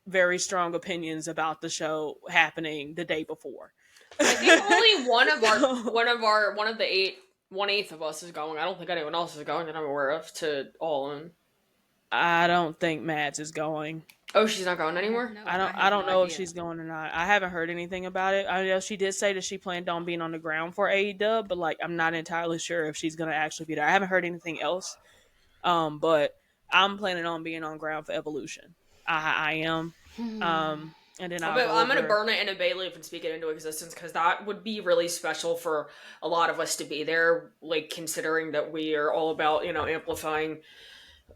Speaker 1: very strong opinions about the show happening the day before.
Speaker 3: I think only
Speaker 1: So-
Speaker 3: one of the 1/8 of us is going. I don't think anyone else is going that I'm aware of to All In.
Speaker 1: I don't think Mads is going.
Speaker 3: Oh, she's not going anymore?
Speaker 4: No,
Speaker 1: I don't
Speaker 4: have
Speaker 1: know
Speaker 4: no
Speaker 1: if
Speaker 4: idea.
Speaker 1: she's going or not. I haven't heard anything about it. I know she did say that she planned on being on the ground for AEW, but like I'm not entirely sure if she's gonna actually be there. I haven't heard anything else. But I'm planning on being on ground for Evolution. I am. And then I'll go
Speaker 3: I'm gonna
Speaker 1: over-
Speaker 3: burn it in a bay leaf and speak it into existence because that would be really special for a lot of us to be there. Like considering that we are all about amplifying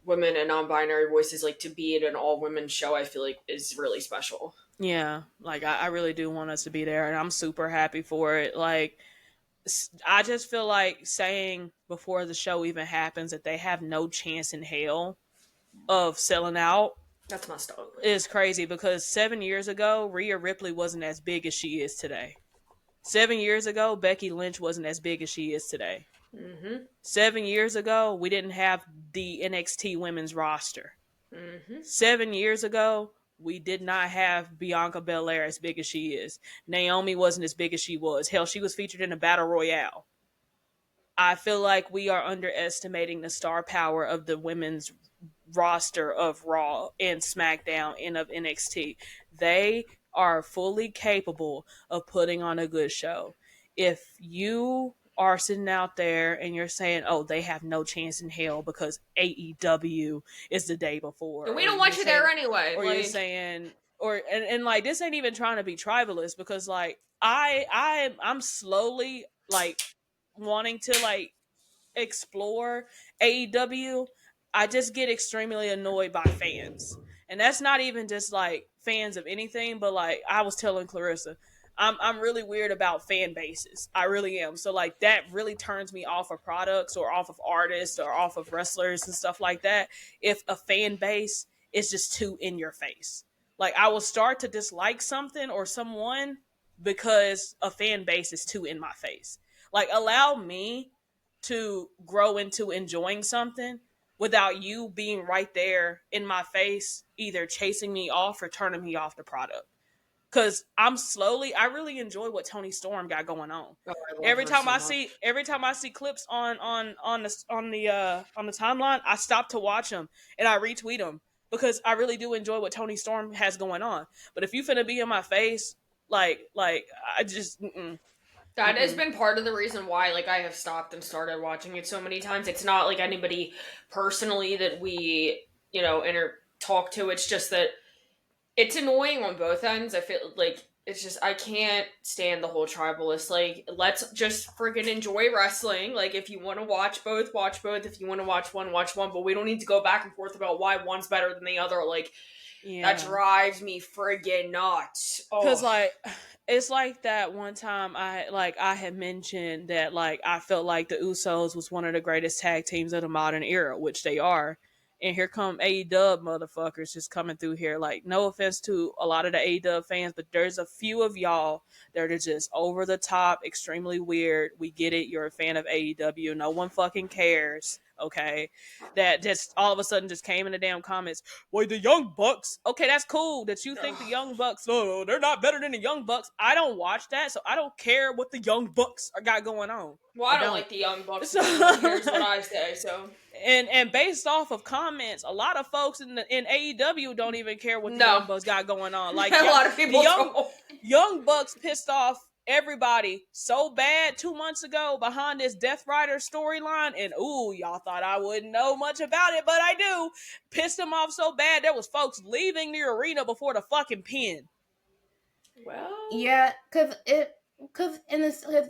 Speaker 3: women and non-binary voices, like to be at an all-women show, I feel like is really special.
Speaker 1: Yeah, like I really do want us to be there, and I'm super happy for it. Like I just feel like saying before the show even happens that they have no chance in hell of selling out
Speaker 3: That's messed up.
Speaker 1: is crazy because 7 years ago, Rhea Ripley wasn't as big as she is today. 7 years ago, Becky Lynch wasn't as big as she is today. 7 years ago, we didn't have the NXT women's roster. 7 years ago, we did not have Bianca Belair as big as she is. Naomi wasn't as big as she was. Hell, she was featured in a battle royale. I feel like we are underestimating the star power of the women's roster of Raw and SmackDown and of NXT. They are fully capable of putting on a good show. If you are sitting out there and you're saying, oh, they have no chance in hell because AEW is the day before.
Speaker 3: And we don't want you there anyway.
Speaker 1: Or you're saying, and like, this ain't even trying to be tribalist because like, I'm slowly like wanting to like explore AEW. I just get extremely annoyed by fans. And that's not even just like fans of anything, but like I was telling Clarissa, I'm really weird about fan bases. I really am. So like that really turns me off of products or off of artists or off of wrestlers and stuff like that. If a fan base is just too in your face. Like I will start to dislike something or someone because a fan base is too in my face. Like allow me to grow into enjoying something without you being right there in my face, either chasing me off or turning me off the product. Because I really enjoy what Toni Storm got going on. Every time I see clips on the timeline, I stop to watch them and I retweet them because I really do enjoy what Toni Storm has going on. But if you finna be in my face, like I just.
Speaker 3: That has been part of the reason why, like, I have stopped and started watching it so many times. It's not like anybody personally that we, talk to. It's just that it's annoying on both ends. I feel like it's just I can't stand the whole tribalist. Like, let's just freaking enjoy wrestling. Like, if you want to watch both, watch both. If you want to watch one, watch one. But we don't need to go back and forth about why one's better than the other. Like, that drives me friggin' nuts.
Speaker 1: Because like it's like that one time I had mentioned that like I felt like the Usos was one of the greatest tag teams of the modern era, which they are. And here come AEW motherfuckers just coming through here. Like, no offense to a lot of the AEW fans, but there's a few of y'all that are just over the top, extremely weird. We get it. You're a fan of AEW. No one fucking cares. Okay, that just all of a sudden just came in the damn comments. Well, the Young Bucks. Okay, that's cool that you think the Young Bucks. No, they're not better than the Young Bucks. I don't watch that, so I don't care what the Young Bucks got going on.
Speaker 3: Well, I don't like the Young Bucks. So here's what I say. So
Speaker 1: and based off of comments, a lot of folks in AEW don't even care what the Young Bucks got going on. Like
Speaker 3: a lot of people,
Speaker 1: Young Bucks pissed off everybody so bad 2 months ago behind this Death Rider storyline, and y'all thought I wouldn't know much about it, but I do. Pissed them off so bad there was folks leaving the arena before the fucking pin.
Speaker 3: Well,
Speaker 2: yeah, because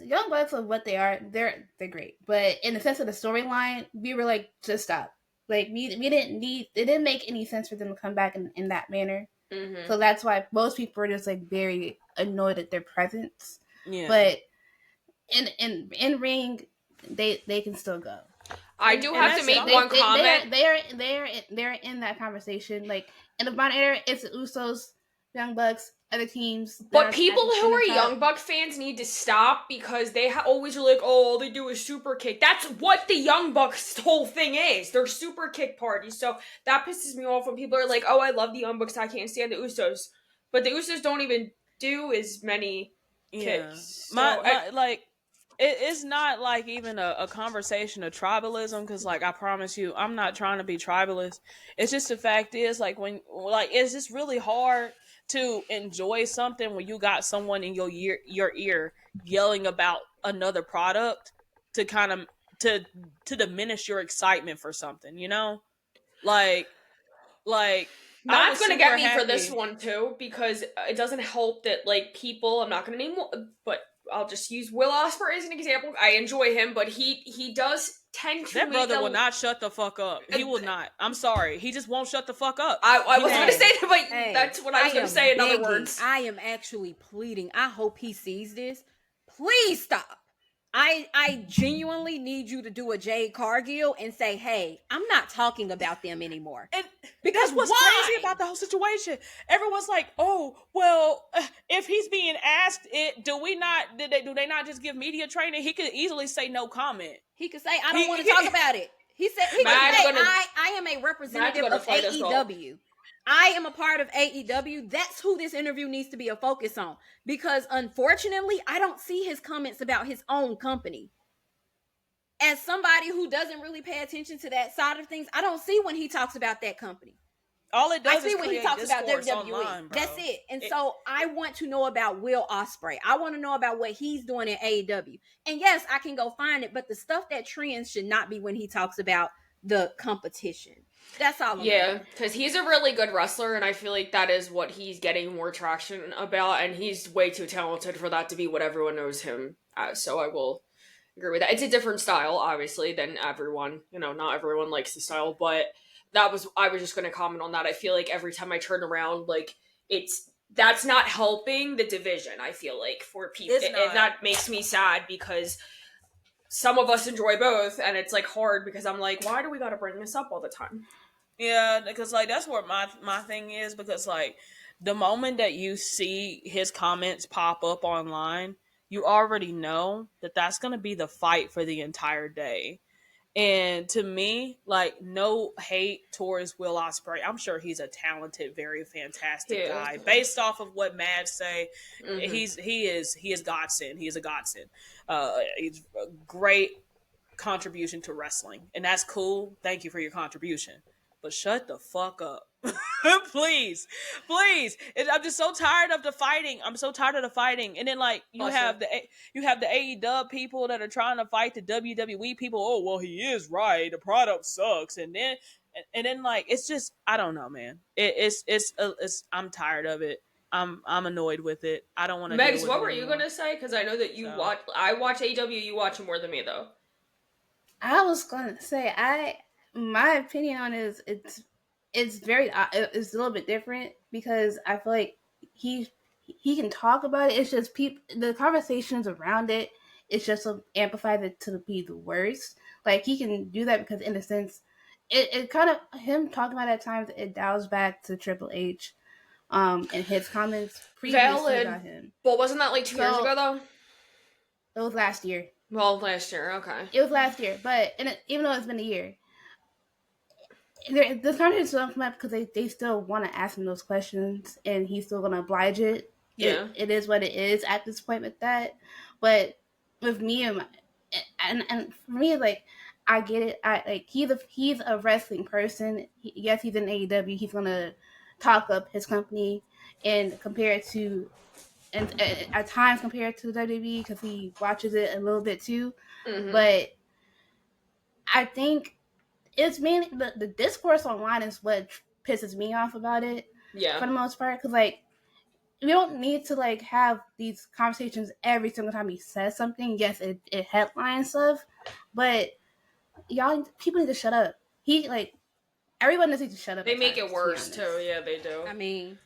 Speaker 2: Young Bucks of what they are, they're great, but in the sense of the storyline, we were like, just stop. Like we didn't need. It didn't make any sense for them to come back in that manner.
Speaker 3: Mm-hmm.
Speaker 2: So that's why most people are just like very annoyed at their presence.
Speaker 1: Yeah.
Speaker 2: But in ring, they can still go.
Speaker 3: I do
Speaker 1: And
Speaker 3: have
Speaker 1: that's
Speaker 3: to make
Speaker 1: it.
Speaker 3: one comment.
Speaker 2: They're in that conversation. Like in the bottom area, it's the Usos, Young Bucks, other teams.
Speaker 3: But
Speaker 2: That's
Speaker 3: people who
Speaker 2: in the
Speaker 3: are
Speaker 2: top.
Speaker 3: Young Buck fans need to stop because they always are like, oh, all they do is super kick. That's what the Young Bucks whole thing is. They're super kick parties. So that pisses me off when people are like, oh, I love the Young Bucks, I can't stand the Usos. But the Usos don't even do as many
Speaker 1: Yeah,
Speaker 3: kicks. So
Speaker 1: my like it's not like even a conversation of tribalism because like I promise you I'm not trying to be tribalist. It's just the fact is like when like it's just really hard to enjoy something when you got someone in your ear yelling about another product to kind of to diminish your excitement for something, you know, like like I
Speaker 3: Matt's
Speaker 1: was
Speaker 3: gonna
Speaker 1: super
Speaker 3: get me for this
Speaker 1: happy.
Speaker 3: one too because it doesn't help that like people. I'm not gonna name, but I'll just use Will Ospreay as an example. I enjoy him, but he does tend to
Speaker 1: That
Speaker 3: make
Speaker 1: brother will
Speaker 3: a.
Speaker 1: not shut the fuck up. He will not. I'm sorry. He just won't shut the fuck up.
Speaker 3: I
Speaker 1: He
Speaker 3: was gonna
Speaker 1: won't.
Speaker 3: say that, but
Speaker 4: Hey,
Speaker 3: that's what I was gonna
Speaker 4: am
Speaker 3: say in other
Speaker 4: begging.
Speaker 3: words.
Speaker 4: I am actually pleading. I hope he sees this. Please stop. I genuinely need you to do a Jade Cargill and say, hey, I'm not talking about them anymore.
Speaker 1: And
Speaker 4: Because
Speaker 1: that's what's
Speaker 4: why?
Speaker 1: crazy about the whole situation. Everyone's like, "Oh, well, if he's being asked it, do they not just give media training? He could easily say no comment.
Speaker 4: He could say, I don't want to talk about it. He said, he could
Speaker 3: Matt's
Speaker 4: say,
Speaker 3: gonna-
Speaker 4: I am a representative
Speaker 3: gonna
Speaker 4: of
Speaker 3: fight us all.
Speaker 4: AEW. I am a part of AEW. That's who this interview needs to be a focus on. Because unfortunately, I don't see his comments about his own company. As somebody who doesn't really pay attention to that side of things, I don't see when he talks about that company.
Speaker 1: All it
Speaker 4: I
Speaker 1: does
Speaker 4: see
Speaker 1: is
Speaker 4: when he
Speaker 1: create
Speaker 4: talks about
Speaker 1: discourse
Speaker 4: WWE.
Speaker 1: online, bro.
Speaker 4: That's it. And so I want to know about Will Ospreay. I want to know about what he's doing in AEW. And yes, I can go find it, but the stuff that trends should not be when he talks about the competition. That's all.
Speaker 3: Yeah, because he's a really good wrestler, and I feel like that is what he's getting more traction about, and he's way too talented for that to be what everyone knows him as. So I will agree with that. It's a different style, obviously, than everyone. You know, not everyone likes the style, but I was just going to comment on that. I feel like every time I turn around, like that's not helping the division. I feel like for people,
Speaker 1: It's not.
Speaker 3: that makes me sad because some of us enjoy both, and it's like hard because I'm like, why do we got to bring this up all the time?
Speaker 1: Yeah, because like that's where my thing is because like the moment that you see his comments pop up online, you already know that that's going to be the fight for the entire day. And to me, like no hate towards Will Ospreay. I'm sure he's a talented, very fantastic guy. Based off of what Mad say, he is godsend. He is a godsend. He's a great contribution to wrestling, and that's cool. Thank you for your contribution. But shut the fuck up. please. I'm just so tired of the fighting. I'm so tired of the fighting. And then like you have the AEW people that are trying to fight the WWE people. Oh well, he is right. The product sucks. And then like it's just I don't know, man. It's I'm tired of it. I'm annoyed with it. I don't want to.
Speaker 3: Megs, what were you gonna say? Because I know that you watch. I watch AEW. You watch more than me though.
Speaker 2: I was gonna say my opinion on it is it's a little bit different because I feel like he can talk about it. It's just the conversations around it. It's just amplified it to be the worst. Like he can do that because in a sense, it kind of him talking about it at times it dials back to Triple H, and his comments previously about him.
Speaker 3: But wasn't that like 2 years ago though?
Speaker 2: It was last year.
Speaker 3: Well, last year, okay.
Speaker 2: It was last year, but even though it's been a year, this conversation still come up because they still want to ask him those questions, and he's still going to oblige it.
Speaker 3: Yeah,
Speaker 2: it is what it is at this point with that. But with me and for me, like I get it. I like he's a wrestling person. Yes, he's in AEW. He's going to talk up his company and compare it to. And at times compared to the WWE because he watches it a little bit too.
Speaker 3: Mm-hmm.
Speaker 2: But I think it's mainly the discourse online is what pisses me off about it.
Speaker 3: Yeah.
Speaker 2: For the most part. Because, like, we don't need to, like, have these conversations every single time he says something. Yes, it headlines stuff. But people need to shut up. Everyone needs to shut up.
Speaker 3: They make it worse, too. Yeah, they do.
Speaker 4: I mean...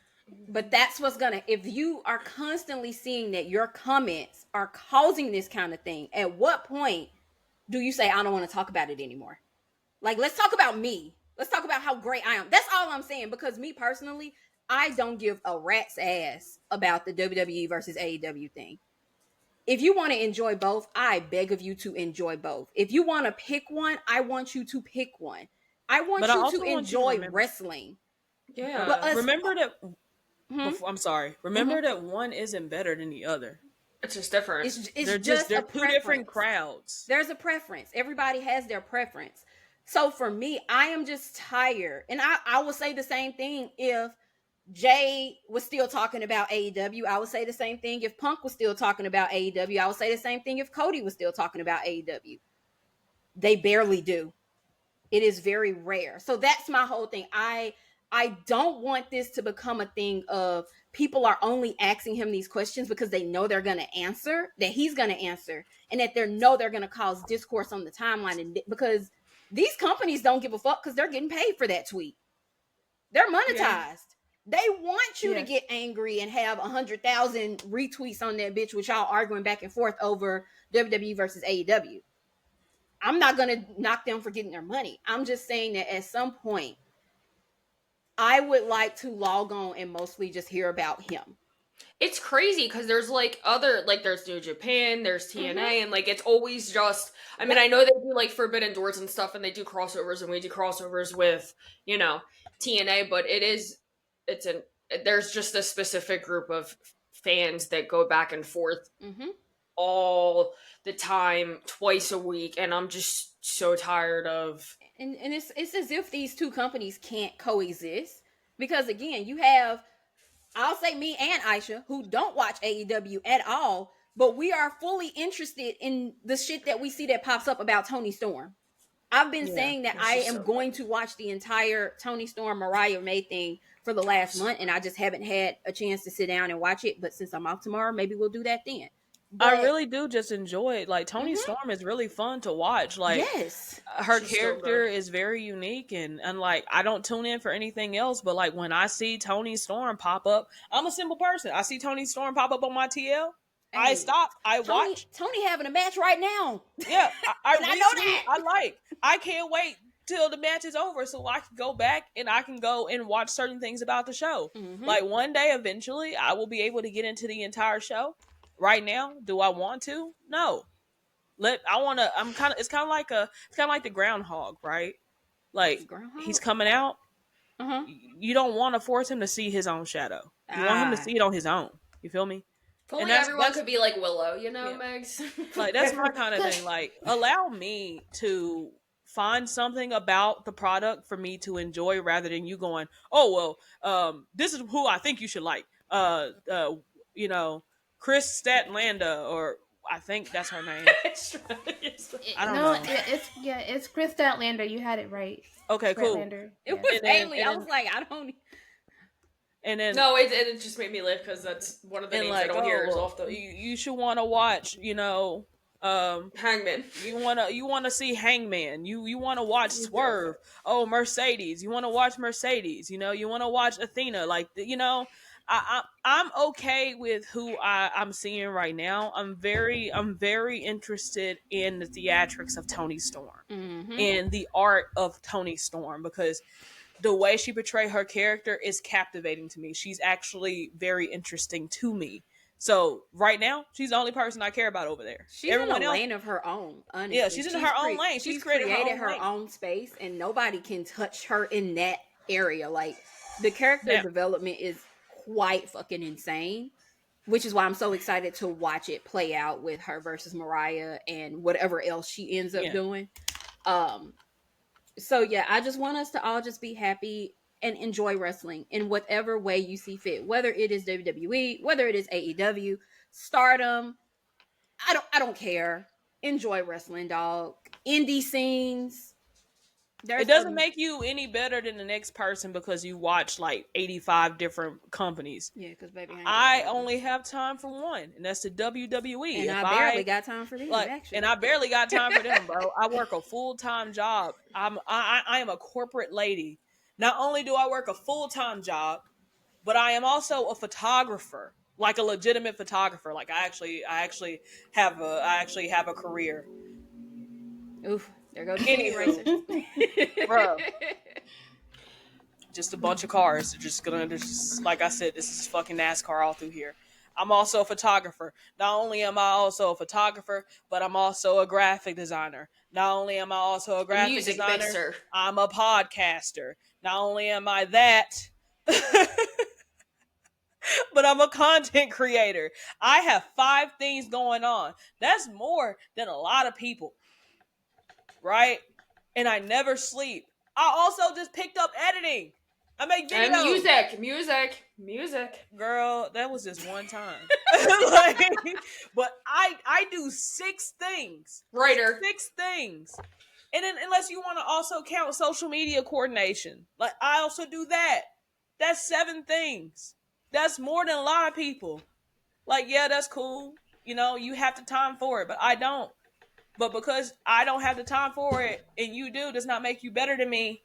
Speaker 4: But that's what's gonna, if you are constantly seeing that your comments are causing this kind of thing, at what point do you say, I don't want to talk about it anymore? Like, let's talk about me. Let's talk about how great I am. That's all I'm saying. Because me personally, I don't give a rat's ass about the WWE versus AEW thing. If you want to enjoy both, I beg of you to enjoy both. If you want to pick one, I want you to pick one. I want
Speaker 1: But I
Speaker 4: you to
Speaker 1: also want you to
Speaker 4: enjoy
Speaker 1: remember.
Speaker 4: wrestling. But
Speaker 3: Yeah.
Speaker 4: us,
Speaker 1: Remember that.
Speaker 4: hmm?
Speaker 1: I'm sorry. Remember that one isn't better than the other.
Speaker 3: It's just different.
Speaker 4: It's
Speaker 1: They're
Speaker 4: a
Speaker 1: two different
Speaker 4: preference.
Speaker 1: crowds.
Speaker 4: There's a preference. Everybody has their preference. So for me, I am just tired. And I will say the same thing if Jay was still talking about AEW. I would say the same thing if Punk was still talking about AEW. I would say the same thing if Cody was still talking about AEW. They barely do. It is very rare. So that's my whole thing. I don't want this to become a thing of people are only asking him these questions because they know they're going to answer, that he's going to answer, and that they know they're going to cause discourse on the timeline. And because these companies don't give a fuck because they're getting paid for that tweet. They're monetized.
Speaker 3: Yeah.
Speaker 4: They want you to
Speaker 2: Yes.
Speaker 4: get angry and have 100,000 retweets on that bitch with y'all arguing back and forth over WWE versus AEW. I'm not going to knock them for getting their money. I'm just saying that at some point, I would like to log on and mostly just hear about him.
Speaker 3: It's crazy because there's like other, like there's New Japan, there's TNA, and like it's always just, I mean, I know they do like Forbidden Doors and stuff, and they do crossovers, and we do crossovers with, you know, TNA, but there's just a specific group of fans that go back and forth
Speaker 4: Mm-hmm.
Speaker 3: all the time, twice a week, and I'm just so tired of.
Speaker 4: And it's as if these two companies can't coexist. Because again, you have, I'll say me and Aisha, who don't watch AEW at all, but we are fully interested in the shit that we see that pops up about Tony Storm. I've been saying that
Speaker 3: it's
Speaker 4: I
Speaker 3: just
Speaker 4: am
Speaker 3: so
Speaker 4: going to watch the entire Tony Storm Mariah May thing for the last month, and I just haven't had a chance to sit down and watch it. But since I'm off tomorrow, maybe we'll do that then. But
Speaker 1: I really do just enjoy it. Like Tony Storm is really fun to watch. Like
Speaker 4: yes,
Speaker 1: her
Speaker 3: She's so
Speaker 1: character
Speaker 3: good.
Speaker 1: is very unique and like I don't tune in for anything else. But like when I see Tony Storm pop up, I'm a simple person. I see Tony Storm pop up on my TL. I
Speaker 4: Hey,
Speaker 1: stop. I watch.
Speaker 4: Tony having a match right now.
Speaker 1: Yeah, I
Speaker 4: And I know
Speaker 1: retweet.
Speaker 4: that.
Speaker 1: I can't wait till the match is over so I can go back and I can go and watch certain things about the show.
Speaker 4: Mhm.
Speaker 1: Like one day, eventually, I will be able to get into the entire show. Right now, do I want to? No. I want to. I'm kind of. It's kind of like the groundhog, right? Like
Speaker 4: Groundhog?
Speaker 1: he's coming out.
Speaker 4: Uh-huh.
Speaker 1: You don't want to force him to see his own shadow. You want him to see it on his own. You feel me?
Speaker 3: If only
Speaker 1: that's-
Speaker 3: everyone
Speaker 1: that's-
Speaker 3: could be like Willow, you know,
Speaker 1: Yeah.
Speaker 3: Megs.
Speaker 1: Like that's my kind of thing. Like allow me to find something about the product for me to enjoy rather than you going, oh well, this is who I think you should like. You know, Chris Statlander, or I think that's her name. I don't know.
Speaker 2: It's Chris Statlander. You had it right.
Speaker 1: Okay, cool.
Speaker 2: Statlander.
Speaker 4: It
Speaker 2: Yeah.
Speaker 4: was
Speaker 1: And then-
Speaker 4: Haley.
Speaker 1: and
Speaker 4: I
Speaker 1: then-
Speaker 4: was like, I don't.
Speaker 1: And then
Speaker 3: No, it just made me laugh because that's one of the
Speaker 1: and
Speaker 3: names
Speaker 1: like,
Speaker 3: I don't hear is
Speaker 1: well,
Speaker 3: off the
Speaker 1: you should want to watch. You know,
Speaker 3: Hangman.
Speaker 1: you wanna see Hangman. You want to watch Swerve. Oh, Mercedes. You want to watch Mercedes. You know, you want to watch Athena. Like, you know, I'm okay with who I'm seeing right now. I'm very interested in the theatrics of Tony Storm and the art of Tony Storm because the way she portrayed her character is captivating to me. She's actually very interesting to me. So right now, she's the only person I care about over there.
Speaker 4: She's in a lane of her own. Honestly.
Speaker 1: Yeah, she's in her own lane. She's created her
Speaker 4: own space, and nobody can touch her in that area. Like the character development is quite fucking insane, which is why I'm so excited to watch it play out with her versus Mariah and whatever else she ends up doing. So yeah, I just want us to all just be happy and enjoy wrestling in whatever way you see fit, whether it is WWE, whether it is AEW, Stardom. I don't care. Enjoy wrestling, dog. Indie scenes.
Speaker 1: It doesn't make you any better than the next person because you watch like 85 different companies.
Speaker 4: Yeah, because baby,
Speaker 1: I only have time for one, and that's the WWE.
Speaker 4: And I barely got time for them. Actually.
Speaker 1: And I barely got time for them, bro. I work a full-time job. I am a corporate lady. Not only do I work a full-time job, but I am also a photographer, like a legitimate photographer. Like I actually have a career.
Speaker 4: Oof. There go the titty
Speaker 1: Anywho,
Speaker 4: eraser.
Speaker 1: bro, just a bunch of cars. They're just like I said, this is fucking NASCAR all through here. I'm also a photographer. Not only am I also a photographer, but I'm also a graphic designer. Not only am I also a graphic
Speaker 3: music
Speaker 1: designer,
Speaker 3: mixer.
Speaker 1: I'm a podcaster. Not only am I that, but I'm a content creator. I have 5 things going on. That's more than a lot of people, right? And I never sleep. I also just picked up editing. I make
Speaker 3: And
Speaker 1: videos.
Speaker 3: music.
Speaker 1: Girl, that was just one time. Like, but I do 6 things.
Speaker 3: Writer.
Speaker 1: 6 things. And then unless you want to also count social media coordination, like I also do that. That's 7 things. That's more than a lot of people. Like, yeah, that's cool. You know, you have the time for it, but I don't. But because I don't have the time for it and you do, does not make you better than me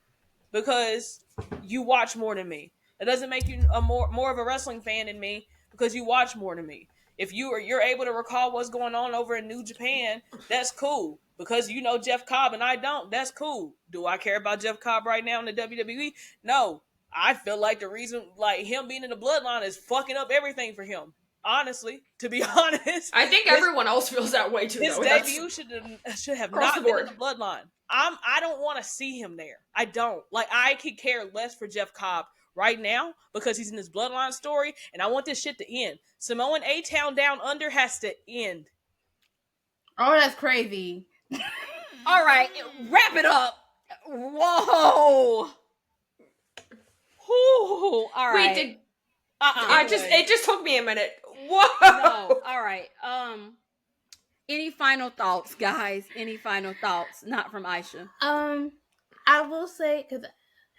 Speaker 1: because you watch more than me. It doesn't make you a more of a wrestling fan than me because you watch more than me. If you're able to recall what's going on over in New Japan, that's cool. Because you know Jeff Cobb and I don't, that's cool. Do I care about Jeff Cobb right now in the WWE? No. I feel like the reason, like him being in the bloodline is fucking up everything for him. Honestly, to be honest,
Speaker 3: I think everyone else feels that way too.
Speaker 1: his
Speaker 3: Though.
Speaker 1: debut should have
Speaker 3: Across
Speaker 1: not
Speaker 3: the
Speaker 1: been in
Speaker 3: board.
Speaker 1: the bloodline. I don't want to see him there. I don't. Like, I could care less for Jeff Cobb right now because he's in this bloodline story, and I want this shit to end. Samoan A-Town Down Under has to end.
Speaker 2: Oh, that's crazy.
Speaker 4: All right, wrap it up. Whoa. Whew. All right.
Speaker 3: Wait, did it just took me a minute. Whoa.
Speaker 4: No. All right. Any final thoughts, guys? Any final thoughts? Not from Aisha.
Speaker 2: I will say because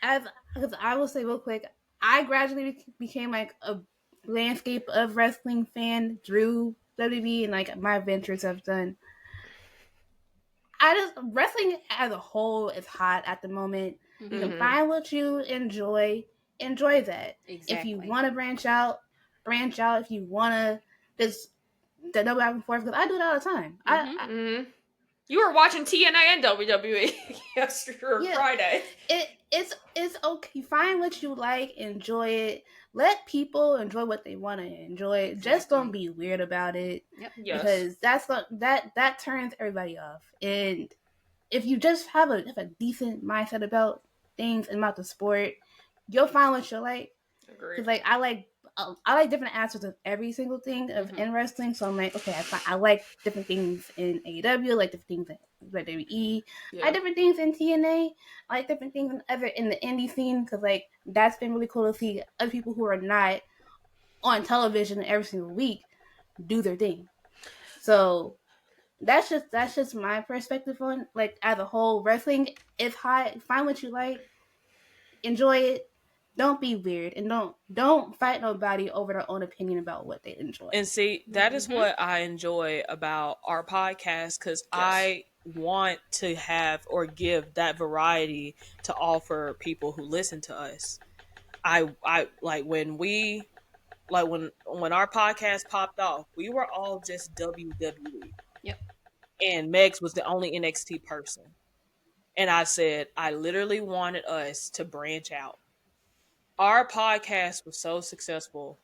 Speaker 2: I will say real quick, I gradually became like a landscape of wrestling fan through WWE and like my ventures have done. Wrestling as a whole is hot at the moment. You can find what you enjoy that.
Speaker 4: Exactly.
Speaker 2: If you want to branch out. If you want to just double back and forth, because I do it all the time.
Speaker 3: You were watching TNA and WWE yesterday or Friday.
Speaker 2: It's okay. Find what you like, enjoy it. Let people enjoy what they want to enjoy. Exactly. Just don't be weird about it.
Speaker 4: Yep.
Speaker 3: Yes.
Speaker 2: Because that turns everybody off. And if you just have a decent mindset about things and about the sport, you'll find what you like.
Speaker 3: Agreed.
Speaker 2: Because like I like different aspects of every single thing in wrestling. So I'm like, okay, I like different things in AEW, I like different things in WWE, I like different things in TNA, I like different things in the indie scene, because like that's been really cool to see other people who are not on television every single week do their thing. So that's just my perspective on, like, as a whole, wrestling is hot. Find what you like, enjoy it. Don't be weird, and don't fight nobody over their own opinion about what they enjoy.
Speaker 1: And see, that is what I enjoy about our podcast, because I want to have or give that variety to offer people who listen to us. I like when our podcast popped off, we were all just WWE.
Speaker 4: Yep.
Speaker 1: And Megs was the only NXT person. And I said, I literally wanted us to branch out. Our podcast was so successful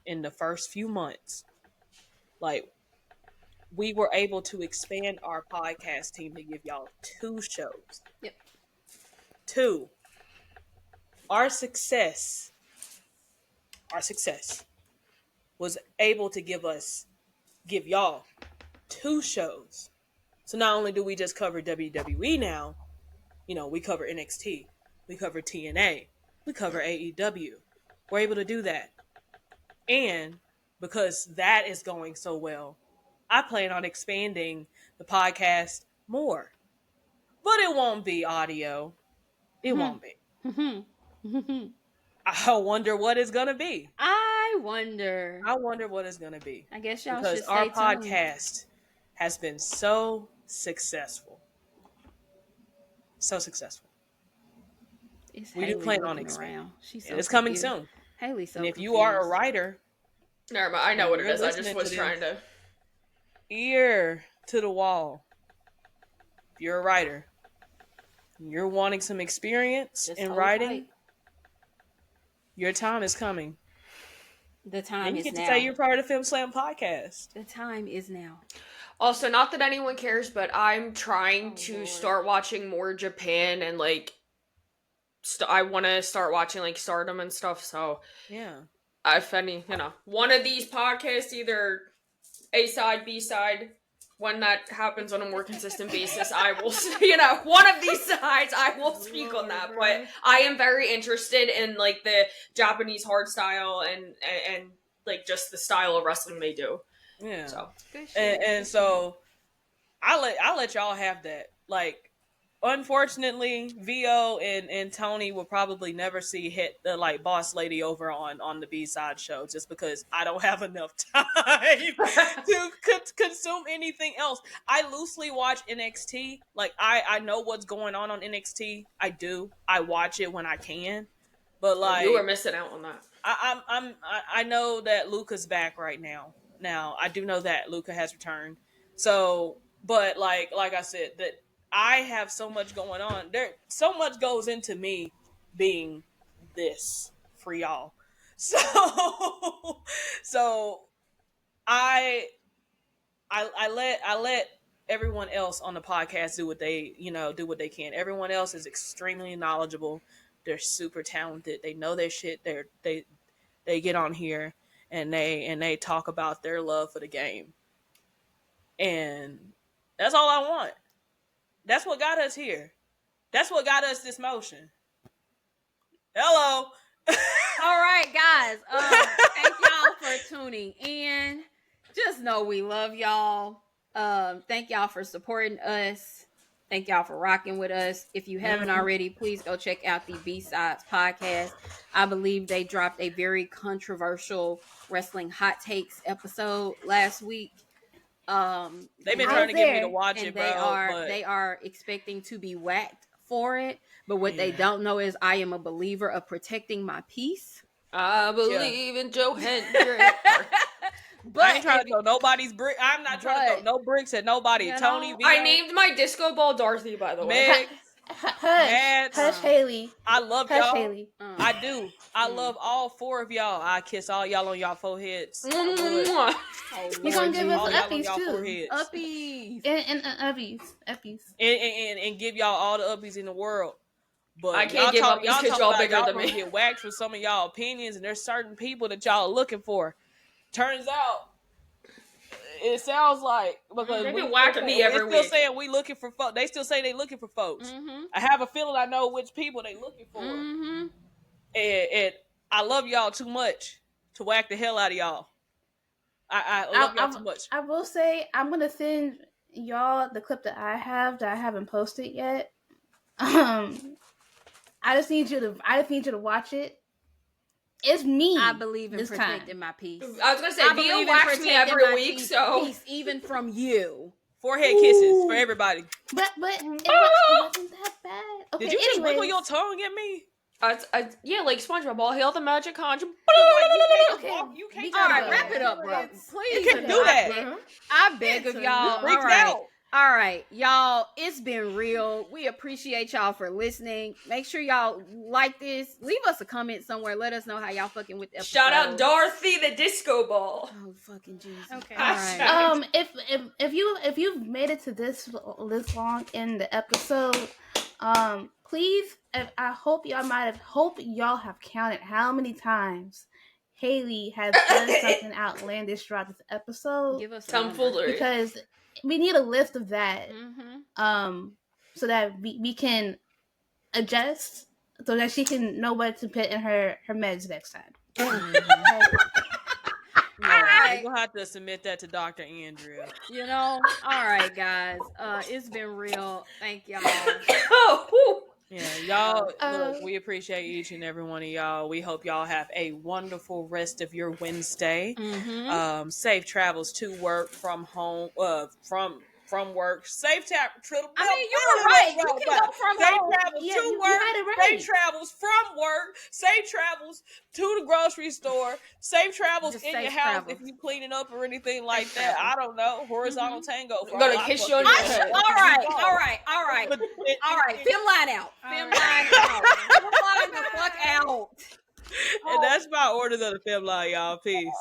Speaker 1: in the first few months. Like, we were able to expand our podcast team to give y'all 2 shows.
Speaker 4: Yep.
Speaker 1: 2. Our success was able to give y'all 2 shows. So not only do we just cover WWE now, you know, we cover NXT, we cover TNA, we cover AEW. We're able to do that. And because that is going so well, I plan on expanding the podcast more. But it won't be audio. It won't be. I wonder what it's going to be.
Speaker 4: I wonder
Speaker 1: what it's going to be.
Speaker 4: I guess y'all
Speaker 1: because
Speaker 4: should stay
Speaker 1: our
Speaker 4: tuned.
Speaker 1: podcast has been so successful. So successful. We do plan on expanding. It's coming soon.
Speaker 4: Haley's so
Speaker 1: and if you are a writer,
Speaker 3: never mind, I know what it is. I just was trying to
Speaker 1: ear to the wall. If you're a writer, you're wanting some experience
Speaker 4: Just
Speaker 1: in
Speaker 4: hold
Speaker 1: writing,
Speaker 4: tight.
Speaker 1: your time is coming.
Speaker 4: The time
Speaker 1: And you
Speaker 4: is
Speaker 1: get to
Speaker 4: now.
Speaker 1: say you're part of the Femme Slam podcast.
Speaker 4: The time is now.
Speaker 3: Also, not that anyone cares, but I'm trying to
Speaker 4: Lord.
Speaker 3: start watching more Japan and like I want to start watching like Stardom and stuff. So
Speaker 1: Yeah.
Speaker 3: if any, one of these podcasts, either A side, B side, when that happens on a more consistent basis, I will, one of these sides, I will speak on that. But I am very interested in like the Japanese hard style and like just the style of wrestling they do.
Speaker 1: Yeah.
Speaker 3: So
Speaker 1: And so I'll let y'all have that. Like, unfortunately, VO and Tony will probably never see hit the like boss lady over on the B-side show, just because I don't have enough time to consume anything else. I loosely watch NXT. Like, I know what's going on NXT. I do. I watch it when I can. But like,
Speaker 3: you are missing out on that.
Speaker 1: I know that Luca's back right now. Now I do know that Luca has returned. So, but like I said, that I have so much going on. There, so much goes into me being this for y'all. So, so I let everyone else on the podcast do what they can. Everyone else is extremely knowledgeable. They're super talented. They know their shit. They get on here and they talk about their love for the game. And that's all I want. That's what got us here. That's what got us this motion. Hello.
Speaker 4: All right, guys. Thank y'all for tuning in. Just know we love y'all. Thank y'all for supporting us. Thank y'all for rocking with us. If you haven't already, please go check out the B-Sides podcast. I believe they dropped a very controversial wrestling hot takes episode last week.
Speaker 1: They've been trying to get me to watch it,
Speaker 4: bro. They are expecting to be whacked for it. But what they don't know is I am a believer of protecting my peace.
Speaker 3: I believe in Joe Hendrick.
Speaker 1: But I ain't trying to throw nobody's brick. I'm not trying to throw no bricks at nobody. Tony,
Speaker 3: I named my disco ball Dorothy, by the way.
Speaker 1: Meg,
Speaker 2: Hush, Haley.
Speaker 1: I love y'all.
Speaker 2: Haley.
Speaker 1: I do. I love all four of y'all. I kiss all y'all on y'all foreheads.
Speaker 2: You're gonna give us uppies too.
Speaker 4: Uppies.
Speaker 2: And uppies.
Speaker 1: And give y'all all the uppies in the world. But
Speaker 3: I can't give uppies because y'all bigger than me.
Speaker 1: Get waxed for some of y'all opinions, and there's certain people that y'all are looking for. Turns out, it sounds like because
Speaker 3: they can whack at me every week.
Speaker 1: Still saying we looking for folks. They still say they looking for folks. Mm-hmm. I have a feeling I know which people they looking for. Mm-hmm. And I love y'all too much to whack the hell out of y'all. I love y'all too much.
Speaker 2: I will say I'm gonna send y'all the clip that I haven't posted yet. I just need you to watch it. It's me.
Speaker 4: I believe in protecting my peace.
Speaker 3: I was gonna say, Vio whacks me every week, so
Speaker 4: peace, even from you.
Speaker 1: Forehead kisses for everybody.
Speaker 2: But it wasn't that bad. Okay,
Speaker 1: did you just wiggle your tongue at me?
Speaker 3: Yeah, like SpongeBob. All hail the magic conjure.
Speaker 1: You can't.
Speaker 4: All right, wrap it up, bro. Please,
Speaker 1: you can do that.
Speaker 4: I beg of y'all. All right, y'all, it's been real. We appreciate y'all for listening. Make sure y'all like this. Leave us a comment somewhere. Let us know how y'all fucking with the episode.
Speaker 3: Shout out Dorothy the disco ball.
Speaker 4: Oh, fucking Jesus.
Speaker 2: Okay. All right. If you've made it to this long in the episode, please, I hope y'all have counted how many times Haley has done something outlandish throughout this episode.
Speaker 4: Give us
Speaker 3: some foolery,
Speaker 2: because we need a list of that, so that we can adjust, so that she can know what to put in her meds next time.
Speaker 1: All right, we'll have to submit that to Dr. Andrea.
Speaker 4: All right, guys. It's been real. Thank y'all.
Speaker 1: Yeah, y'all, look, we appreciate each and every one of y'all. We hope y'all have a wonderful rest of your Wednesday. Mm-hmm. Safe travels to work, from home, from work. Safe travels.
Speaker 4: I mean, you were right. You can go from home.
Speaker 1: Safe travels to work. Safe travels from work. Safe travels to the grocery store. Safe travels in your house if you clean it up or anything like that. I don't know. Horizontal tango.
Speaker 3: I'm gonna kiss you on your head.
Speaker 4: All right. right. All right. Femmeline out. Femmeline out. Femmeline the fuck out.
Speaker 1: And that's my orders of the Femmeline, y'all. Peace.